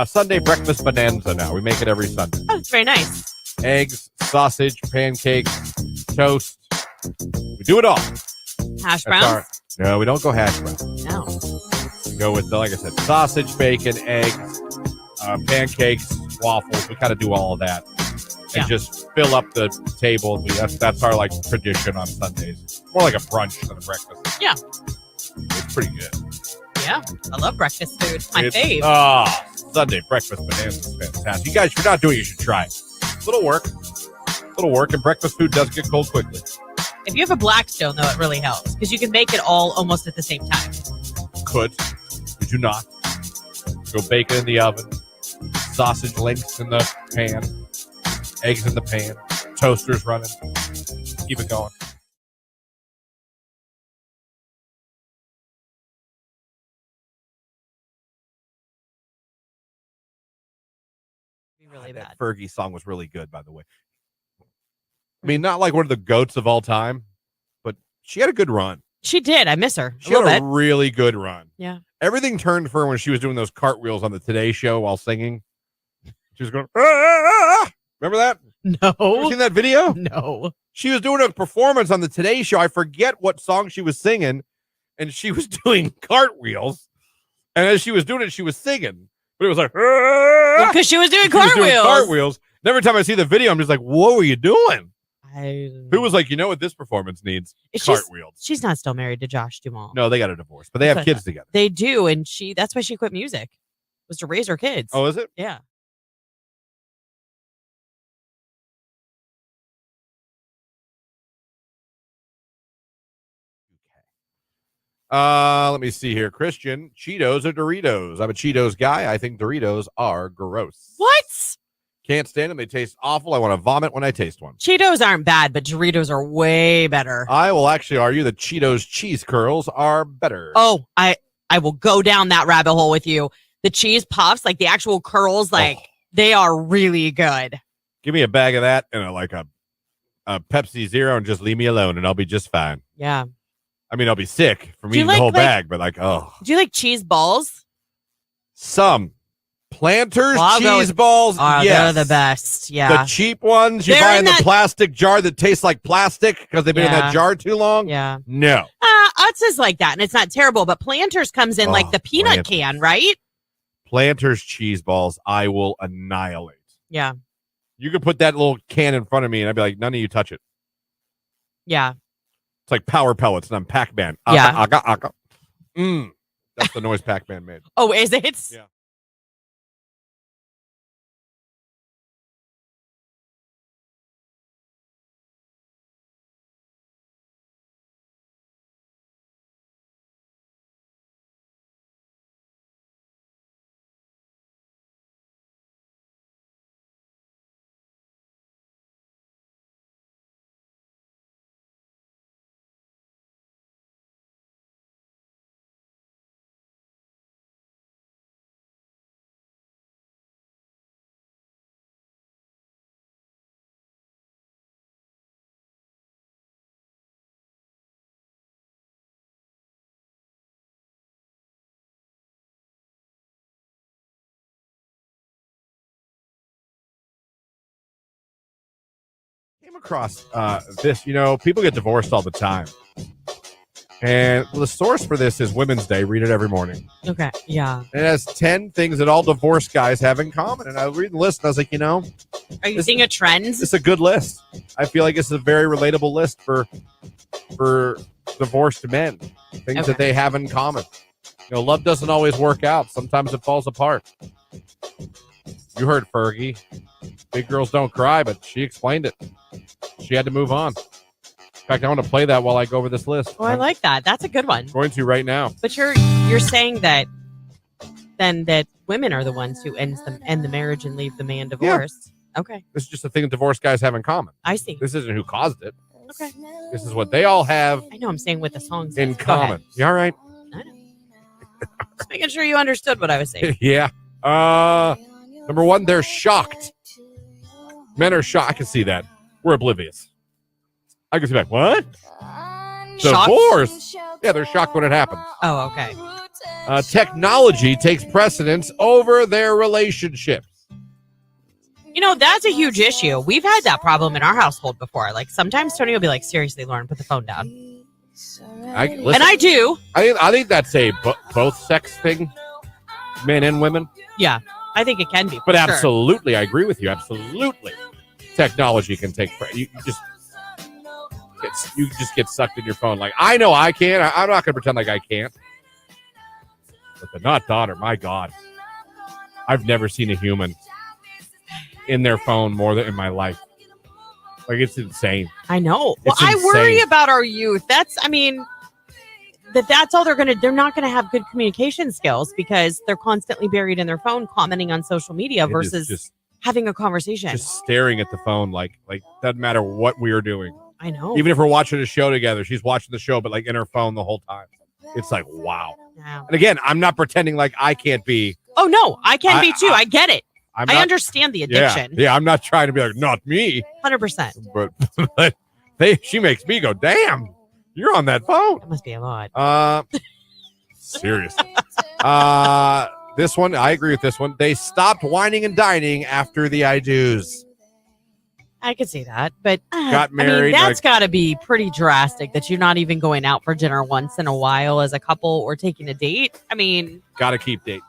Sunday breakfast bonanza now. We make it every Sunday. Oh, it's very nice. Eggs, sausage, pancakes, toast. We do it all. Hash browns? No, we don't go hash browns. No. We go with, like I said, sausage, bacon, eggs, pancakes, waffles. We kind of do all of that. And just fill up the table. That's our like tradition on Sundays. More like a brunch than a breakfast. Yeah. It's pretty good. Yeah, I love breakfast food. My fave. Sunday breakfast bananas is fantastic. You guys, if you're not doing it, you should try it. Little work, and breakfast food does get cold quickly. If you have a Blackstone, though, it really helps because you can make it all almost at the same time. Could you not? Go bake it in the oven. Sausage links in the pan. Eggs in the pan. Toasters running. Keep it going. Really bad. That Fergie song was really good, by the way. I mean, not like one of the goats of all time, but she had a good run. She did. I miss her. She had a really good run. Yeah. Everything turned for her when she was doing those cartwheels on the Today Show while singing. She was going, ah, ah, ah. Remember that? No. You ever seen that video? No. She was doing a performance on the Today Show. I forget what song she was singing, and she was doing cartwheels. And as she was doing it, she was singing. But it was like, because she was doing cartwheels. And every time I see the video, I'm just like, what were you doing? Who was like, you know what this performance needs? Cartwheels. She's not still married to Josh Duhamel. No, they got a divorce, but they have kids together. They do, and that's why she quit music, was to raise her kids. Oh, is it? Yeah. Let me see here. Christian, Cheetos or Doritos? I'm a Cheetos guy. I think Doritos are gross. What? Can't stand them. They taste awful. I want to vomit when I taste one. Cheetos aren't bad, but Doritos are way better. I will actually argue that Cheetos cheese curls are better. Oh, I will go down that rabbit hole with you. The cheese puffs, like the actual curls, they are really good. Give me a bag of that and a Pepsi Zero and just leave me alone and I'll be just fine. Yeah. I mean, I'll be sick from eating the whole bag, but do you like cheese balls? Some. Planters cheese balls, yes. They're the best, yeah. The cheap ones you buy in the plastic jar that tastes like plastic because they've been in that jar too long? Yeah. No. Utz is like that, and it's not terrible, but Planters comes in like the peanut can, right? Planters cheese balls, I will annihilate. Yeah. You could put that little can in front of me, and I'd be like, none of you touch it. Yeah. It's like Power Pellets, and I'm Pac-Man. Yeah. That's the noise Pac-Man made. Oh, is it? Yeah. Came across this, people get divorced all the time. And the source for this is Women's Day. Read it every morning. Okay, yeah. It has 10 things that all divorced guys have in common. And I was reading the list, and I was like, are you seeing a trend? It's a good list. I feel like it's a very relatable list for divorced men. Things that they have in common. Love doesn't always work out. Sometimes it falls apart. You heard Fergie. Big girls don't cry, but she explained it. She had to move on. In fact, I want to play that while I go over this list. Oh, I like that. That's a good one. I'm going to right now. But you're saying that then that women are the ones who end the marriage and leave the man divorced. Yeah. Okay. This is just a thing that divorced guys have in common. I see. This isn't who caused it. Okay. This is what they all have. I know. I'm saying with the songs in common. You all right? I know. Just making sure you understood what I was saying. Yeah. Number one, they're shocked. Men are shocked. I can see that. We're oblivious. I can see that. What? Divorce? Yeah, they're shocked when it happens. Oh, okay. Technology takes precedence over their relationships. That's a huge issue. We've had that problem in our household before. Like, sometimes Tony will be like, seriously, Lauren, put the phone down. And I do. I think that's a both sex thing, men and women. Yeah, I think it can be. But absolutely, I agree with you. Absolutely. Technology can take... You just... you just get sucked in your phone. Like, I know I can. I'm not going to pretend like I can't. But the not daughter, my God. I've never seen a human in their phone more than in my life. Like, it's insane. I know. Well, It's I worry insane. about our youth. That's all they're not going to have good communication skills because they're constantly buried in their phone commenting on social media It is versus just having a conversation. just staring at the phone like doesn't matter what we are doing. I know. Even if we're watching a show together, she's watching the show, but like in her phone the whole time. It's like, wow. Yeah. And again, I'm not pretending like I can't be. Oh, no, I can be too. I get it. I I understand the addiction. Yeah, I'm not trying to be like, not me. 100%. But she makes me go, damn, you're on that phone. That must be a lot. Seriously. This one, I agree with this one. They stopped whining and dining after the I do's. I could see that, but Got married, that's got to be pretty drastic that you're not even going out for dinner once in a while as a couple or taking a date. I mean, Got to keep dating.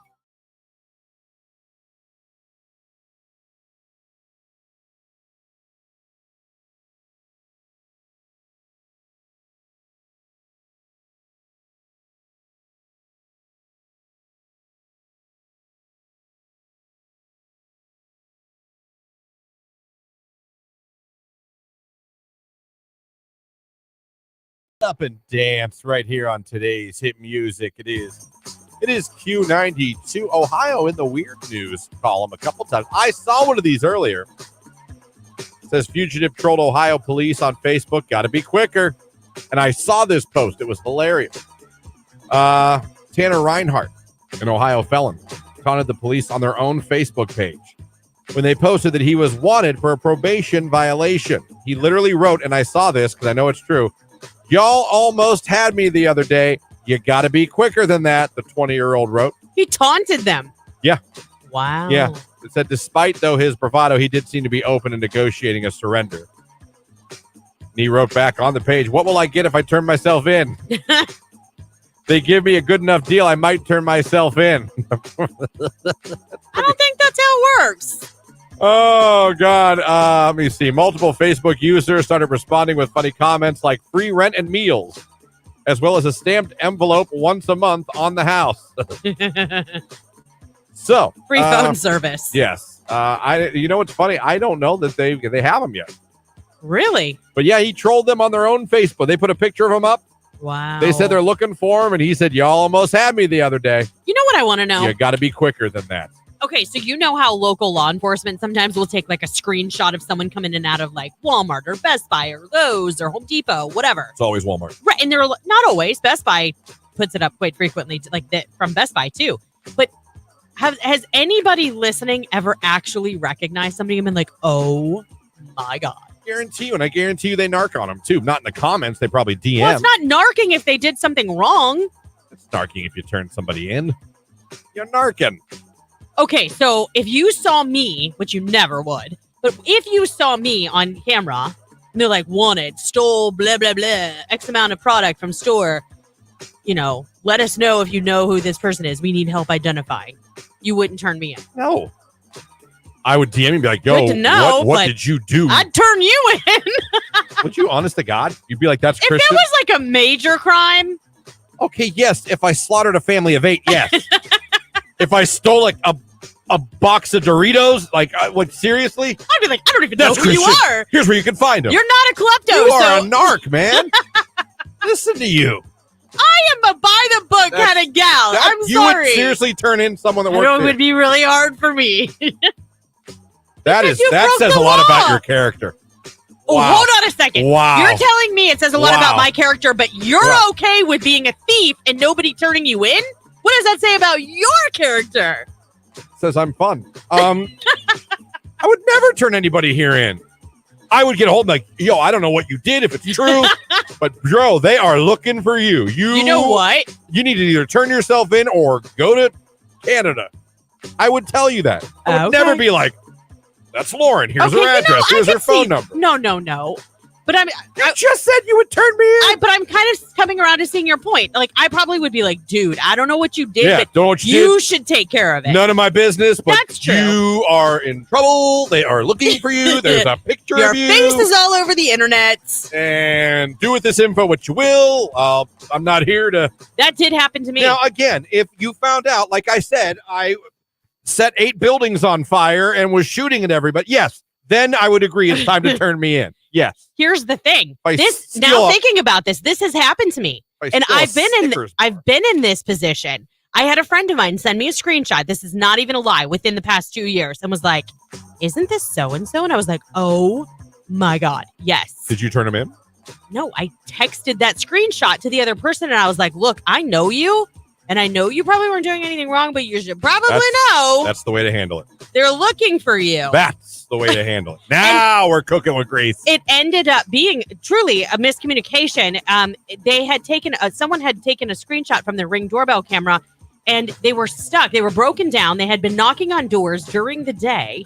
Up and dance right here on today's hit music. It is Q92 Ohio in the weird news column a couple times. I saw one of these earlier. It says fugitive trolled Ohio police on Facebook. Got to be quicker. And I saw this post. It was hilarious. Tanner Reinhardt, an Ohio felon, taunted the police on their own Facebook page when they posted that he was wanted for a probation violation. He literally wrote, and I saw this because I know it's true, "Y'all almost had me the other day. You got to be quicker than that," the 20-year-old wrote. he taunted them. Yeah. Wow. Yeah. It said despite, though, his bravado, he did seem to be open in negotiating a surrender. And he wrote back on the page, "What will I get if I turn myself in? They give me a good enough deal, I might turn myself in." I don't think that's how it works. Oh, God. Let me see. Multiple Facebook users started responding with funny comments like free rent and meals, as well as a stamped envelope once a month on the house. So Free phone service. Yes. You know what's funny? I don't know that they have them yet. Really? But yeah, he trolled them on their own Facebook. They put a picture of him up. Wow. They said they're looking for him, and he said, "Y'all almost had me the other day." You know what I want to know? You got to be quicker than that. Okay, so you know how local law enforcement sometimes will take like a screenshot of someone coming in and out of like Walmart or Best Buy or Lowe's or Home Depot, whatever. It's always Walmart. Right, and they're not always. Best Buy puts it up quite frequently, like that from Best Buy too. But has anybody listening ever actually recognized somebody and been like, "Oh my God"? Guarantee you, and I guarantee you they narc on them too. Not in the comments. They probably DM. Well, it's not narking if they did something wrong. It's narking if you turn somebody in. You're narking. Okay, so if you saw me, which you never would, but if you saw me on camera and they're like, wanted, stole, blah, blah, blah, X amount of product from store, let us know if you know who this person is. We need help identifying. You wouldn't turn me in. No. I would DM and be like, "Yo, Good to know, what but did you do?" I'd turn you in. Would you, honest to God? You'd be like, "That's If Christian." it was like a major crime. Okay, yes. If I slaughtered a family of 8, yes. If I stole like a box of Doritos, like seriously? I'd be like, I don't even know who you are. Here's where you can find them. You're not a klepto. You are a narc, man. Listen to you. I am a by the book kind of gal. I'm you sorry. would seriously turn in someone that I works know it there. would be really hard for me. That says a lot about your character. Oh, Wow. hold on a second. Wow. You're telling me it says a lot Wow. about my character, but you're Yeah. okay with being a thief and nobody turning you in? What does that say about your character? Says I'm fun. I would never turn anybody here in. I would get a hold like, "Yo, I don't know what you did, if it's true, but bro, they are looking for you. You know what? You need to either turn yourself in or go to Canada." I would tell you that. I would Okay. never be like, "That's Lauren. Here's Okay, her address. I Here's can her phone see- number." No. But I just said you would turn me in. But I'm kind of coming around to seeing your point. Like, I probably would be like, dude, I don't know what you did, but don't know what you should take care of it. None of my business, but That's true. you are in trouble. They are looking for you. There's a picture Your of you. face is all over the internet. And do with this info what you will. I'm not here to... That did happen to me. Now, again, if you found out, like I said, I set 8 buildings on fire and was shooting at everybody, yes, then I would agree it's time to turn me in. Yes. Here's the thing. Now Thinking about this has happened to me. And I've been in this position. I had a friend of mine send me a screenshot. This is not even a lie, within the past 2 years, and was like, isn't this so-and-so? And I was like, oh my God, yes. Did you turn him in? No, I texted that screenshot to the other person, and I was like, look, I know you, and I know you probably weren't doing anything wrong, but you should probably know. That's the way to handle it. They're looking for you. That's the way to handle it. Now we're cooking with grease. It ended up being truly a miscommunication. They had taken someone had taken a screenshot from their Ring doorbell camera, and they were stuck. They were broken down. They had been knocking on doors during the day,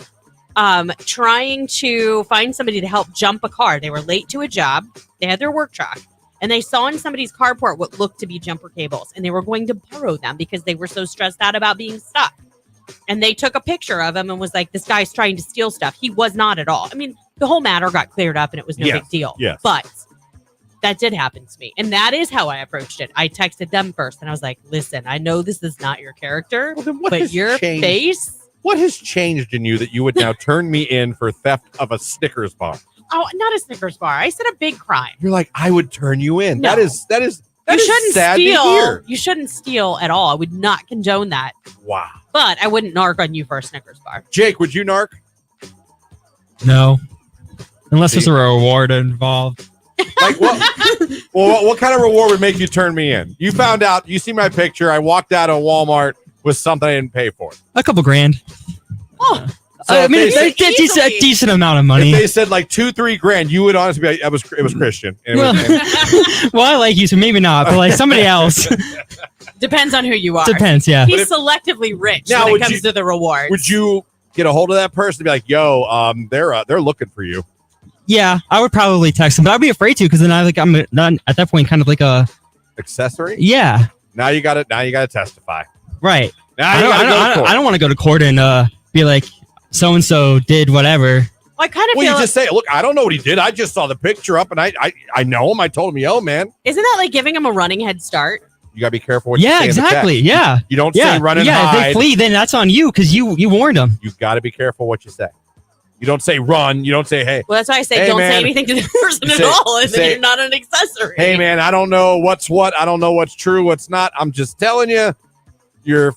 trying to find somebody to help jump a car. They were late to a job. They had their work truck, and they saw in somebody's carport what looked to be jumper cables, and they were going to borrow them because they were so stressed out about being stuck. And they took a picture of him and was like, this guy's trying to steal stuff. He was not at all. I mean, the whole matter got cleared up and it was no big deal. Yes. But that did happen to me. And that is how I approached it. I texted them first and I was like, listen, I know this is not your character, but your face. What has changed in you that you would now turn me in for theft of a Snickers bar? Oh, not a Snickers bar. I said a big crime. You're like, I would turn you in. No. That is You shouldn't sad steal. to hear. You shouldn't steal at all. I would not condone that. Wow. But I wouldn't narc on you for a Snickers bar. Jake, would you narc? No. Unless there's a reward involved. Like what? what kind of reward would make you turn me in? You found out, you see my picture, I walked out of Walmart with something I didn't pay for. A couple grand. Oh. So I mean, it's a decent amount of money. If they said like $2-3 grand, you would honestly be like, it was Christian. And Well, I like you, so maybe not, but like somebody else. Depends on who you are. Depends, yeah. He's selectively rich Now, when it comes to the rewards. Would you get a hold of that person and be like, yo, they're looking for you? Yeah, I would probably text them, but I'd be afraid to because then I'm not at that point kind of like a accessory. Yeah. Now you got to testify. Right. Now you got to go to court. I don't want to go to court and be like, so and so did whatever. Well, I kind of Well, feel you just say, look, I don't know what he did. I just saw the picture up, and I know him. I told him, yo, man. Isn't that like giving him a running head start? You got to be careful what you say. Yeah, exactly. Yeah. You don't say run and hide. hide. If they flee, then that's on you because you warned them. You got to be careful what you say. You don't say run. You don't say, hey. Well, that's why I say hey, don't man. say anything to the person at all, and then you're not an accessory. Hey, man, I don't know what's what. I don't know what's true, what's not. I'm just telling you, your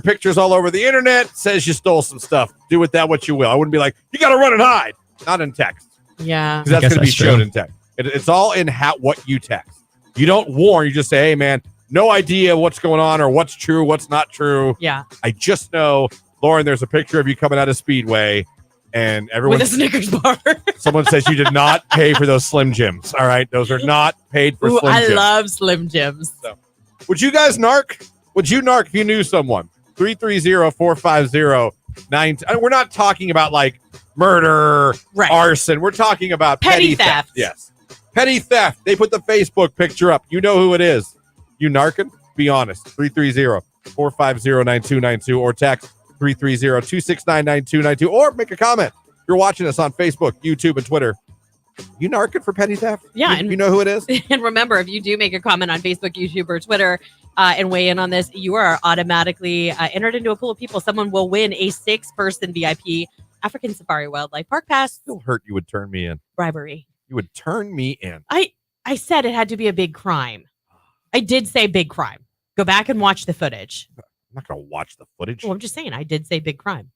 picture's all over the internet. Says you stole some stuff. Do with that what you will. I wouldn't be like, you got to run and hide. Not in text. Yeah. Because that's going to be shown in text. It's all in what you text. You don't warn. You just say, hey, man, no idea what's going on or what's true, what's not true. Yeah. I just know, Lauren, there's a picture of you coming out of Speedway. And everyone with a Snickers bar. Someone says you did not pay for those Slim Jims. All right, those are not paid for. Ooh, Slim Jims. I love Slim Jims. So, would you guys narc? Would you narc if you knew someone? 330-450-9. We're not talking about like murder, arson. We're talking about petty theft. Yes, petty theft. They put the Facebook picture up. You know who it is. You narking? Be honest. 330-450-9292 or text 330-269-9292 or make a comment. If you're watching us on Facebook, YouTube, and Twitter. You narking for petty theft? Yeah. You know who it is? And remember, if you do make a comment on Facebook, YouTube, or Twitter and weigh in on this, you are automatically entered into a pool of people. Someone will win a 6-person VIP African Safari Wildlife Park Pass. It'll hurt you would turn me in. Bribery. You would turn me in. I said it had to be a big crime. I did say big crime. Go back and watch the footage. I'm not going to watch the footage. Well, I'm just saying, I did say big crime.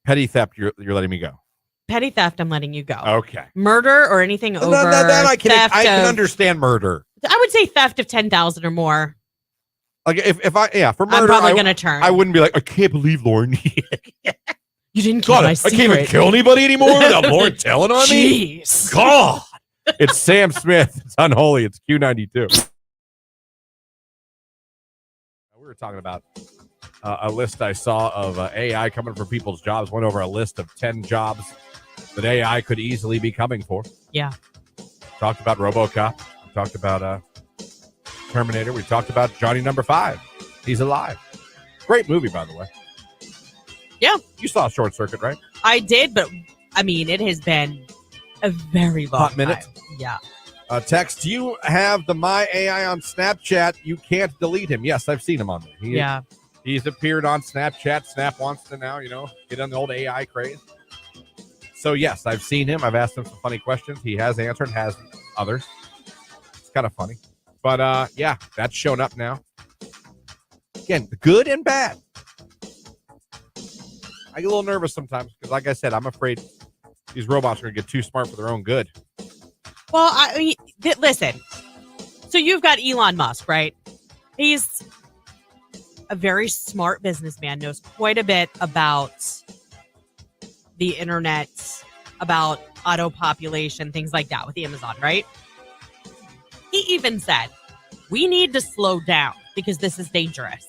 Petty theft, you're letting me go. Petty theft, I'm letting you go. Okay. Murder or anything over that I can understand murder. I would say theft of 10,000 or more. Like if for murder, I'm probably going to turn. I wouldn't be like, I can't believe Lauren. You didn't kill my secret. I can't even kill anybody anymore without Lauren telling on me. Jeez. God. It's Sam Smith. It's Unholy. It's Q92. We were talking about a list I saw of AI coming for people's jobs. Went over a list of 10 jobs that AI could easily be coming for. Yeah. talked about RoboCop. We talked about Terminator. We talked about Johnny Number 5. He's alive. Great movie, by the way. Yeah. You saw Short Circuit, right? I did, but I mean, it has been a very long Hot minute. time. Yeah. Text, do you have the My AI on Snapchat? You can't delete him. Yes, I've seen him on there. He's appeared on Snapchat. Snap wants to now, get on the old AI craze. So, yes, I've seen him. I've asked him some funny questions. He has answered, has others. It's kind of funny. But, yeah, that's shown up now. Again, good and bad. I get a little nervous sometimes because, like I said, I'm afraid these robots are going to get too smart for their own good. Well, I mean, listen. So you've got Elon Musk, right? He's a very smart businessman, knows quite a bit about the internet, about auto population, things like that with Amazon, right? He even said, we need to slow down because this is dangerous.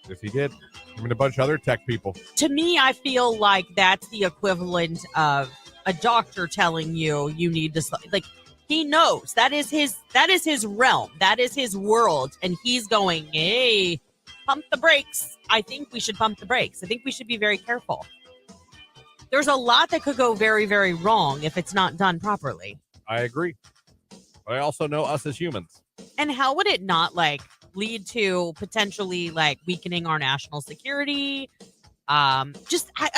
Yes, he did. Him and a bunch of other tech people. To me, I feel like that's the equivalent of a doctor telling you need to slow. Like, he knows that is his realm, that is his world, and he's going, hey, pump the brakes. I think we should pump the brakes. I think we should be very careful. There's a lot that could go very, very wrong if it's not done properly. I agree. But I also know us as humans. And how would it not lead to potentially weakening our national security? I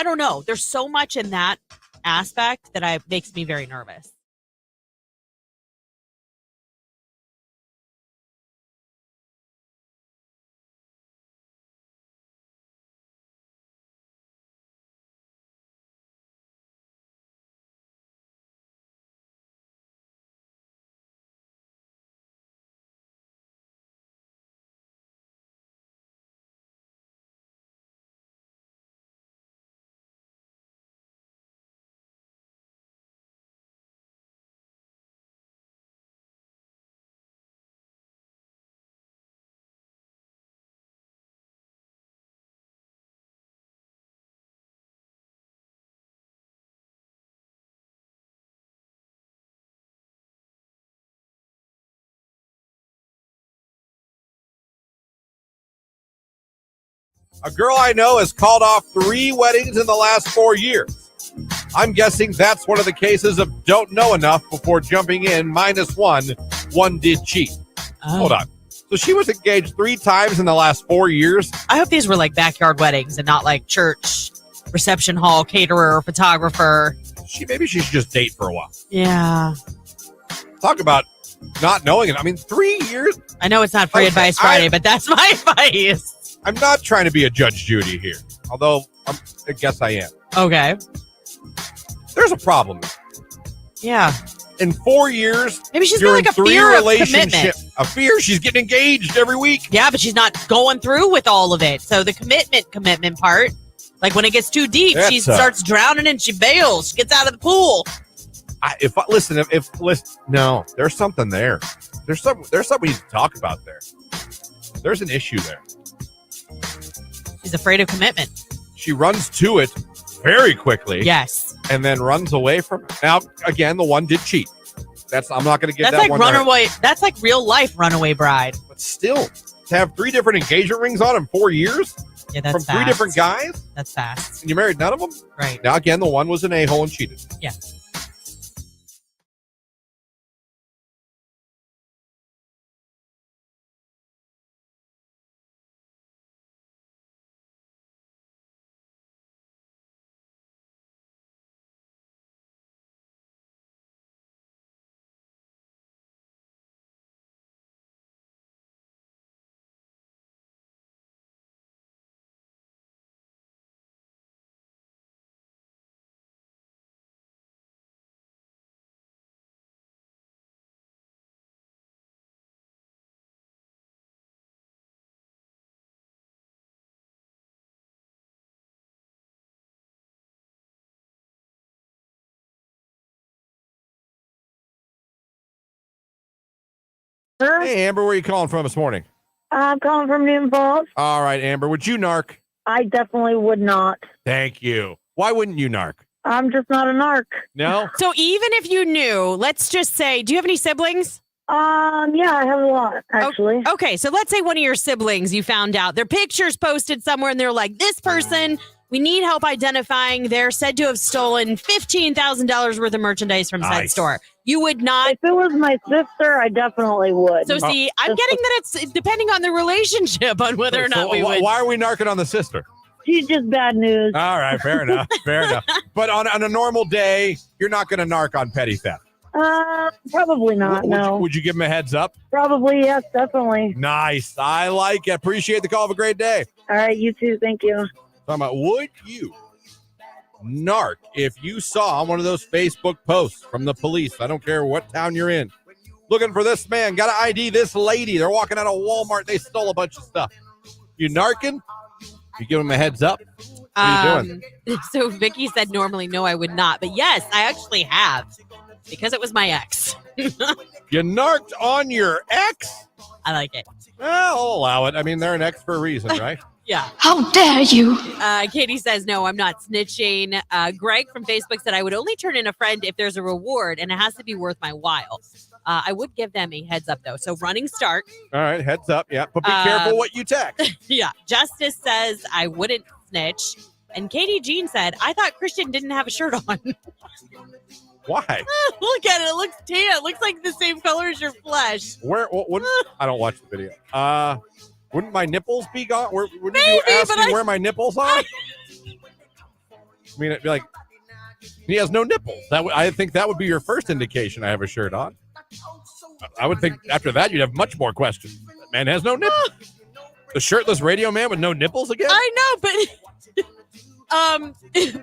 don't know. There's so much in that aspect that makes me very nervous. A girl I know has called off 3 weddings in the last 4 years. I'm guessing that's one of the cases of don't know enough before jumping in -1. One did cheat. Oh. Hold on. So she was engaged 3 times in the last 4 years? I hope these were backyard weddings and not church, reception hall, caterer, photographer. Maybe she should just date for a while. Yeah. Talk about not knowing it. I mean, 3 years. I know it's not Free Advice Friday, but that's my advice. I'm not trying to be a Judge Judy here, although I guess I am. Okay. There's a problem. Yeah. In 4 years, maybe she's during got a 3 fear of relationship, commitment. a fear she's getting engaged every week. Yeah, but she's not going through with all of it. So the commitment part, when it gets too deep, she starts drowning and she bails. She gets out of the pool. No, there's something there. There's something we need to talk about there. There's an issue there. She's afraid of commitment. She runs to it very quickly. Yes. And then runs away from it. Now, again, the one did cheat. I'm not going to give that one. Runaway. That's real life runaway bride. But still, to have 3 different engagement rings on in 4 years? Yeah, that's from fast. 3 different guys? That's fast. And you married none of them? Right. Now, again, the one was an a-hole and cheated. Yeah. Hey, Amber, where are you calling from this morning? I'm calling from Newton Falls. All right, Amber, would you narc? I definitely would not. Thank you. Why wouldn't you narc? I'm just not a narc. No? So even if you knew, let's just say, do you have any siblings? Yeah, I have a lot, actually. Okay, so let's say one of your siblings, you found out their pictures posted somewhere and they're like, this person, we need help identifying. They're said to have stolen $15,000 worth of merchandise from said store. You would not. If it was my sister, I definitely would. So see, I'm getting that it's depending on the relationship on whether or not we would. Why are we narking on the sister? She's just bad news. All right, fair enough. Fair enough. But on a normal day, you're not going to narc on petty theft. Probably not, no. Would you give him a heads up? Probably, yes, definitely. Nice. I like it. Appreciate the call. Have a great day. All right, you too. Thank you. Talking about, would you narc if you saw one of those Facebook posts from the police? I don't care what town you're in. Looking for this man. Got to ID this lady. They're walking out of Walmart. They stole a bunch of stuff. You narking? You give him a heads up? What are you doing? So Vicky said normally no, I would not. But yes, I actually have. Because it was my ex. You narked on your ex? I like it. Well, I'll allow it. I mean, they're an ex for a reason, right? Yeah. How dare you? Katie says, no, I'm not snitching. Greg from Facebook said, I would only turn in a friend if there's a reward and it has to be worth my while. I would give them a heads up, though. So running start. All right, heads up. Yeah, but be careful what you text. Yeah. Justice says, I wouldn't snitch. And Katie Jean said, I thought Christian didn't have a shirt on. Why? Look at it. It looks tan. It looks like the same color as your flesh. I don't watch the video. Wouldn't my nipples be gone? Wouldn't Maybe, you ask but me where my nipples are? I mean, it'd be like, he has no nipples. I think that would be your first indication I have a shirt on. I would think after that you'd have much more questions. That man has no nipples. The shirtless radio man with no nipples again? I know,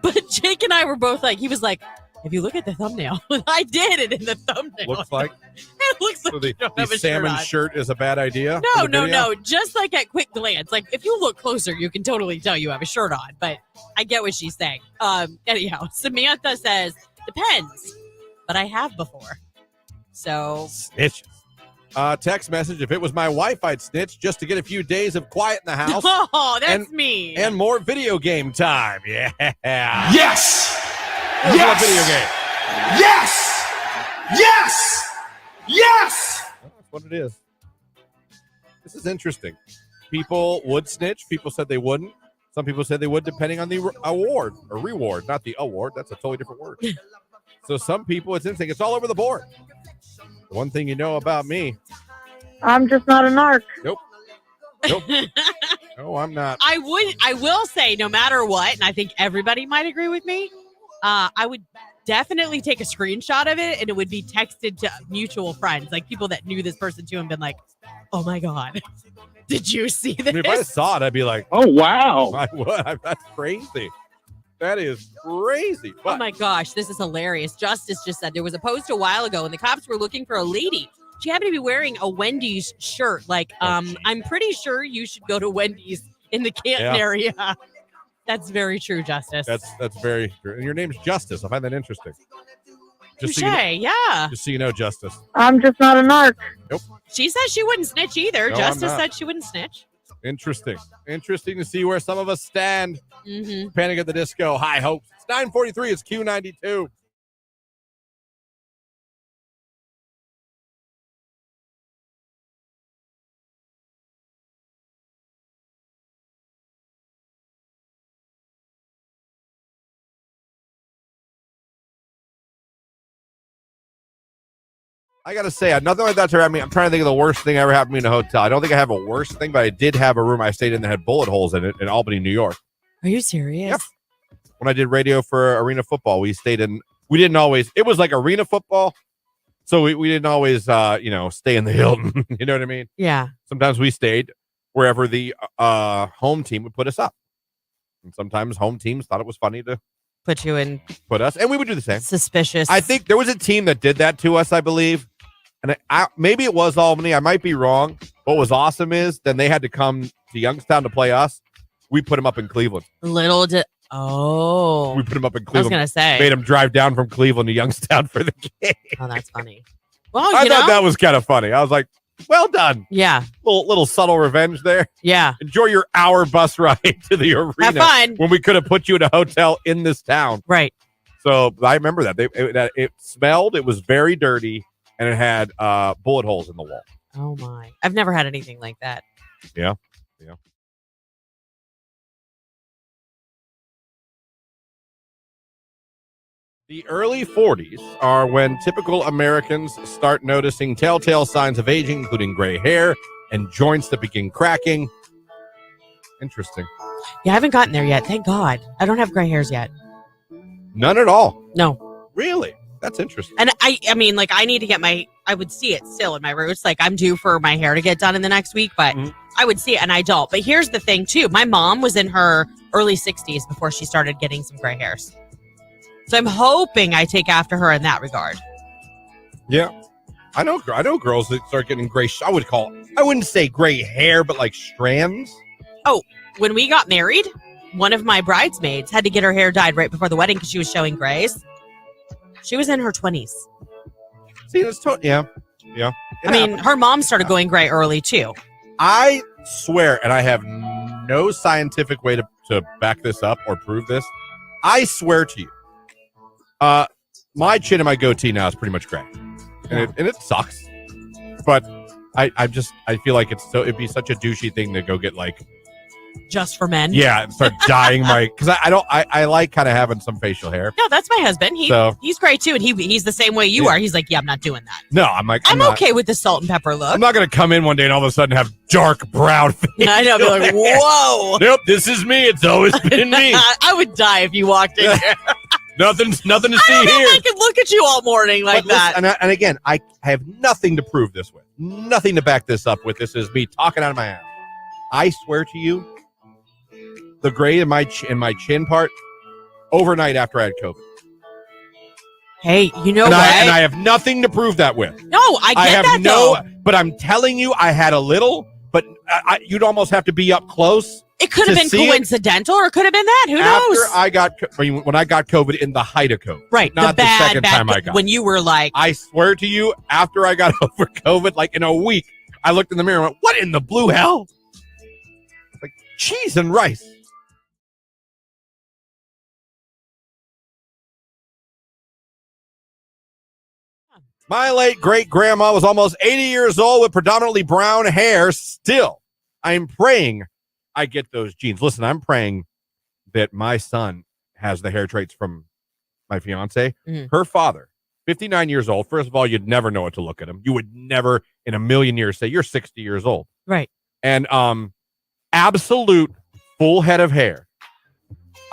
but Jake and I were both like, he was like, if you look at the thumbnail, I did it in the thumbnail. Looks like. It looks like So the salmon shirt is a bad idea? No. Just like at quick glance. Like if you look closer, you can totally tell you have a shirt on. But I get what she's saying. Anyhow, Samantha says, depends. But I have before. So. Snitches. Text message, if it was my wife, I'd snitch just to get a few days of quiet in the house. Oh, that's me. And more video game time. Yeah. Yes! What Yes! video game? Yes! Yes! Yes! That's what it is. This is interesting. People would snitch. People said they wouldn't. Some people said they would, depending on the award or reward. Not the award. That's a totally different word. So some people, it's interesting. It's all over the board. The one thing you know about me. I'm just not a narc. Nope. No, I'm not. I will say, no matter what, and I think everybody might agree with me, I would definitely take a screenshot of it and it would be texted to mutual friends, like people that knew this person too and been like, oh my God, did you see this? I mean, if I saw it, I'd be like, oh, wow. I would. That's crazy. That is crazy. Oh my gosh, this is hilarious. Justice just said there was a post a while ago and the cops were looking for a lady. She happened to be wearing a Wendy's shirt. Like, I'm pretty sure you should go to Wendy's in the Canton area. That's very true, Justice. That's very true. And your name's Justice. I find that interesting. Just so yeah. Just so you know, Justice. I'm just not a narc. Nope. She said she wouldn't snitch either. No, Justice said she wouldn't snitch. Interesting. Interesting to see where some of us stand. Mm-hmm. Panic at the Disco. High hopes. It's 9:43. It's Q92. I got to say, nothing like that's happened to me. I'm trying to think of the worst thing ever happened to me in a hotel. I don't think I have a worst thing, but I did have a room I stayed in that had bullet holes in it in Albany, New York. Are you serious? Yep. When I did radio for arena football, we didn't always, it was like arena football. So we didn't always, stay in the Hilton. You know what I mean? Yeah. Sometimes we stayed wherever the home team would put us up. And sometimes home teams thought it was funny to put us, and we would do the same. Suspicious. I think there was a team that did that to us, I believe. And maybe it was Albany. I might be wrong. What was awesome is then they had to come to Youngstown to play us. We put them up in Cleveland. We put them up in Cleveland. I was going to say. Made them drive down from Cleveland to Youngstown for the game. Oh, that's funny. Well, I thought that was kind of funny. I was like, well done. Yeah. Little subtle revenge there. Yeah. Enjoy your hour bus ride to the arena. Have fun. When we could have put you in a hotel in this town. Right. So I remember that. It smelled. It was very dirty, and it had bullet holes in the wall. Oh my! I've never had anything like that. Yeah. The early 40s are when typical Americans start noticing telltale signs of aging, including gray hair and joints that begin cracking. Interesting. Yeah, I haven't gotten there yet. Thank God. I don't have gray hairs yet. None at all. No. Really? That's interesting. And I mean, like, I need to get I would see it still in my roots. Like, I'm due for my hair to get done in the next week, but I would see it and I don't. But here's the thing, too. My mom was in her early 60s before she started getting some gray hairs. So I'm hoping I take after her in that regard. Yeah. I know girls that start getting gray. I wouldn't say gray hair, but like strands. Oh, when we got married, one of my bridesmaids had to get her hair dyed right before the wedding because she was showing grays. She was in her 20s. See, that's yeah. I mean, her mom started going gray early too. I swear, and I have no scientific way to back this up or prove this. I swear to you, my chin and my goatee now is pretty much gray, and it sucks. But I feel like it'd be such a douchey thing to go get like just for men. Yeah, and start dyeing my because I like kind of having some facial hair. No, that's my husband. He's great too, and he's the same way you are. He's like, yeah, I'm not doing that. No, I'm like, I'm okay with the salt and pepper look. I'm not gonna come in one day and all of a sudden have dark brown face. I know, be like, whoa. Nope, this is me. It's always been me. I would die if you walked in here. Nothing to see I don't know here. if I could look at you all morning like that. And again, I have nothing to prove this with. Nothing to back this up with. This is me talking out of my ass. I swear to you, the gray in my chin part overnight after I had COVID. Hey, you know and what? I have nothing to prove that with. No, I get that though. But I'm telling you, I had a little, but you'd almost have to be up close. It could have been coincidental or it could have been that. Who knows? When I got COVID in the height of COVID. Right. Not the second time I got when you were like. I swear to you, after I got over COVID, like in a week, I looked in the mirror and went, what in the blue hell? Like cheese and rice. My late great-grandma was almost 80 years old with predominantly brown hair. Still, I'm praying I get those genes. Listen, I'm praying that my son has the hair traits from my fiance. Her father, 59 years old. First of all, you'd never know it to look at him. You would never in a million years say you're 60 years old. Right. And absolute full head of hair.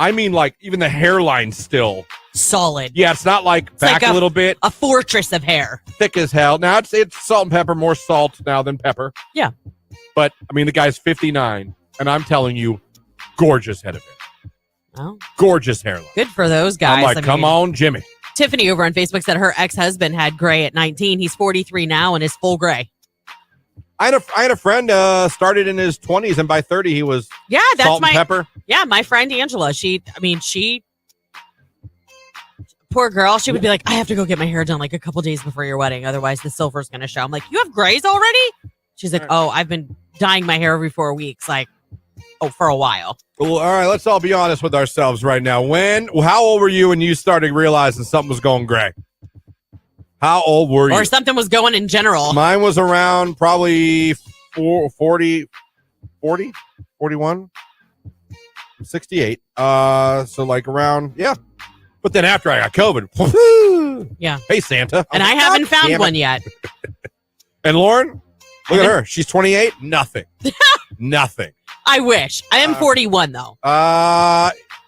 I mean, like, even the hairline's still solid. Yeah, it's not like it's back like a little bit. A fortress of hair. Thick as hell. Now, it's salt and pepper, more salt now than pepper. Yeah. But, I mean, the guy's 59, and I'm telling you, gorgeous head of hair. Oh. Gorgeous hairline. Good for those guys. I'm like, come on, Jimmy. Tiffany over on Facebook said her ex-husband had gray at 19. He's 43 now and is full gray. I had a friend started in his 20s, and by 30 he was salt and pepper. Yeah, my friend Angela. She poor girl. She would be like, I have to go get my hair done like a couple days before your wedding, otherwise the silver's going to show. I'm like, you have grays already? She's like, oh, I've been dyeing my hair every 4 weeks, like, for a while. Well, all right, let's all be honest with ourselves right now. How old were you when you started realizing something was going gray? How old were you? Or something was going in general. Mine was around probably 40, 41, 68. So like around, yeah. But then after I got COVID, yeah. Hey, Santa. And I haven't found one yet. And Lauren, look at her. She's 28. Nothing. Nothing. I wish. I am 41 though.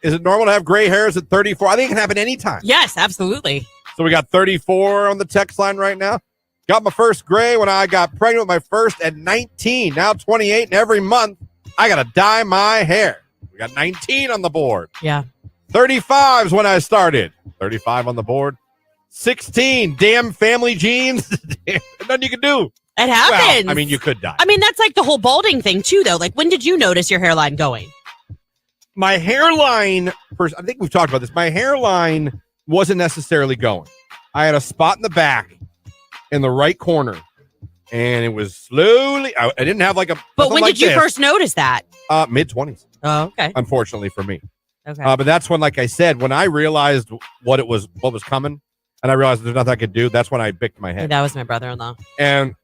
Is it normal to have gray hairs at 34? I think it can happen anytime. Yes, absolutely. So we got 34 on the text line right now. Got my first gray when I got pregnant with my first at 19. Now 28, and every month I got to dye my hair. We got 19 on the board. Yeah. 35 is when I started. 35 on the board. 16, damn family genes. Nothing you can do. It happens. Well, I mean, you could dye. I mean, that's like the whole balding thing too, though. Like, when did you notice your hairline going? My hairline, first, I think we've talked about this. My hairline wasn't necessarily going. I had a spot in the back in the right corner, and it was slowly. I didn't have like a. But when did you first notice that? Mid-20s. Oh, okay. Unfortunately for me, Okay. But that's when, like I said, when I realized what was coming, and I realized there's nothing I could do, that's when I bicked my head. That was my brother-in-law. And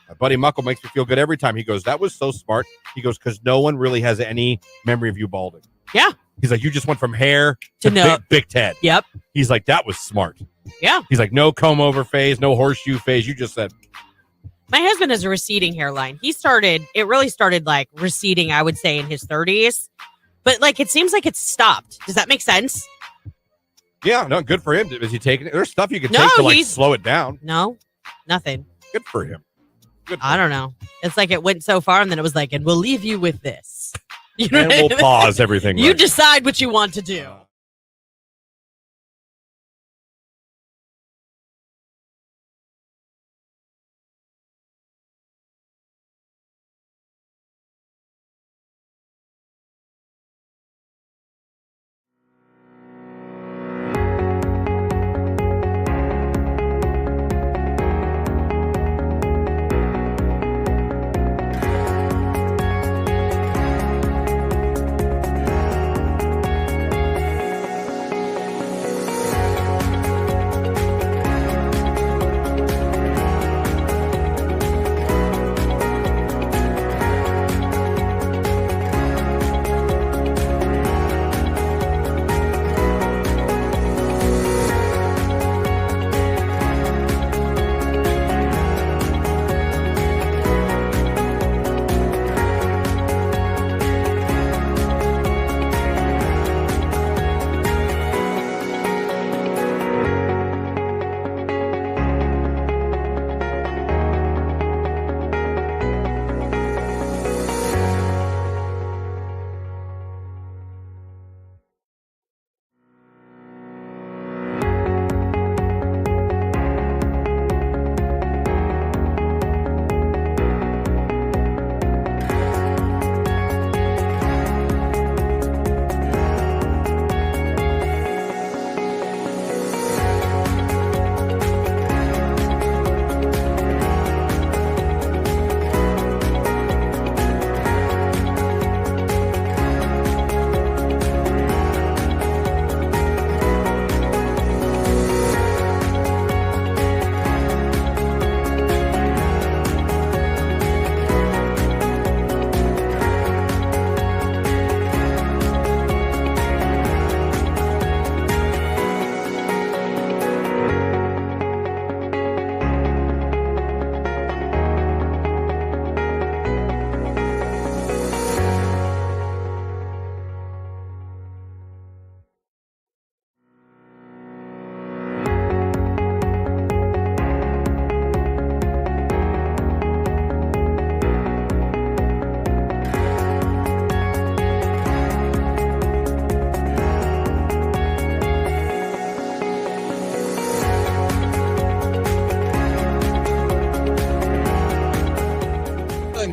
my buddy Muckle makes me feel good every time. He goes, that was so smart. He goes, because no one really has any memory of you balding. Yeah. He's like, you just went from hair to no. big head. Yep. He's like, that was smart. Yeah. He's like, no comb over phase, no horseshoe phase. You just said. My husband has a receding hairline. It really started like receding, I would say, in his 30s. But like, it seems like it's stopped. Does that make sense? Yeah, no, good for him. Is he taking it? There's stuff you can take to like slow it down. No, nothing. Good for him. I don't know. It's like it went so far and then it was like, and we'll leave you with this. You know and we'll pause everything. You decide what you want to do.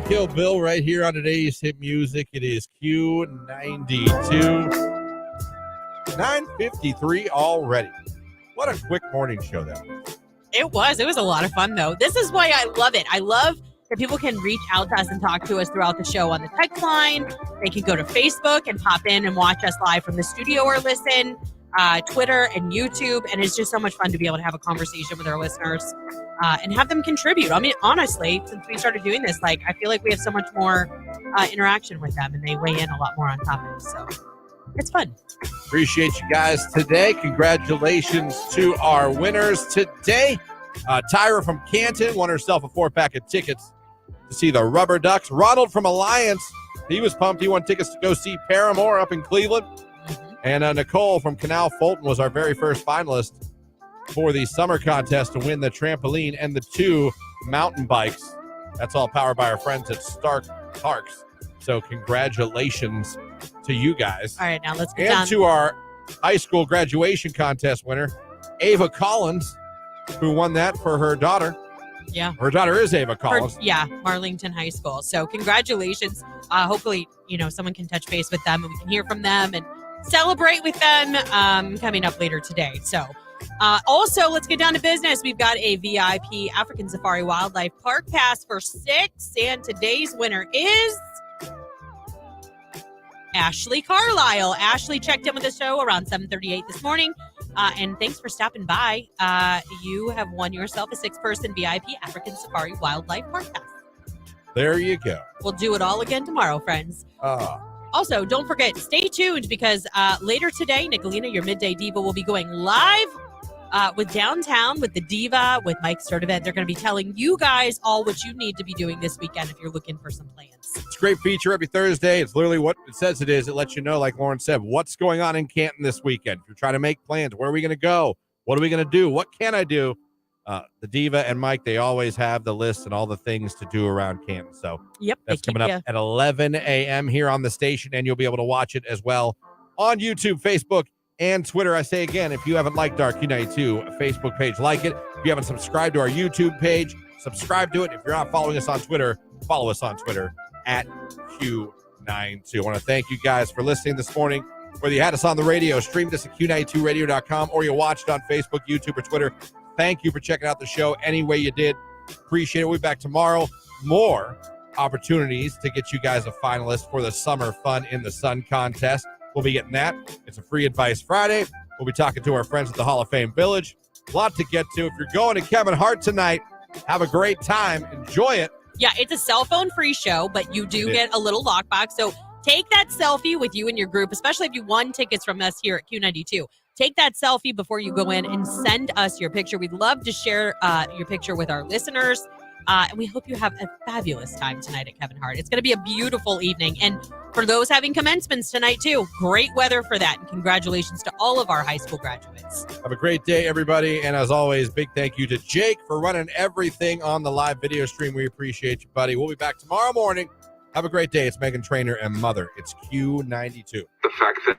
Kill Bill right here on today's hit music. It is Q92. 9:53 already. What a quick morning show that was. It was a lot of fun though. This is why I love it. I love that people can reach out to us and talk to us throughout the show on the text line. They can go to Facebook and pop in and watch us live from the studio or listen, Twitter and YouTube. And it's just so much fun to be able to have a conversation with our listeners and have them contribute. I mean, honestly, since we started doing this, like I feel like we have so much more interaction with them and they weigh in a lot more on topics. So it's fun. Appreciate you guys today. Congratulations to our winners today. Tyra from Canton won herself a 4-pack of tickets to see the Rubber Ducks. Ronald from Alliance, he was pumped. He won tickets to go see Paramore up in Cleveland. And Nicole from Canal Fulton was our very first finalist for the summer contest to win the trampoline and the 2 mountain bikes. That's all powered by our friends at Stark Parks. So congratulations to you guys. All right, now let's get and down to our high school graduation contest winner, Ava Collins, who won that for her daughter. Yeah. Her daughter is Ava Collins. Marlington High School. So congratulations. Hopefully, someone can touch base with them and we can hear from them and celebrate with them coming up later today. So also, let's get down to business. We've got a VIP African Safari Wildlife Park Pass for 6, and today's winner is Ashley Carlisle. Ashley checked in with the show around 7:38 this morning. And thanks for stopping by. You have won yourself a 6-person VIP African Safari Wildlife Park Pass. There you go. We'll do it all again tomorrow, friends. Also, don't forget, stay tuned because later today, Nicolina, your Midday Diva, will be going live with Downtown, with the Diva, with Mike Sturdivant. They're going to be telling you guys all what you need to be doing this weekend if you're looking for some plans. It's a great feature every Thursday. It's literally what it says it is. It lets you know, like Lauren said, what's going on in Canton this weekend. If you're trying to make plans, where are we going to go? What are we going to do? What can I do? The Diva and Mike, they always have the list and all the things to do around Canton. So yep, that's coming up at 11 a.m. here on the station, and you'll be able to watch it as well on YouTube, Facebook, and Twitter. I say again, if you haven't liked our Q92 Facebook page, like it. If you haven't subscribed to our YouTube page, subscribe to it. If you're not following us on Twitter, follow us on Twitter at Q92. I want to thank you guys for listening this morning. Whether you had us on the radio, streamed us at Q92radio.com, or you watched on Facebook, YouTube, or Twitter, thank you for checking out the show any way you did. Appreciate it. We'll be back tomorrow. More opportunities to get you guys a finalist for the Summer Fun in the Sun contest. We'll be getting that. It's a free advice Friday. We'll be talking to our friends at the Hall of Fame Village. A lot to get to. If you're going to Kevin Hart tonight, have a great time. Enjoy it. Yeah, it's a cell phone free show, but you do get a little lockbox. So take that selfie with you and your group, especially if you won tickets from us here at Q92. Take that selfie before you go in and send us your picture. We'd love to share your picture with our listeners. And we hope you have a fabulous time tonight at Kevin Hart. It's going to be a beautiful evening. And for those having commencements tonight, too, great weather for that. And congratulations to all of our high school graduates. Have a great day, everybody. And as always, big thank you to Jake for running everything on the live video stream. We appreciate you, buddy. We'll be back tomorrow morning. Have a great day. It's Megan Trainor and Mother. It's Q92. The fact that